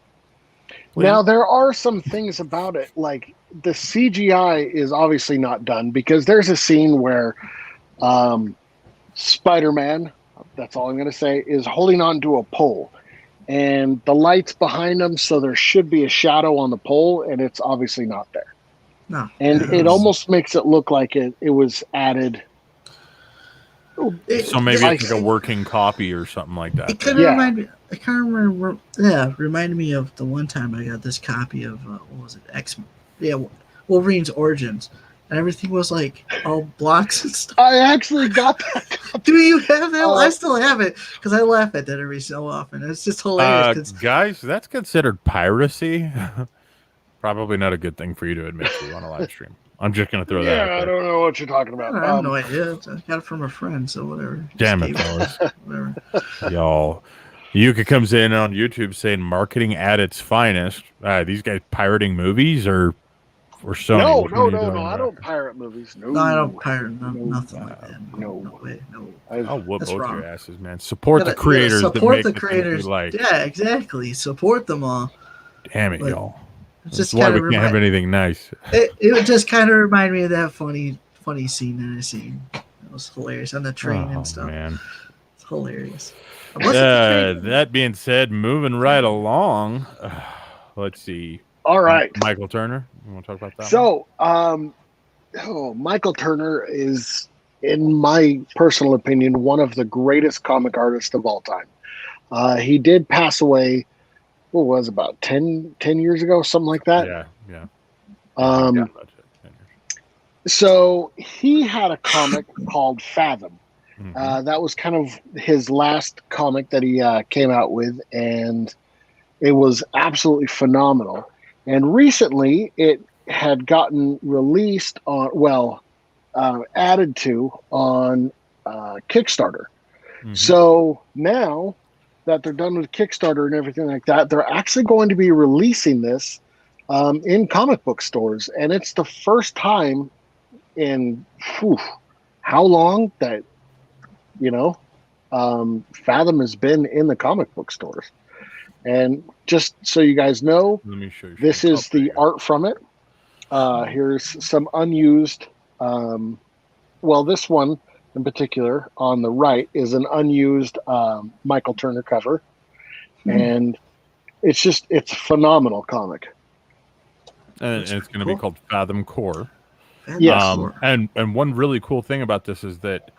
Please. Now, there are some things about it, like the CGI is obviously not done, because there's a scene where Spider-Man, that's all I'm going to say, is holding on to a pole, and the light's behind him, so there should be a shadow on the pole, and it's obviously not there. No. And it almost makes it look like it was added. So maybe I it's like a think- working copy or something like that. It kind of Yeah. reminded me of the one time I got this copy of what was it, Wolverine's Origins, and everything was like all blocks and stuff. I actually got that. Do you have that? Oh. I still have it because I laugh at that every so often. It's just hilarious. 'cause- Guys, that's considered piracy. Probably not a good thing for you to admit to on a live stream. I'm just going to throw that Yeah, out I there. don't know what you're talking about. I have no idea. I got it from a friend, so whatever. Damn Just it, gave fellas. Whatever. Y'all. Yuka comes in on YouTube saying marketing at its finest. These guys pirating movies or Sony? No, Which one are you no. doing, I bro? don't pirate movies. No, No, I don't pirate No. nothing like that. No. No way. No. I'll whoop That's both wrong. your asses, man. Support the You gotta creators. support that make the things creators. we like. Yeah, exactly. Support them all. Damn it, But y'all. It's That's just why kind we of can't have anything nice. it would just kind of remind me of that funny scene that I seen. It was hilarious on the train Oh, and stuff. man. It's hilarious. Was it the train? That being said, moving right along. Let's see. All right. Michael Turner. You want to talk about that? So, Michael Turner is, in my personal opinion, one of the greatest comic artists of all time. He did pass away, what was it, about 10 years ago, something like that. Yeah. Um, Yeah, about it. So he had a comic called Fathom. Mhm. That was kind of his last comic that he came out with, and it was absolutely phenomenal. And recently, it had gotten released on, added to on Kickstarter. Mhm. So now that they're done with Kickstarter and everything like that, they're actually going to be releasing this in comic book stores, and it's the first time in how long that Fathom has been in the comic book stores. And just so you guys know, Let me show you. this is the art from it. Here's some unused. This one in particular on the right is an unused Michael Turner cover, and it's a phenomenal comic. And it's going to be called Fathom Core. Yes. And one really cool thing about this is that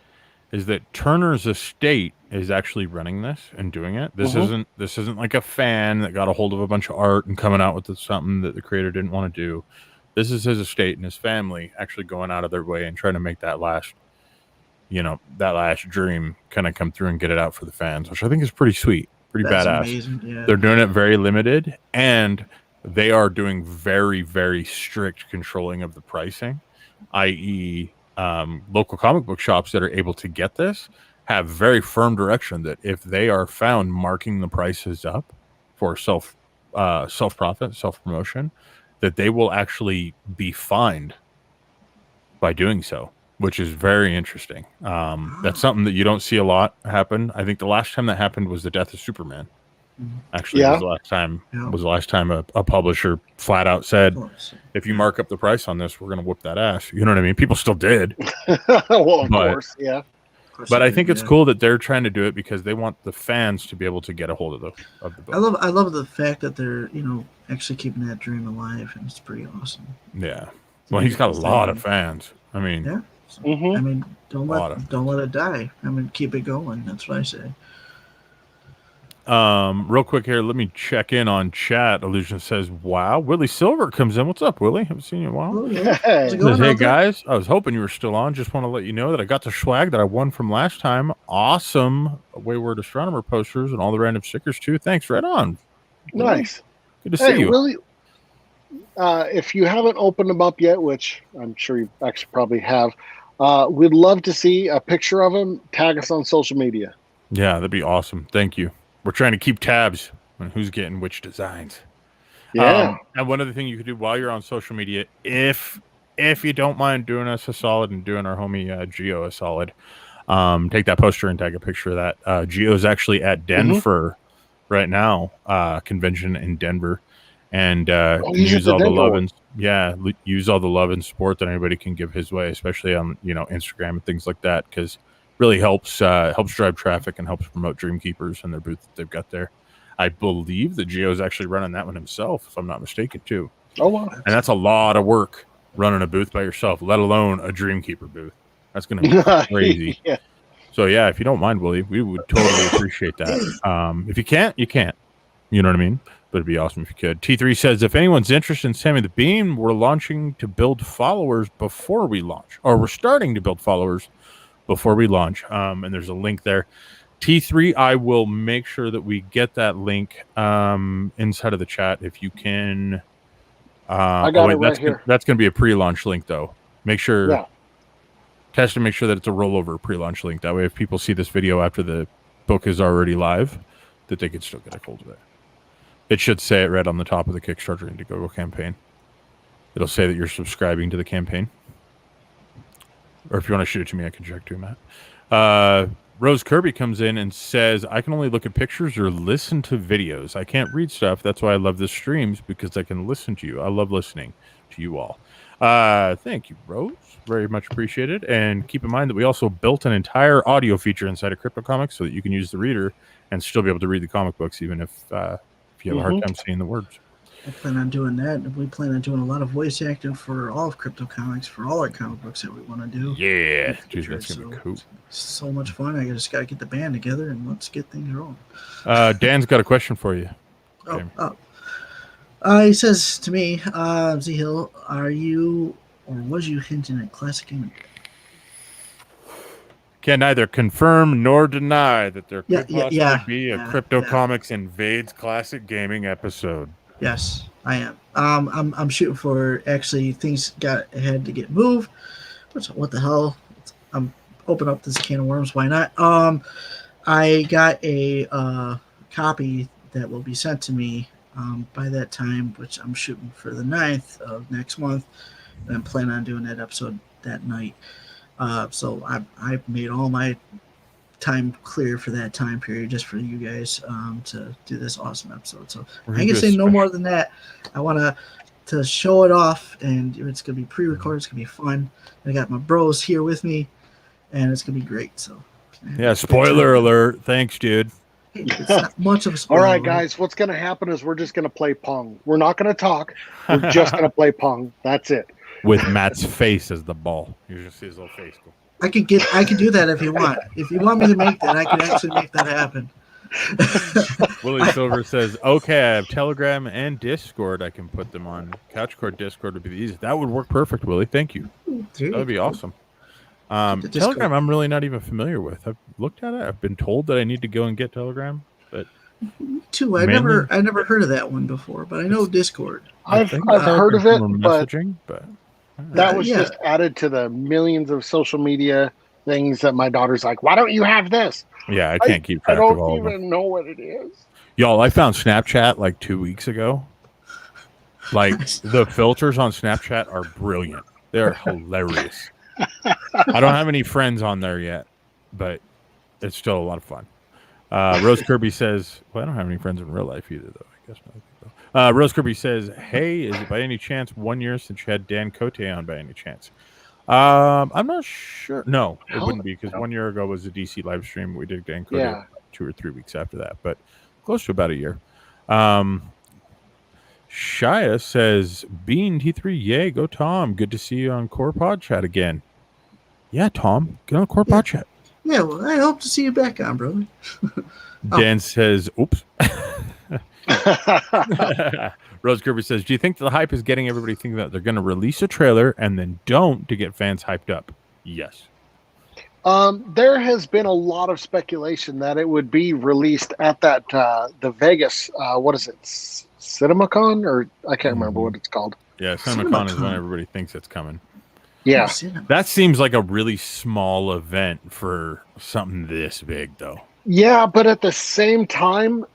Turner's estate is actually running this and doing it. This isn't like a fan that got a hold of a bunch of art and coming out with something that the creator didn't want to do. This is his estate and his family actually going out of their way and trying to make that last dream kind of come through and get it out for the fans, which I think is pretty sweet, pretty badass. Amazing, yeah. They're doing it very limited, and they are doing very, very strict controlling of the pricing, i.e., local comic book shops that are able to get this have very firm direction that if they are found marking the prices up for self profit, self promotion, that they will actually be fined by doing so, which is very interesting. That's something that you don't see a lot happen. I think the last time that happened was the death of Superman. Actually, was the last time a publisher flat out said, if you mark up the price on this, we're going to whoop that ass. You know what I mean? People still did. Of course, yeah. But I think it's cool that they're trying to do it because they want the fans to be able to get a hold of the book. I love the fact that they're actually keeping that dream alive, and it's pretty awesome. Yeah. Well, he's got a lot of fans. I mean, yeah. So, I mean, don't let it die. I mean, keep it going. That's what I say. Real quick here, let me check in on chat. Illusion says, "Wow, Willie Silver comes in. What's up, Willie? Haven't seen you in a while." Oh, yeah. Hey, hey guys, I was hoping you were still on. Just want to let you know that I got the swag that I won from last time. Awesome Wayward Astronomer posters and all the random stickers too. Thanks, right on. Nice. Good to see you. Willie, if you haven't opened them up yet, which I'm sure you actually probably have, we'd love to see a picture of them. Tag us on social media. Yeah, that'd be awesome. Thank you. We're trying to keep tabs on who's getting which designs. Yeah. And one other thing you could do while you're on social media, if you don't mind doing us a solid and doing our homie Geo a solid, take that poster and tag a picture of that. Geo's actually at Denver right now, convention in Denver, and use all the love and use all the love and support that anybody can give his way, especially on Instagram and things like that, because really helps drive traffic and helps promote Dreamkeepers and their booth that they've got there. I believe that Geo's actually running that one himself, if I'm not mistaken, too. Oh, wow. And that's a lot of work running a booth by yourself, let alone a Dreamkeeper booth. That's going to be crazy. Yeah. So, yeah, if you don't mind, Willie, we would totally appreciate that. If you can't, you can't. You know what I mean? But it'd be awesome if you could. T3 says, if anyone's interested in Sammy the Bean, we're launching to build followers before we launch. Or we're starting to build followers before we launch. And there's a link there. T3, I will make sure that we get that link inside of the chat if you can. I got it right here. That's going to be a pre-launch link, though. Make sure, test and make sure that it's a rollover pre-launch link. That way, if people see this video after the book is already live, that they could still get a hold of it. It should say it right on the top of the Kickstarter Indiegogo campaign. It'll say that you're subscribing to the campaign. Or if you want to shoot it to me, I can check too, Matt. Rose Kirby comes in and says, I can only look at pictures or listen to videos. I can't read stuff. That's why I love the streams, because I can listen to you. I love listening to you all. Thank you, Rose. Very much appreciated. And keep in mind that we also built an entire audio feature inside of Crypto Comics so that you can use the reader and still be able to read the comic books, even if you have a hard time seeing the words. I plan on doing that. We plan on doing a lot of voice acting for all of Crypto Comics, for all our comic books that we want to do. Yeah, dude, that's going to be cool. So much fun. I just got to get the band together and let's get things rolling. Dan's got a question for you. He says to me, Z Hill, are you Or was you hinting at classic gaming? Can neither confirm nor deny that there could Yeah, possibly be a yeah, Crypto yeah. Comics Invades Classic Gaming episode. Yes, I am. I'm shooting for, actually, things had to get moved. What the hell? I'm open up this can of worms. Why not? I got a copy that will be sent to me by that time, which I'm shooting for the 9th of next month, and I'm planning on doing that episode that night. So I've made all my time clear for that time period just for you guys to do this awesome episode. So I can say no more than that. I want to show it off, and it's going to be pre-recorded. It's going to be fun. I got my bros here with me, and it's going to be great. So yeah, spoiler alert. Thanks, dude. It's not much of a spoiler. All right, guys, what's going to happen is we're just going to play Pong. We're not going to talk. We're just going to play Pong. That's it. With Matt's face as the ball. You just see his little face go. I could do that if you want. If you want me to make that, I could actually make that happen. Willie Silver says, okay, I have Telegram and Discord. I can put them on. Couchcord Discord would be the easiest. That would work perfect, Willie. Thank you. That would be awesome. Telegram, I'm really not even familiar with. I've looked at it. I've been told that I need to go and get Telegram, but me too. I never heard of that one before, but I know Discord. I've heard of it, but that was just added to the millions of social media things that my daughter's like, why don't you have this? Yeah, I can't keep track of all of them. I don't even know what it is. Y'all, I found Snapchat like 2 weeks ago. Like, the filters on Snapchat are brilliant. They're hilarious. I don't have any friends on there yet, but it's still a lot of fun. Rose Kirby says, well, I don't have any friends in real life either, though. I guess not. Rose Kirby says, hey, is it by any chance 1 year since you had Dan Cote on by any chance? I'm not sure. No, it wouldn't be, because 1 year ago was a DC live stream. We did Dan Cote 2 or 3 weeks after that, but close to about a year. Shia says, Bean T3, yay, go Tom. Good to see you on Core Pod Chat again. Yeah, Tom, get on Core Pod Chat. Yeah, well, I hope to see you back on, brother. Dan says, oops. Rose Gerber says, do you think the hype is getting everybody thinking that they're going to release a trailer and then don't to get fans hyped up? Yes. There has been a lot of speculation that it would be released at that the Vegas, what is it, CinemaCon? Or I can't remember what it's called. Yeah, CinemaCon is when everybody thinks it's coming. Yeah. That seems like a really small event for something this big, though. Yeah, but at the same time,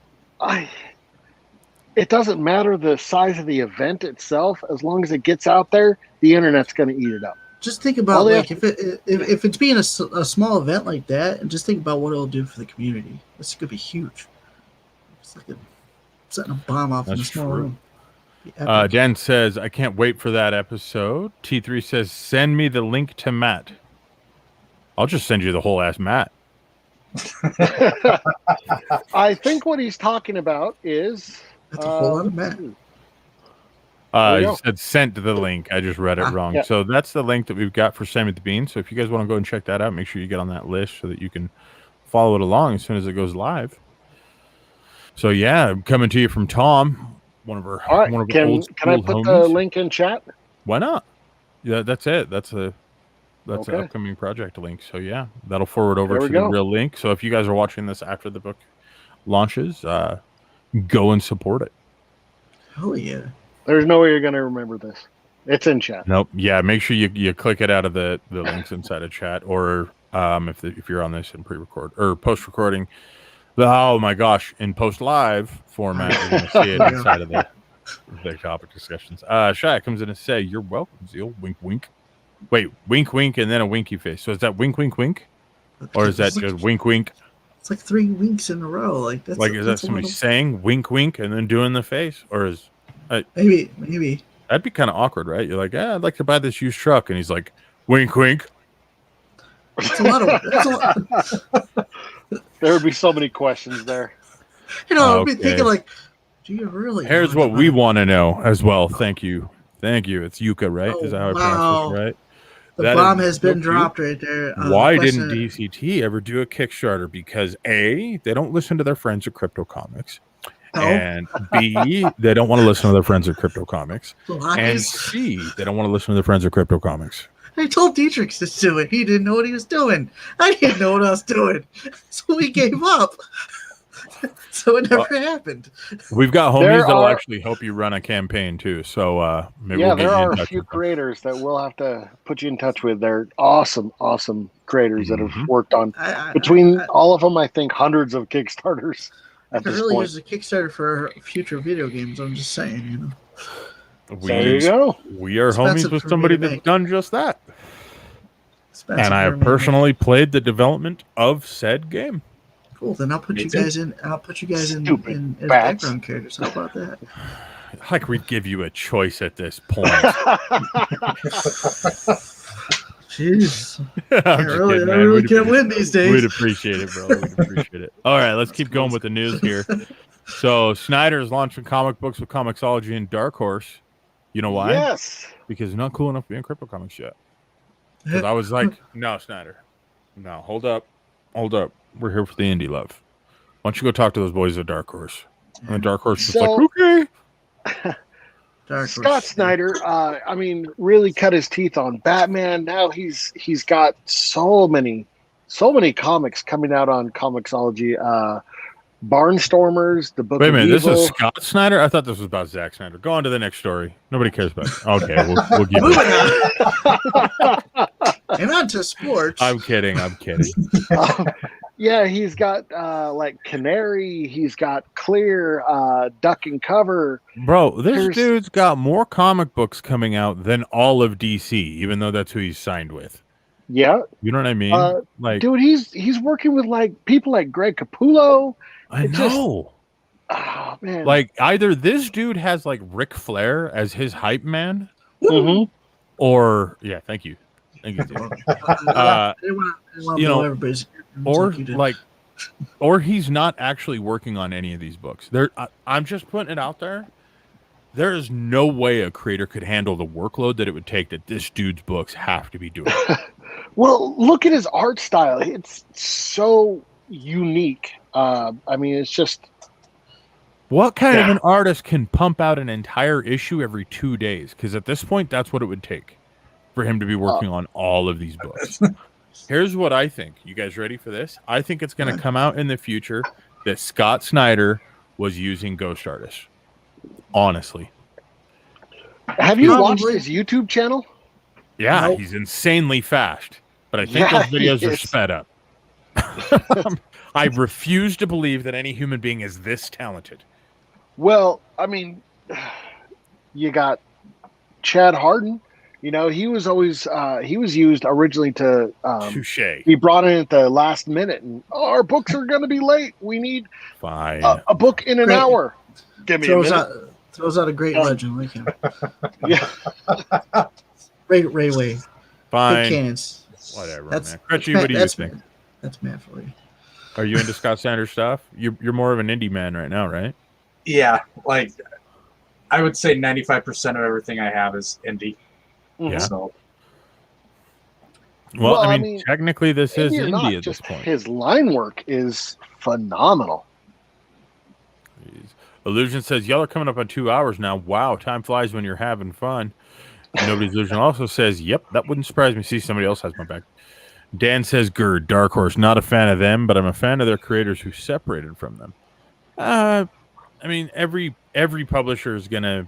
it doesn't matter the size of the event itself. As long as it gets out there, the internet's going to eat it up. Just think about if it's being a small event like that, and just think about what it'll do for the community. This could be huge. It's like setting a bomb off in a small room. Dan says, I can't wait for that episode. T3 says, send me the link to Matt. I'll just send you the whole ass Matt. I think what he's talking about is that's a whole lot of Matt. He said sent the link. I just read it wrong. Yeah. So that's the link that we've got for Sammy the Bean. So if you guys want to go and check that out, make sure you get on that list so that you can follow it along as soon as it goes live. So yeah, I'm coming to you from Tom, one of our can I put homies. The link in chat? Why not? Yeah, that's it. That's an upcoming project link. So yeah, that'll forward over to the real link. So if you guys are watching this after the book launches, go and support it. Oh yeah. There's no way you're going to remember this. It's in chat. Nope. Yeah, make sure you click it out of the links inside of chat, or if you're on this in pre-record or post-recording. Oh my gosh! In post-live format, you're going to see it inside of the topic discussions. Shia comes in and say, "You're welcome, Zeal." Wink, wink. Wait, wink, wink, and then a winky face. So is that wink, wink, wink, or is that just wink, wink? It's like 3 winks in a row. Like that's is that somebody saying wink, wink, and then doing the face, or is maybe that'd be kind of awkward, right? You're like, I'd like to buy this used truck, and he's like, wink, wink. It's a lot of. There would be so many questions there. I'd be thinking like, do you really? Here's what we want to know as well. Thank you. It's Yuka, right? Is that how I pronounce this, right? The bomb has been dropped right there. Why didn't DCT ever do a Kickstarter? Because A, they don't listen to their friends at Crypto Comics, No. And B, they don't want to listen to their friends at Crypto Comics. And Lies. C, they don't want to listen to their friends at Crypto Comics. I told Dietrich to do it. He didn't know what he was doing. I didn't know what I was doing. So we gave up. So it never happened. We've got homies There that'll are- actually help you run a campaign too. So maybe Yeah, we'll get there you in are a touch few with them. creators that we'll have to put you in touch with. They're awesome creators that have worked on between all of them. I think hundreds of Kickstarters I at could this really point. use a Kickstarter for future video games. I'm just saying, you know. There you go. We are Expensive homies with for me somebody to that's make. done just that. Expensive And I for have me to make. personally played the development of said game. Cool. Then I'll put Me you too. guys in. I'll put you guys in Stupid as bats. background characters. How about that? Like we'd give you a choice at this point. Jeez. I'm I just really, kidding, I man. really We'd can't win these days. We'd appreciate it, bro. We'd appreciate it. All right, let's keep going with the news here. So Snyder is launching comic books with Comixology and Dark Horse. You know why? Yes. Because he's not cool enough to be in Crypto Comics yet. Because I was like, no, Snyder. No, hold up. We're here for the indie love. Why don't you go talk to those boys at Dark Horse? And the Dark Horse was So- like, okay. Dark Scott Horse. Snyder, I mean, really cut his teeth on Batman. Now he's got so many comics coming out on Comixology. Barnstormers, the Book Wait a of minute, this Evil. is Scott Snyder? I thought this was about Zack Snyder. Go on to the next story. Nobody cares about it. Okay, we'll give Moving it. on. And on to sports. I'm kidding. Yeah, he's got like Canary. He's got Clear, Duck and Cover. Bro, this There's- dude's got more comic books coming out than all of DC, even though that's who he's signed with. Yeah, You know what I mean? Like, dude, he's working with like people like Greg Capullo. I it just- know. Oh man, Like, either this dude has like Ric Flair as his hype man, Mhm. or yeah, thank you. Thank you. Dude. I didn't want to you blow know, everybody's or you did. like, or he's not actually working on any of these books. I'm just putting it out there. There is no way a creator could handle the workload that it would take that this dude's books have to be doing. Well, look at his art style. It's so unique. I mean, it's just What kind of Yeah. an artist can pump out an entire issue every 2 days? Because at this point, that's what it would take for him to be working on all of these books. Here's what I think. You guys ready for this? I think it's going to come out in the future that Scott Snyder was using ghost artists. Honestly. Have you watched Probably. his YouTube channel? Yeah, Nope. he's insanely fast. But I think Yeah, those videos he are is. sped up. I refuse to believe that any human being is this talented. Well, I mean, you got Chad Harden. You know, he was always he was used originally to Touche. be brought in at the last minute, and our books are going to be late. We need Fine. a book in an Great. hour. Give me a minute. throws out a great Um, legend like him. Yeah. Ray Way. Big Fine. cans. Whatever, That's- man. Crutchy, what do you that's think? That's Matt for you. Are you into Scott Snyder stuff? You're more of an indie man right now, right? Yeah, like I would say 95% of everything I have is indie. Mhm. Yeah. So Well, Well, I I mean, mean, technically, this is Indie or not, indie at this just point. his line work is phenomenal. Jeez. Illusion says, y'all are coming up on 2 hours now. Wow, time flies when you're having fun. Nobody's Illusion also says, yep, that wouldn't surprise me. See, somebody else has my back. Dan says, Gerd, Dark Horse, not a fan of them, but I'm a fan of their creators who separated from them. I mean, every publisher is gonna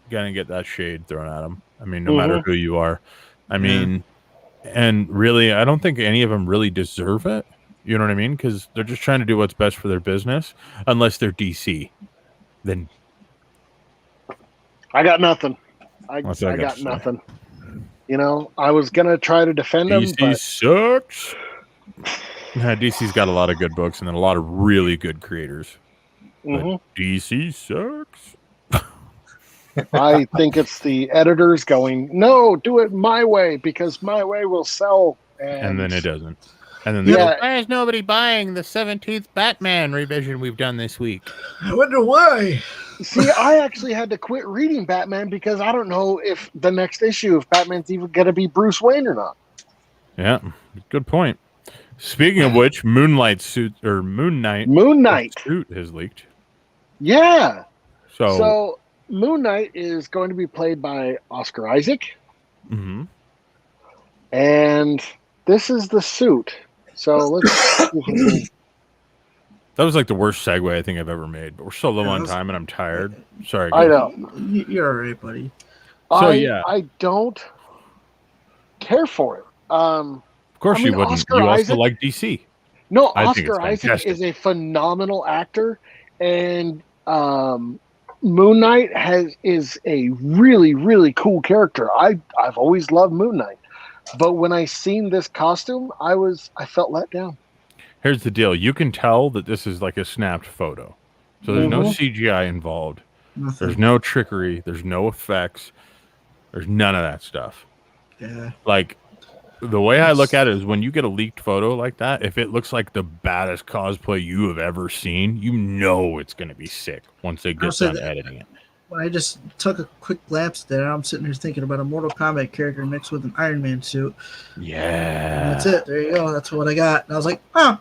get that shade thrown at them. I mean, no matter who you are. I mean, and really, I don't think any of them really deserve it. You know what I mean? Because they're just trying to do what's best for their business, unless they're DC. Then I got nothing. I That's what I got got to say. nothing. You know, I was gonna try to defend him, DC but sucks. Yeah, DC's got a lot of good books and then a lot of really good creators. But Mhm. DC sucks. I think it's the editors going, no, do it my way because my way will sell. And then it doesn't. And then Yeah. why is nobody buying the 17th Batman revision we've done this week? I wonder why. See, I actually had to quit reading Batman because I don't know if the next issue, if Batman's even going to be Bruce Wayne or not. Yeah, good point. Speaking of which, Moon Knight Moon Knight. suit has leaked. Yeah. So, So Moon Knight is going to be played by Oscar Isaac, mhm. and this is the suit. So let's see if we can. That was like the worst segue I think I've ever made. But we're so low Yeah, on that was- time, and I'm tired. Sorry, I guys. know. You're all right, buddy. So, I yeah. I don't care for it. Of course I mean, you wouldn't. Oscar You also Isaac- like DC. No, I think it's Oscar Isaac fantastic. is a phenomenal actor, and Moon Knight is a really really cool character. I've always loved Moon Knight, but when I seen this costume, I felt let down. Here's the deal. You can tell that this is like a snapped photo. So there's no CGI involved. Nothing. There's no trickery. There's no effects. There's none of that stuff. Yeah. Like, the way I look at it is when you get a leaked photo like that, if it looks like the baddest cosplay you have ever seen, you know it's going to be sick once they get Also, done editing it. When I just took a quick glance at that, I'm sitting here thinking about a Mortal Kombat character mixed with an Iron Man suit. Yeah. And that's it. There you go. That's what I got. And I was like, oh,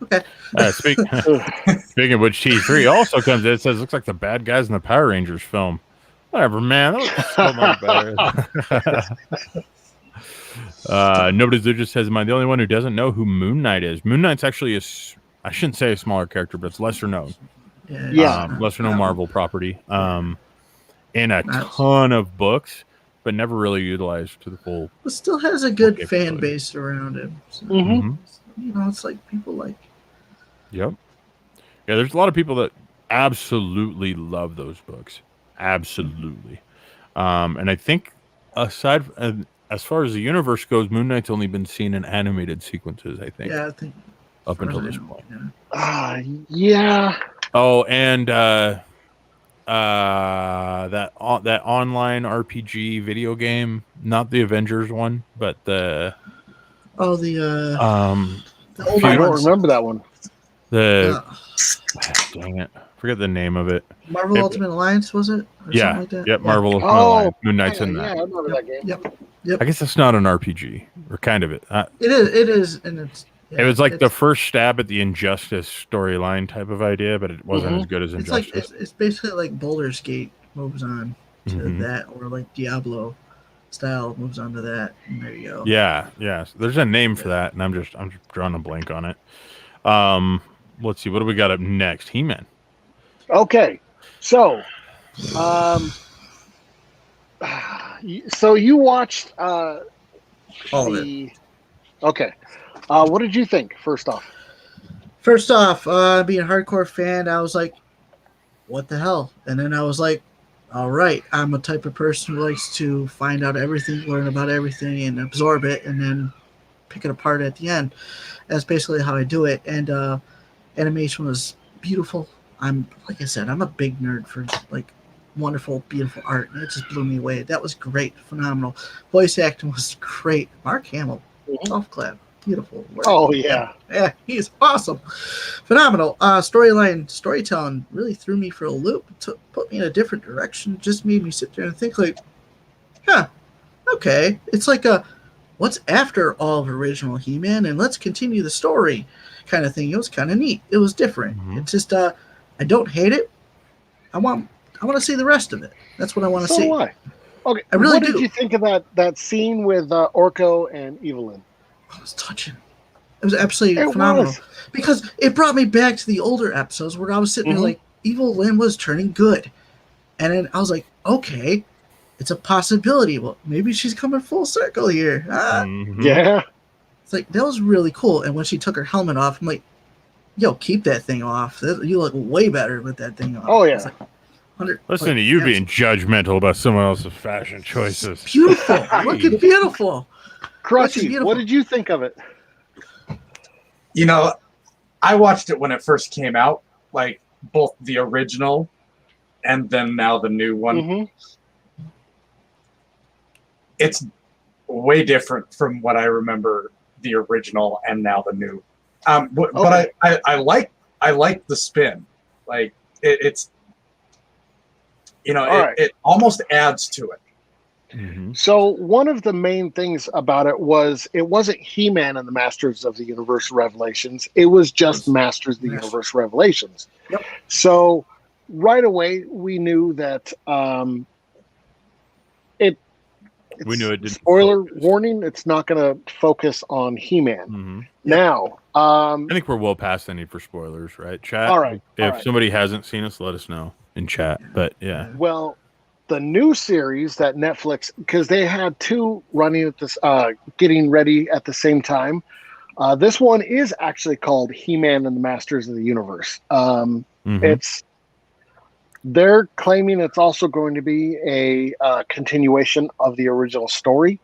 okay. Speaking of which, T3 also comes in. It says, looks like the bad guys in the Power Rangers film. Whatever, man. That looks so much better. Nobody's just says, am I the only one who doesn't know who Moon Knight is? Moon Knight's actually I shouldn't say a smaller character, but it's lesser known. Yeah. Lesser known Marvel property. In a ton of books, but never really utilized to the full. But still has a good fan capability. base around him. So, Mhm. You know, it's like people like. Yep. Yeah, there's a lot of people that absolutely love those books. Absolutely. And I think aside as far as the universe goes, Moon Knight's only been seen in animated sequences, I think. Yeah, I think. Up until this point. Yeah. Oh, and that online RPG video game, not the Avengers one, but the Oh, the old I don't ones. remember that one. Dang it, forget the name of it. Marvel Ultimate Alliance, was it? Or Yeah, something like that? yep, Marvel Ultimate Oh, Alliance. Moon Knight's in Yeah, that. I remember that game. Yep. I guess that's not an RPG, or kind of it. It is, and it's. It was like the first stab at the Injustice storyline type of idea, but it wasn't as good as It's like Injustice. it's basically like Baldur's Gate moves on to that, or like Diablo style moves on to that. And there you go. Yeah. So there's a name for that, and I'm just drawing a blank on it. Let's see, what do we got up next? He-Man. Okay, so, so you watched All of it. Okay, what did you think? First off, being a hardcore fan, I was like, "What the hell?" And then I was like, "All right, I'm a type of person who likes to find out everything, learn about everything, and absorb it, and then pick it apart at the end." That's basically how I do it. And animation was beautiful. Like I said, I'm a big nerd for like wonderful, beautiful art, and it just blew me away. That was great, phenomenal. Voice acting was great. Mark Hamill, golf clap, beautiful work. Oh yeah, he's awesome, phenomenal. Storytelling really threw me for a loop. Put me in a different direction. Just made me sit there and think like, okay, it's like what's after all of original He-Man, and let's continue the story kind of thing. It was kind of neat. It was different. It's just I don't hate it. I want to see the rest of it. That's what I want to see. So do I. Okay, I really what do. did you think of that scene with Orko and Evelyn? It was touching. It was absolutely phenomenal because it brought me back to the older episodes where I was sitting there like, Evil Lynn was turning good, and then I was like, okay, it's a possibility. Well, maybe she's coming full circle here. Yeah. It's like, that was really cool. And when she took her helmet off, I'm like, yo, keep that thing off. You look way better with that thing off. Oh, yeah. It's like, Listen to you being judgmental about someone else's fashion choices. Beautiful. Looking beautiful. Crutchy, what did you think of it? You know, I watched it when it first came out, like both the original and then now the new one. It's way different from what I remember the original and now the new. But I like the spin. Like it's it almost adds to it. So one of the main things about it wasn't He-Man and the Masters of the Universe Revelations. It was just Masters of the Universe Revelations. Yep. So right away we knew that We knew it didn't spoiler focus. warning, it's not going to focus on He-Man. Mm-hmm. Now, I think we're well past the need for spoilers, right? Chat. all right. If somebody hasn't seen us, let us know in chat. But yeah. Well, the new series that Netflix, because they had two running at this, getting ready at the same time. This one is actually called He-Man and the Masters of the Universe. They're claiming it's also going to be a continuation of the original story.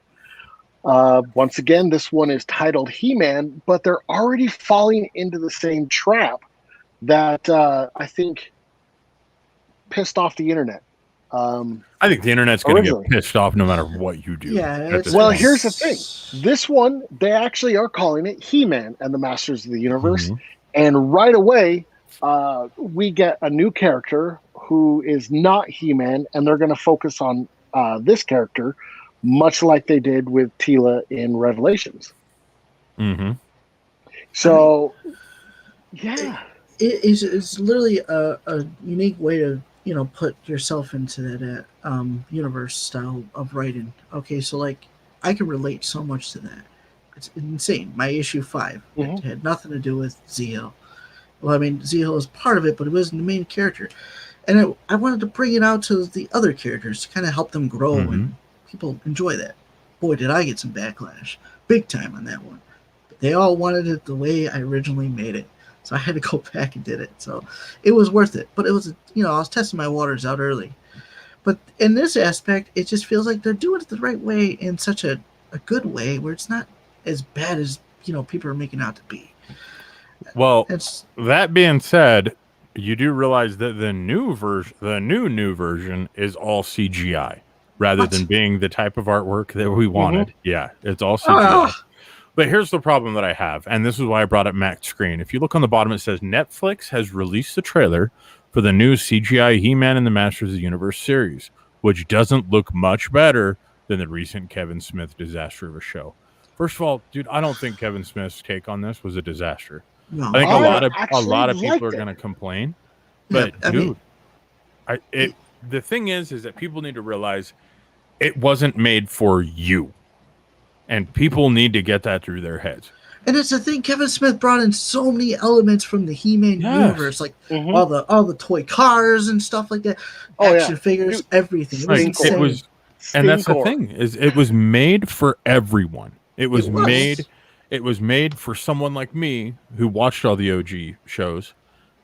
Once again, this one is titled He-Man, but they're already falling into the same trap that I think pissed off the internet. I think the internet's going to get pissed off no matter what you do. Yeah. Well, here's the thing. This one, they actually are calling it He-Man and the Masters of the Universe. And right away, we get a new character who is not He-Man, and they're going to focus on this character, much like they did with Tila in Revelations. So, yeah. It's literally a unique way to, put yourself into that universe style of writing. Okay, so like I can relate so much to that. It's insane. My issue 5 it had nothing to do with Zeo. Well, I mean, Zeo is part of it, but it wasn't the main character. And I wanted to bring it out to the other characters to kind of help them grow and people enjoy that. Boy, did I get some backlash. Big time on that one. But they all wanted it the way I originally made it. So I had to go back and did it. So it was worth it. But it was, I was testing my waters out early. But in this aspect, it just feels like they're doing it the right way in such a good way where it's not as bad as, people are making out to be. Well, that being said, you do realize that the new version is all CGI rather than being the type of artwork that we wanted. Yeah, it's all CGI. But here's the problem that I have, and this is why I brought up Max Screen. If you look on the bottom, it says Netflix has released the trailer for the new CGI He-Man and the Masters of the Universe series, which doesn't look much better than the recent Kevin Smith disaster of a show. First of all, dude, I don't think Kevin Smith's take on this was a disaster. No. I think a lot of people are going to complain, but dude, the thing is that people need to realize it wasn't made for you, and people need to get that through their heads. And it's the thing, Kevin Smith brought in so many elements from the He-Man universe, like all the toy cars and stuff like that, action figures, everything. It was insane. And that's the thing is, it was made for everyone. It was made for someone like me who watched all the OG shows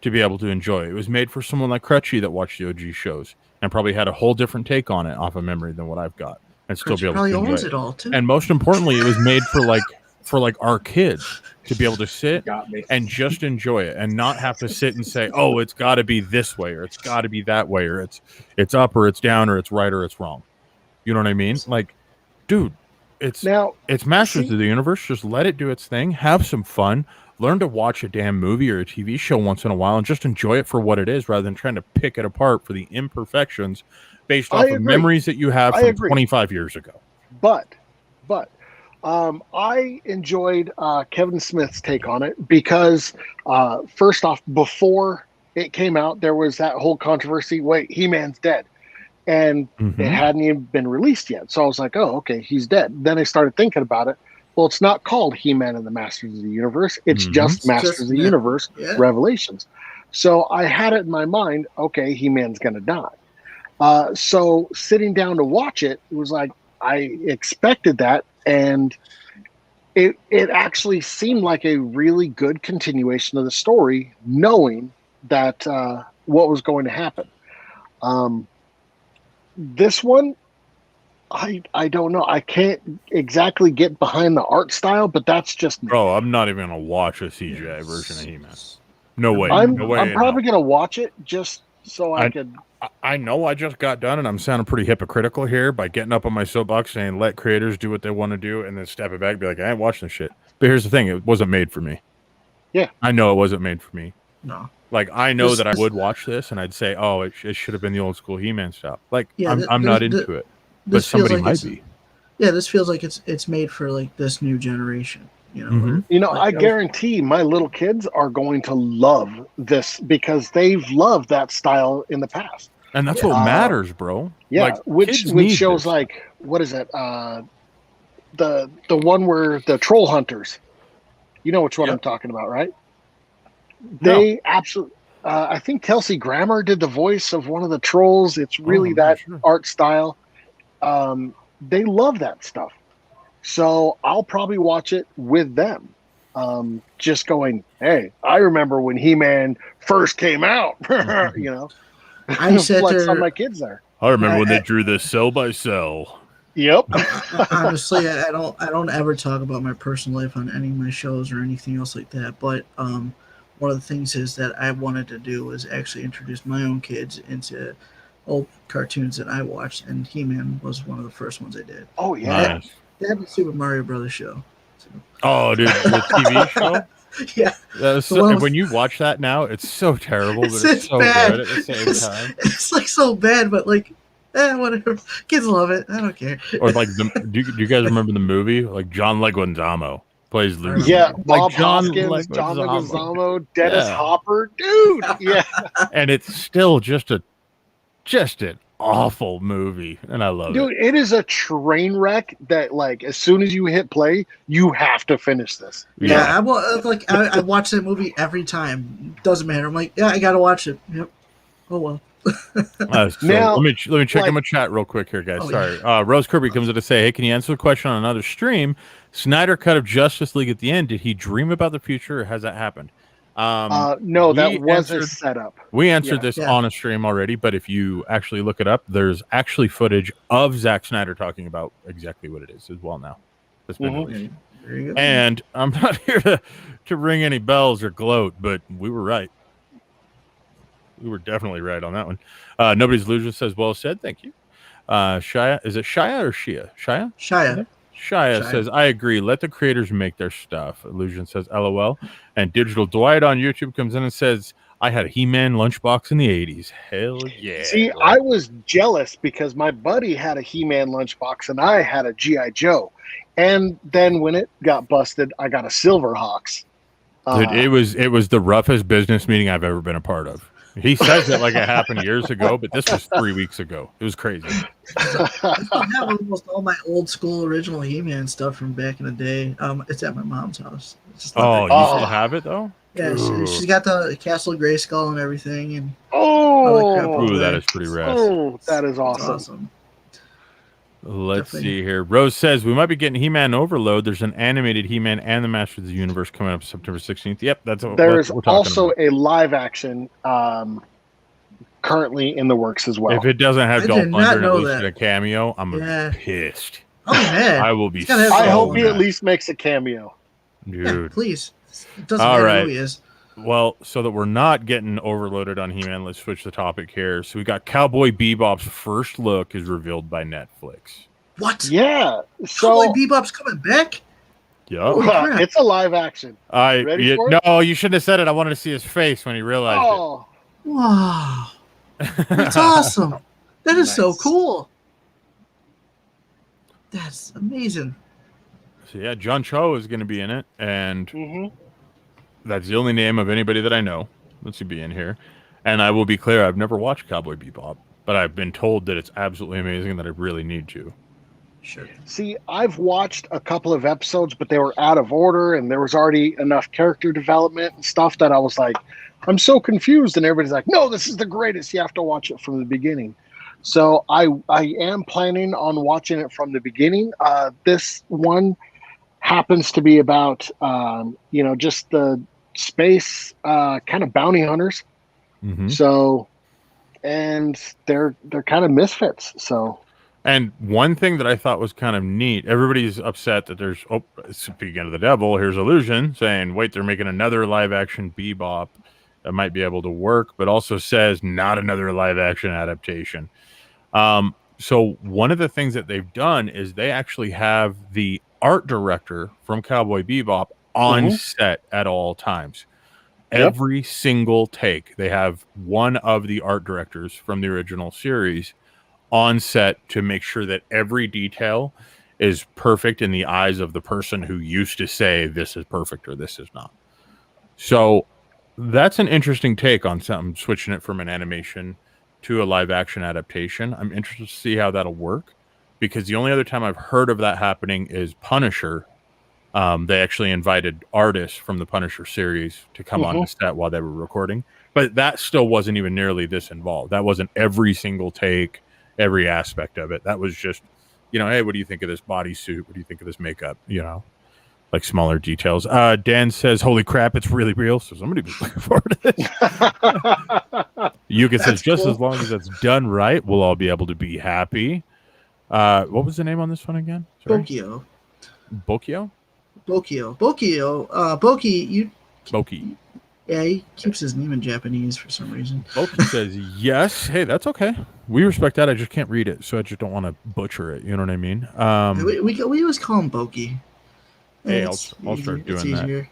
to be able to enjoy it. It was made for someone like Crutchy that watched the OG shows and probably had a whole different take on it off of memory than what I've got, and still be able to enjoy it. All too. And most importantly, it was made for our kids to be able to sit and just enjoy it and not have to sit and say, oh, it's got to be this way or it's got to be that way or it's up or it's down or it's right or it's wrong. You know what I mean? Like, dude, it's Masters of the Universe. Just let it do its thing. Have some fun. Learn to watch a damn movie or a TV show once in a while and just enjoy it for what it is rather than trying to pick it apart for the imperfections based off of memories that you have from 25 years ago. But I enjoyed Kevin Smith's take on it because first off, before it came out, there was that whole controversy. Wait, He-Man's dead. And it hadn't even been released yet. So I was like, oh, okay, he's dead. Then I started thinking about it. Well, it's not called He-Man and the Masters of the Universe. It's just Masters of the Universe Revelations. So I had it in my mind, okay, He-Man's going to die. So sitting down to watch it, it was like I expected that. And it actually seemed like a really good continuation of the story, knowing that what was going to happen. This one, I don't know. I can't exactly get behind the art style, but that's just me. Bro, I'm not even going to watch a CGI version of He-Man. No way. I'm no way probably going to watch it just so I could... I know I just got done, and I'm sounding pretty hypocritical here by getting up on my soapbox saying let creators do what they want to do and then step it back and be like, I ain't watching this shit. But here's the thing. It wasn't made for me. Yeah. I know it wasn't made for me. No. Like, I know that I would watch this, and I'd say, oh, it should have been the old school He-Man stuff. Like, I'm not into it. But somebody might be. Yeah, this feels like it's made for, like, this new generation. You know, Mhm. You know, like, I that was- guarantee my little kids are going to love this because they've loved that style in the past. And that's what matters, bro. Yeah, Like, which kids need shows this. like what is it? The one where the troll hunters. You know which one Yep. I'm talking about, right? No. They absolutely. I think Kelsey Grammer did the voice of one of the trolls. It's really I'm not that sure. art style. They love that stuff, so I'll probably watch it with them. Just going, hey, I remember when He-Man first came out. You know, I sat flex on there. my kids there. I remember when I- they drew this cell by cell. Yep. Honestly, I don't ever talk about my personal life on any of my shows or anything else like that. But one of the things is that I wanted to do was actually introduce my own kids into old cartoons that I watched, and He-Man was one of the first ones I did. Oh yeah. Nice. They had the Super Mario Brothers show. So, Oh, dude, the TV show. yeah, That's The one with- when you watch that now, it's so terrible, but it's so bad. good at the same It's, time. it's like so bad, but like, whatever. Kids love it. I don't care. Or like, do you guys remember the movie? Like John Leguizamo plays Luigi. Yeah, Like Bob John Hoskins, John Leguizamo. Leguizamo, Dennis Yeah. Hopper, dude. Yeah, And it's still just an awful movie, and I love dude, it. it is a train wreck that, like, as soon as you hit play, you have to finish this. Yeah, I watch that movie every time. Doesn't matter. I'm like, yeah, I gotta watch it. Yep. Oh well. So Now, let me check like- in my chat real quick here, guys. Oh, Sorry. Rose Kirby comes in to say, hey, can you answer the question on another stream? Snyder cut of Justice League at the end. Did he dream about the future, or has that happened? No, we that was a answered- setup. We answered Yeah. this Yeah. on a stream already, but if you actually look it up, there's actually footage of Zack Snyder talking about exactly what it is as well now. It's been Mhm. released. There you go. And I'm not here to ring any bells or gloat, but we were right. We were definitely right on that one. Nobody's Illusion says, well said. Thank you. Shia, is it Shia or Shia? Shia? Shia. Shia says, I agree. Let the creators make their stuff. Illusion says, LOL. And Digital Dwight on YouTube comes in and says, I had a He-Man lunchbox in the 80s. Hell yeah. See, I was jealous because my buddy had a He-Man lunchbox and I had a G.I. Joe. And then when it got busted, I got a Silverhawks. Dude, it was the roughest business meeting I've ever been a part of. He says it like it happened years ago, but this was 3 weeks ago. It was crazy. I still have almost all my old school original He-Man stuff from back in the day. It's at my mom's house. It's just Oh, you not still have it though? yeah, she's got the Castle Grayskull and everything, and Oh, Ooh, that is pretty rad. oh, that is it's awesome. awesome. Let's Definitely. see here. Rose says we might be getting He-Man Overload. There's an animated He-Man and the Master of the Universe coming up September 16th. Yep, that's what There's we're talking also about. a live action currently in the works as well. If it doesn't have I Dolph did not Lundgren at know least that. in a cameo, I'm Yeah. pissed. Oh man, I will be It's gotta have so I hope he mad. at least makes a cameo. yeah, Dude. please. It doesn't All matter right. who he is. Well, so that we're not getting overloaded on He-Man, let's switch the topic here. So we got Cowboy Bebop's first look is revealed by Netflix. What? Yeah. Cowboy So Bebop's coming back? Yep. Holy crap. it's a live action. Ready for it? No, you shouldn't have said it. I wanted to see his face when he realized Oh, Wow, it. that's awesome. That is so Nice. cool. That's amazing. So yeah, John Cho is going to be in it, and hmm that's the only name of anybody that I know that's going to be in here. And I will be clear, I've never watched Cowboy Bebop, but I've been told that it's absolutely amazing and that I really need to. Sure. See, I've watched a couple of episodes, but they were out of order, and there was already enough character development and stuff that I was like, I'm so confused. And everybody's like, no, this is the greatest. You have to watch it from the beginning. So I am planning on watching it from the beginning. This one happens to be about, just the space kind of bounty hunters. Mm-hmm. So, and they're kind of misfits. So. And one thing that I thought was kind of neat, everybody's upset that there's, speaking of the devil, here's Illusion saying, wait, they're making another live action Bebop that might be able to work, but also says not another live action adaptation. So one of the things that they've done is they actually have the art director from Cowboy Bebop on Mhm. set at all times. Yep. Every single take, they have one of the art directors from the original series on set to make sure that every detail is perfect in the eyes of the person who used to say this is perfect or this is not. So that's an interesting take on something, switching it from an animation to a live action adaptation. I'm interested to see how that'll work, because the only other time I've heard of that happening is Punisher. They actually invited artists from the Punisher series to come on the set while they were recording, but that still wasn't even nearly this involved. That wasn't every single take, every aspect of it. That was just, hey, what do you think of this bodysuit? What do you think of this makeup? Like smaller details. Dan says, holy crap, it's really real. So somebody was looking forward to this. Yuka says, just as long as it's done right, we'll all be able to be happy. What was the name on this one again? Sorry. Bokio. Bokio? Boki. Yeah, he keeps his name in Japanese for some reason. Boki says yes. Hey, that's okay. We respect that. I just can't read it, so I just don't want to butcher it. You know what I mean? We always call him Boki. Hey, I'll start doing that.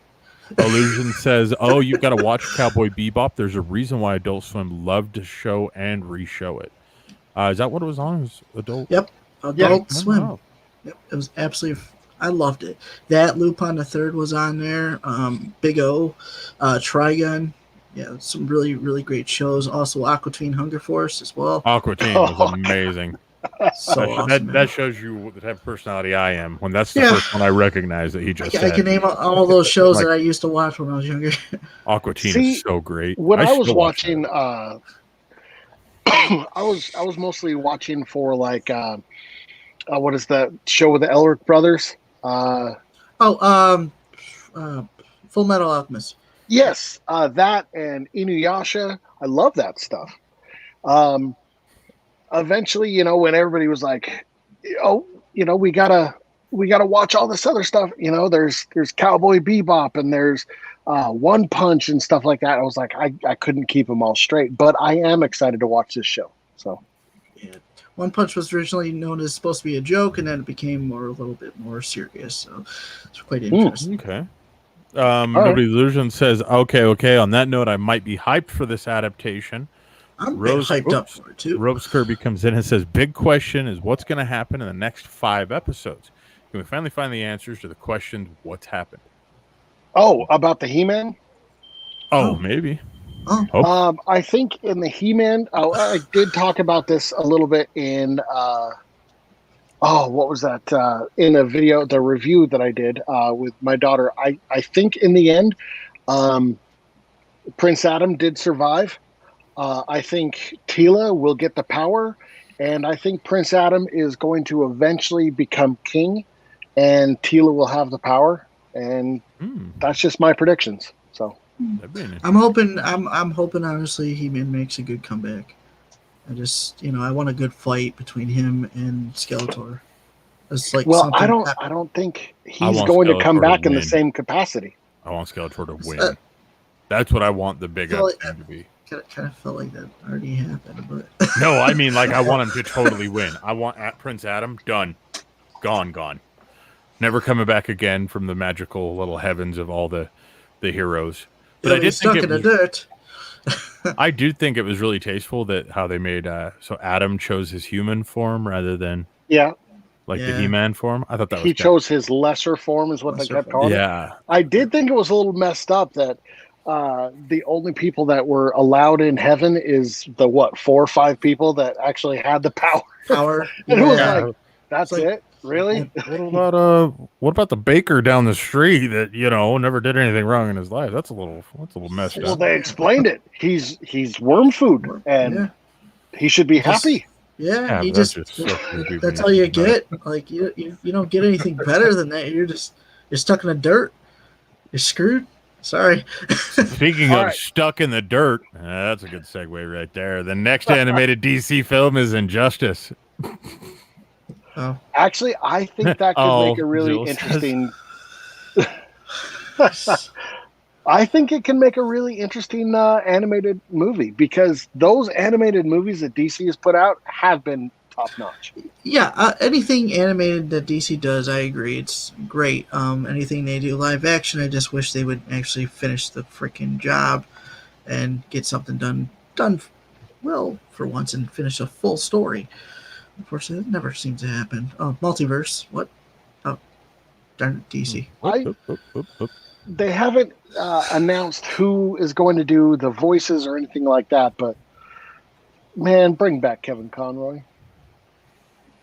Illusion says, oh, you've got to watch Cowboy Bebop. There's a reason why Adult Swim loved to show and re-show it. Is that what it was on? It was Adult? Yep. Adult Swim. Yep. It was absolutely... I loved it. That Lupin the Third was on there. Big O, Trigun. Yeah, some really, really great shows. Also, Aqua Teen Hunger Force as well. Aqua Teen was amazing. So awesome, that shows you the type of personality I am. When that's the first one I recognize that he just said. I can name all those shows that I used to watch when I was younger. Aqua Teen is so great. When I was watching, I was mostly watching for like what is that show with the Elric brothers? Full Metal Alchemist. Yes, that and Inuyasha. I love that stuff. Eventually, when everybody was like, we gotta watch all this other stuff. There's Cowboy Bebop and there's One Punch and stuff like that. I was like, I couldn't keep them all straight, but I am excited to watch this show. So, yeah. One Punch was originally known as supposed to be a joke, and then it became a little bit more serious. So it's quite interesting. Okay. Nobody Illusion says, okay. On that note, I might be hyped for this adaptation. I'm hyped up for it too. Rose Kirby comes in and says, big question is what's going to happen in the next 5 episodes? Can we finally find the answers to the question, what's happened? Oh, about the He-Man? Oh, maybe. I think in the He-Man, I did talk about this a little bit in, what was that? In a video, the review that I did with my daughter. I think in the end, Prince Adam did survive. I think Teela will get the power, and I think Prince Adam is going to eventually become king, and Teela will have the power, and that's just my predictions. So I'm hoping honestly He-Man makes a good comeback. I want a good fight between him and Skeletor. It's like I don't think he's going to come back in the same capacity. I want Skeletor to win. That's what I want the big episode to be. Kind of felt like that already happened, but no, I mean, like, I want him to totally win. I want Prince Adam done, gone, never coming back again from the magical little heavens of all the heroes. But I did stuck in the dirt. I do think it was really tasteful that how they made so Adam chose his human form rather than the He-Man form. I thought that he chose his lesser form, is what they kept calling it. Yeah, I did think it was a little messed up that. The only people that were allowed in heaven is the 4 or 5 people that actually had the power. And it was like, that's like, it? Really? What about the baker down the street that never did anything wrong in his life? That's a little messed up. Well, they explained it. He's worm food, and he should be happy. Yeah, he just that's all you get. Like you don't get anything better than that. You're stuck in the dirt. You're screwed. Sorry. Speaking of stuck in the dirt, that's a good segue right there. The next animated DC film is Injustice. Actually, I think that could make a really interesting. I think it can make a really interesting animated movie, because those animated movies that DC has put out have been top notch. Yeah, anything animated that DC does, I agree, it's great. Anything they do live action, I just wish they would actually finish the freaking job and get something done well for once and finish a full story. Unfortunately, that never seems to happen. Oh, multiverse, what? Darn DC. They haven't announced who is going to do the voices or anything like that, but man, bring back Kevin Conroy.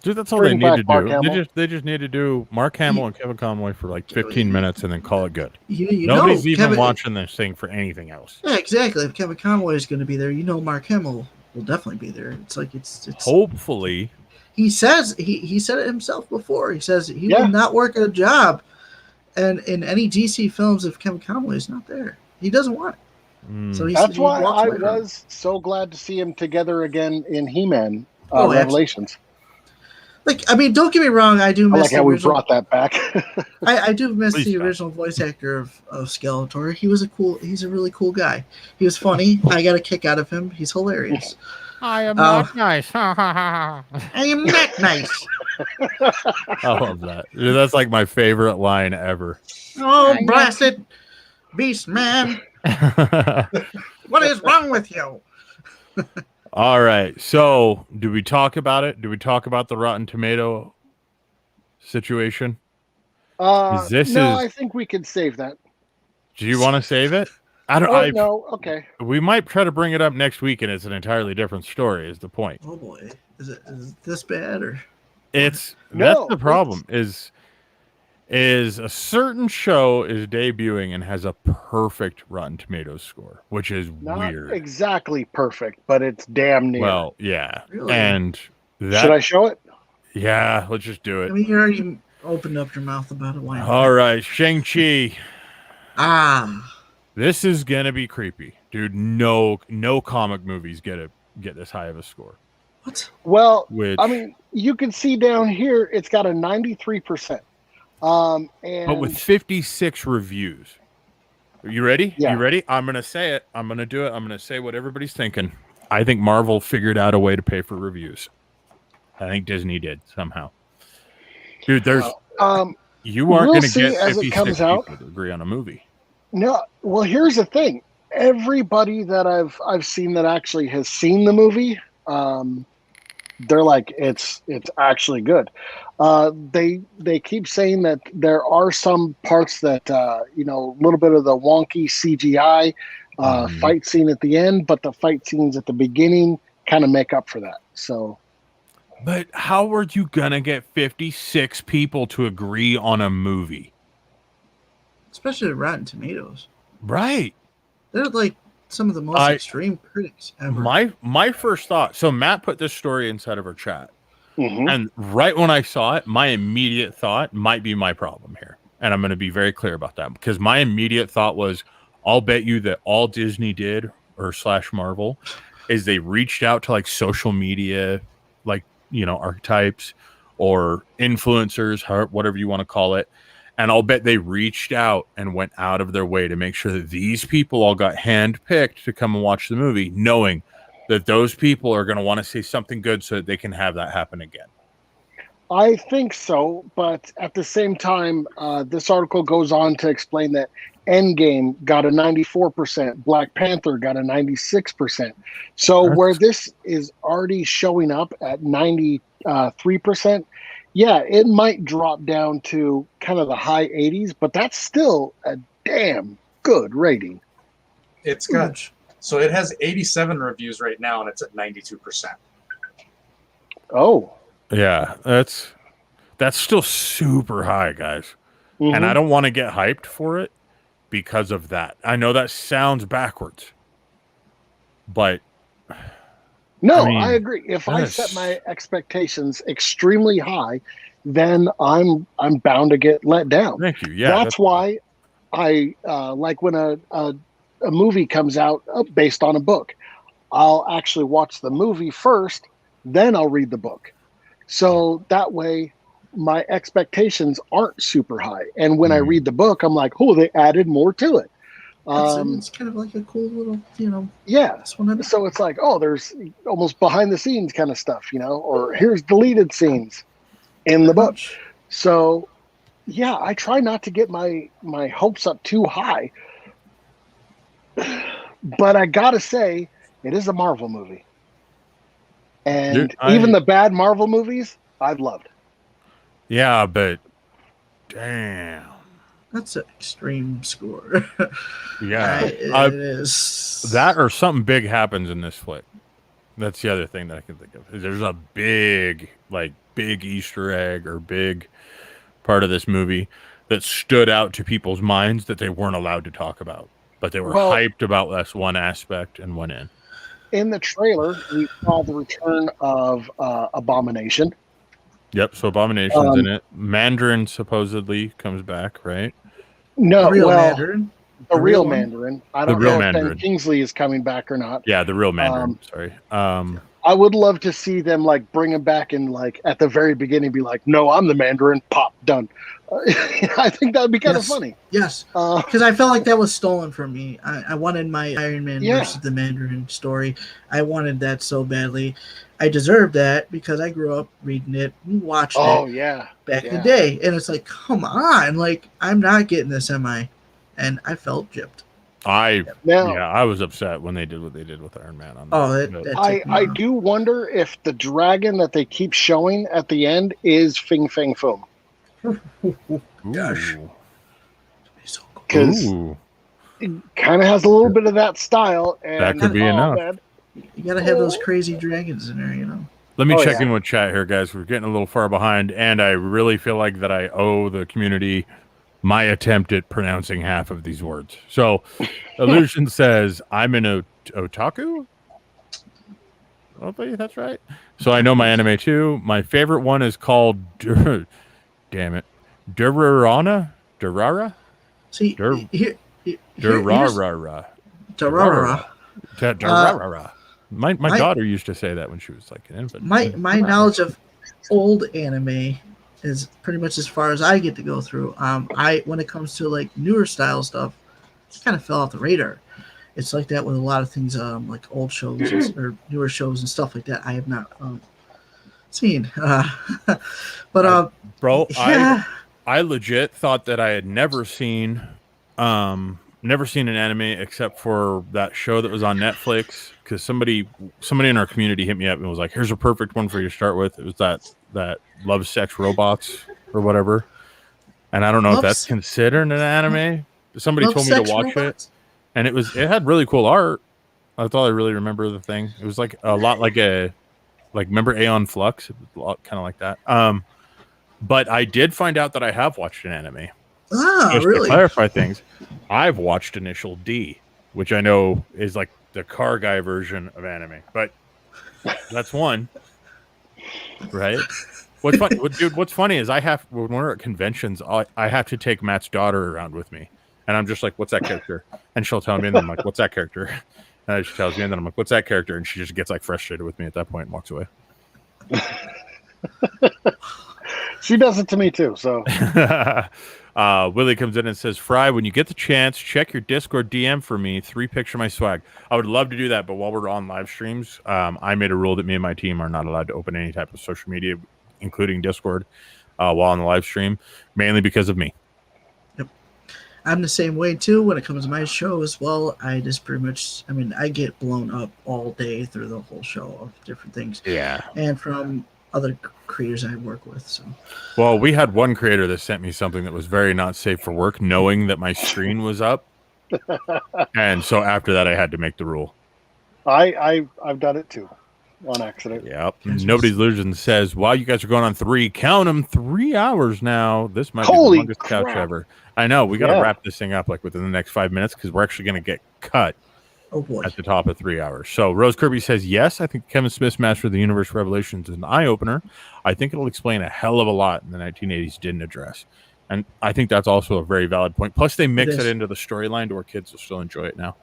Dude, that's all Bring they need back to Mark do. Hamill. They just need to do Mark Hamill and Kevin Conroy for like 15 minutes and then call it good. You Nobody's know, even Kevin, watching this thing for anything else. Yeah, exactly. If Kevin Conroy is going to be there, Mark Hamill will definitely be there. It's like it's. Hopefully, he says he said it himself before. He says he Yeah. will not work a job, and in any DC films if Kevin Conroy is not there, he doesn't want it. So That's why walks I away from it. was so glad to see him together again in He-Man Oh, Revelations. Like, I mean, don't get me wrong. I do I miss like the how we original. brought that back. I do miss Please the stop. original voice actor of Skeletor. He's a really cool guy. He was funny. I got a kick out of him. He's hilarious. I am not nice. I am not nice. I love that. Dude, that's like my favorite line ever. Oh, blasted beast man. What is wrong with you? All right. So, do we talk about it? Do we talk about the Rotten Tomato situation? I think we could save that. Do you want to save it? I don't. Oh, no, okay. We might try to bring it up next week, and it's an entirely different story. Is the point? Oh boy, is it this bad or? That's No, the problem. Is a certain show is debuting and has a perfect Rotten Tomatoes score, which is Not weird. exactly perfect, but it's damn near. Well, yeah, Really? and that. Should I show it? Yeah, let's just do I it. mean, you already opened up your mouth about it. Why not? All right, Shang-Chi. Ah, This is gonna be creepy, dude. No comic movies get this high of a score. what? Well, Which, I mean, you can see down here, it's got a 93%. And but with 56 reviews. Are you ready? Yeah. You ready? I'm gonna say it. I'm gonna do it. I'm gonna say what everybody's thinking. I think Marvel figured out a way to pay for reviews. I think Disney did somehow. Dude, there's you aren't we'll gonna see get as it 56 comes out. people to agree on a movie. no, well, here's the thing. Everybody that I've seen that actually has seen the movie, they're like, it's actually good. They keep saying that there are some parts that a little bit of the wonky CGI fight scene at the end, but the fight scenes at the beginning kind of make up for that. So, But how are you gonna get 56 people to agree on a movie? Especially Rotten Tomatoes. Right. They're like some of the most extreme critics ever. My first thought. So Matt put this story inside of our chat, mhm. and right when I saw it, my immediate thought might be my problem here, and I'm going to be very clear about that because my immediate thought was, I'll bet you that all Disney did or / Marvel is they reached out to like social media, like archetypes or influencers, whatever you want to call it. And I'll bet they reached out and went out of their way to make sure that these people all got handpicked to come and watch the movie, knowing that those people are going to want to say something good so that they can have that happen again. I think so, but at the same time, this article goes on to explain that Endgame got a 94%, Black Panther got a 96%. So where this is already showing up at 93%, yeah, it might drop down to kind of the high 80s, but that's still a damn good rating. It's got so it has 87 reviews right now, and it's at 92%. Oh, Yeah, that's still super high, guys. mhm. And I don't want to get hyped for it because of that. I know that sounds backwards, but No, I mean, I agree. If I yes. set my expectations extremely high, then I'm bound to get let down. thank you. Yeah, that's why I like when a movie comes out based on a book. I'll actually watch the movie first, then I'll read the book. So that way my expectations aren't super high. And when I read the book, I'm like, oh, they added more to it. It's kind of like a cool little, Yeah. this one. So it's like, oh, there's almost behind the scenes kind of stuff, or here's deleted scenes in the book. So yeah, I try not to get my hopes up too high. But I gotta say, it is a Marvel movie. And Dude, even the bad Marvel movies, I've loved. Yeah, but Damn. That's an extreme score. Yeah. It is. That or something big happens in this flick. That's the other thing that I can think of. Is there's a big Easter egg or big part of this movie that stood out to people's minds that they weren't allowed to talk about, but they were hyped about this one aspect and went in. In the trailer, we saw the return of Abomination. Yep, so Abomination's in it. Mandarin supposedly comes back, right? No, real well, Mandarin. the real one? Mandarin. I don't real know if Mandarin. Ben Kingsley is coming back or not. Yeah, the real Mandarin. Sorry. I would love to see them like bring him back and like at the very beginning be like, "No, I'm the Mandarin." Pop, done. I think that would be kind of funny. Yes, because I felt like that was stolen from me. I wanted my Iron Man versus the Mandarin story. I wanted that so badly. I deserved that because I grew up reading it and watched it back in the day. And it's like, come on, like I'm not getting this, am I? And I felt gypped. I was upset when they did what they did with Iron Man. On that. I do wonder if the dragon that they keep showing at the end is Fing Fang Foom. Gosh. Because it kind of has a little bit of that style. And that could be enough. Man. You gotta have those crazy dragons in there, you know. Let me check in with chat here, guys. We're getting a little far behind, and I really feel like that I owe the community my attempt at pronouncing half of these words. So, Illusion says, I'm an otaku? Hopefully that's right. So I know my anime too. My favorite one is called, damn it, Durarana? Durara? See, Durarara. My daughter used to say that when she was like an infant. My knowledge of old anime is pretty much as far as I get to go through. When it comes to like newer style stuff, it kind of fell off the radar. It's like that with a lot of things, like old shows or newer shows and stuff like that. I have not seen, but bro, yeah. I legit thought that I had never seen an anime except for that show that was on Netflix. Because somebody in our community hit me up and was like, "Here's a perfect one for you to start with." It was that Love, Sex, Robots or whatever. And I don't know if that's considered an anime. Somebody told me to watch it, and it had really cool art. That's all I really remember the thing. It was like a lot like remember Aeon Flux? It was a lot kind of like that. But I did find out that I have watched an anime. Just really? To clarify things, I've watched Initial D, which I know is like the car guy version of anime, but that's one, right? What's funny is when we're at conventions, I have to take Matt's daughter around with me, and I'm just like, "What's that character?" And she'll tell me, and then I'm like, "What's that character?" And she tells me, and then I'm like, "What's that character?" And she just gets like frustrated with me at that point and walks away. She does it to me too. So Willie comes in and says, Fry, when you get the chance, check your Discord DM for me. 3 picture my swag. I would love to do that, but while we're on live streams, I made a rule that me and my team are not allowed to open any type of social media, including Discord, while on the live stream, mainly because of me. Yep. I'm the same way too when it comes to my show as well. I just I get blown up all day through the whole show of different things. Yeah. And from other creators I work with. So, well, we had one creator that sent me something that was very not safe for work, knowing that my screen was up, and so after that, I had to make the rule. I've done it too, on accident. Yep. Nobody's Illusion says, "Wow, you guys are going on 3 hours now. This might be the longest couch ever." I know. We got to wrap this thing up like within the next 5 minutes because we're actually going to get cut. Oh boy. At the top of 3 hours. So Rose Kirby says, yes, I think Kevin Smith's Master of the Universe Revelations is an eye-opener. I think it'll explain a hell of a lot in the 1980s didn't address. And I think that's also a very valid point. Plus, they mix it into the storyline to where kids will still enjoy it now.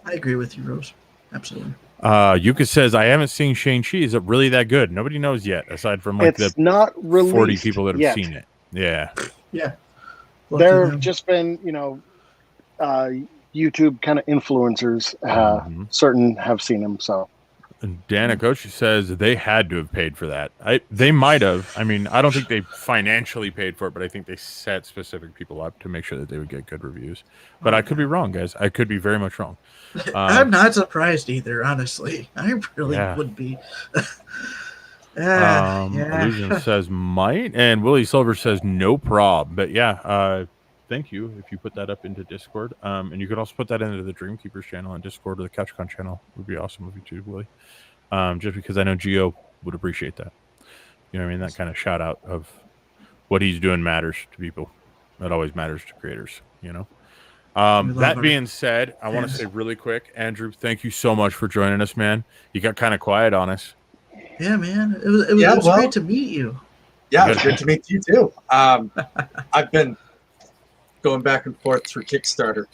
I agree with you, Rose. Absolutely. Yuka says, I haven't seen Shang-Chi. Is it really that good? Nobody knows yet, aside from like it's not 40 people that have seen it. Yeah. Yeah. There have just been, YouTube kind of influencers, certain have seen him. So, and Dana Goshi says they had to have paid for that. They might have. I mean, I don't think they financially paid for it, but I think they set specific people up to make sure that they would get good reviews. But I could be wrong, guys. I could be very much wrong. I'm not surprised either, honestly. I really would be. Illusion says might, and Willie Silver says no prob. But yeah, thank you if you put that up into Discord. And you could also put that into the Dreamkeepers channel on Discord or the CouchCon channel. It would be awesome if you too, Willie. Just because I know Gio would appreciate that. You know what I mean? That kind of shout out of what he's doing matters to people. That always matters to creators, you know? That being said, I want to say really quick, Andrew, thank you so much for joining us, man. You got kind of quiet on us. Yeah, man. It was great to meet you. Yeah, it's great to meet you too. I've been going back and forth through Kickstarter.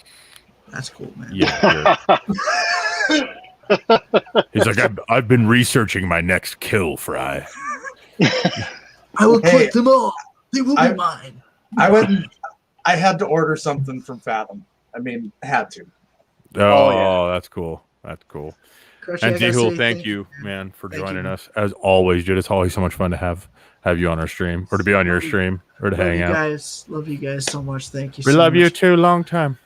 That's cool, man. Yeah. He's like, I've been researching my next kill, Fry. I will click them all. They will be mine. I had to order something from Fathom. I mean, had to. Oh, yeah. That's cool. That's cool. Crutchy, and Zehul, thank you, man, for joining us. As always, dude, it's always so much fun to have you on our stream, or to be on your stream, or to hang out. Love you guys so much. Thank you We so love much. you too. Long time.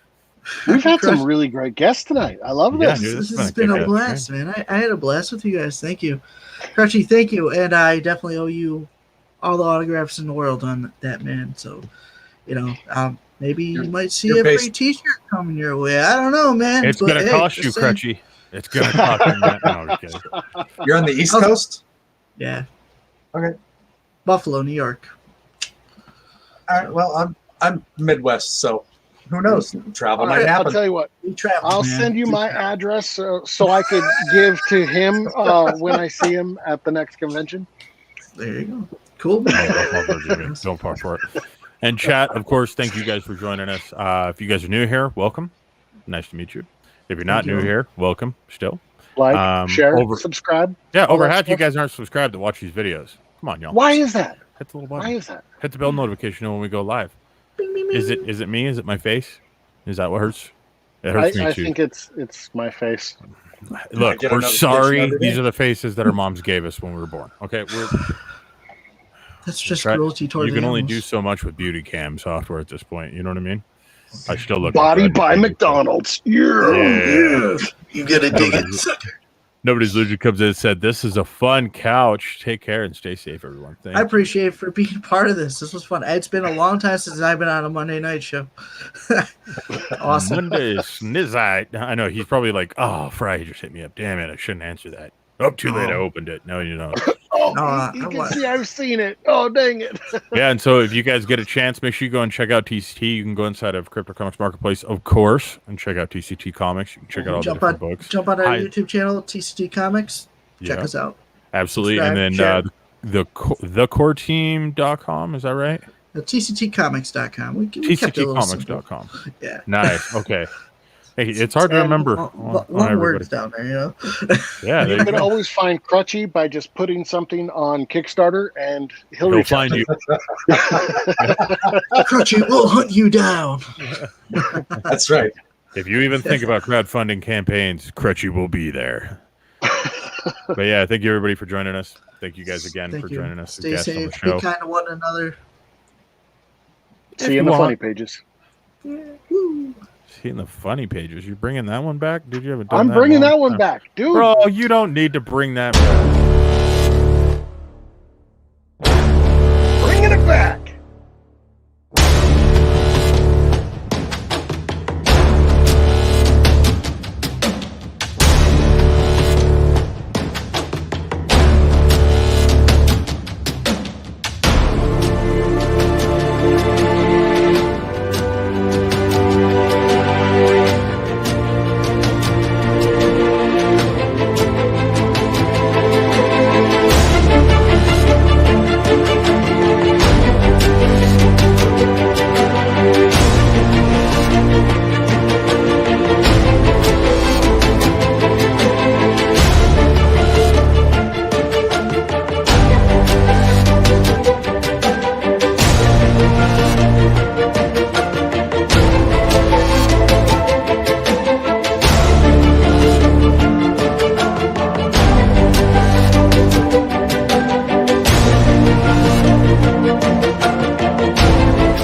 We've had some really great guests tonight. I love this. Dude, This has been a blast, man. I had a blast with you guys. Thank you. Crutchy, thank you. And I definitely owe you all the autographs in the world on that, man. So, you know, maybe you might see a free t-shirt coming your way. I don't know, man. It's going to cost you, Crutchy. It's going to cost you. No, I'm kidding. You're on the East Coast? Yeah. Okay. Buffalo, New York. All right. Well, I'm Midwest, so who knows? Travel might happen. I'll tell you what. I'll send you my address so I could give to him when I see him at the next convention. There you go. Cool. Don't part for it. And chat, of course, thank you guys for joining us. If you guys are new here, welcome. Nice to meet you. If you're not new here, welcome still. Like, share, subscribe. Yeah, over half of you guys aren't subscribed to watch these videos. Come on, y'all. Why is that? Hit the little button. Why is that? Hit the bell notification when we go live. Bing, bing, Is it me? Is it my face? Is that what hurts? It hurts me I too. think it's my face. Look, we're sorry. These are the faces that our moms gave us when we were born. Okay, that's just cruelty towards you can only animals. do so much with beauty cam software at this point. You know what I mean? I still look body by McDonald's. Yeah. You gotta dig it. Nobody's Luigi comes in and said, "This is a fun couch. Take care and stay safe, everyone." I appreciate it for being part of this. This was fun. It's been a long time since I've been on a Monday night show. Awesome. Monday Snizzite. I know he's probably like, "Oh, Fry just hit me up. Damn it, I shouldn't answer that. Oh, too late. I opened it. No, you don't." You can see I've seen it. Oh, dang it. Yeah, and so if you guys get a chance, make sure you go and check out TCT. You can go inside of Crypto Comics Marketplace, of course, and check out TCT Comics. You can check out all the different books. Jump on our YouTube channel, TCT Comics. Check us out. Absolutely. Subscribe, and then thecoreteam.com, is that right? TCTcomics.com. TCTcomics.com. Yeah. Nice. Okay. Hey, it's hard to remember. Long words down there, you know? Yeah. You can always find Crutchy by just putting something on Kickstarter, and he'll find you. Crutchy will hunt you down. That's right. If you even think about crowdfunding campaigns, Crutchy will be there. But yeah, thank you everybody for joining us. Thank you guys again for joining us. Stay safe. Be kind to one another. See you in the funny pages. Yeah. Woo. See in the funny pages. You're bringing that one back? Did you haven't done I'm bringing that one back, dude. Bro, you don't need to bring that back.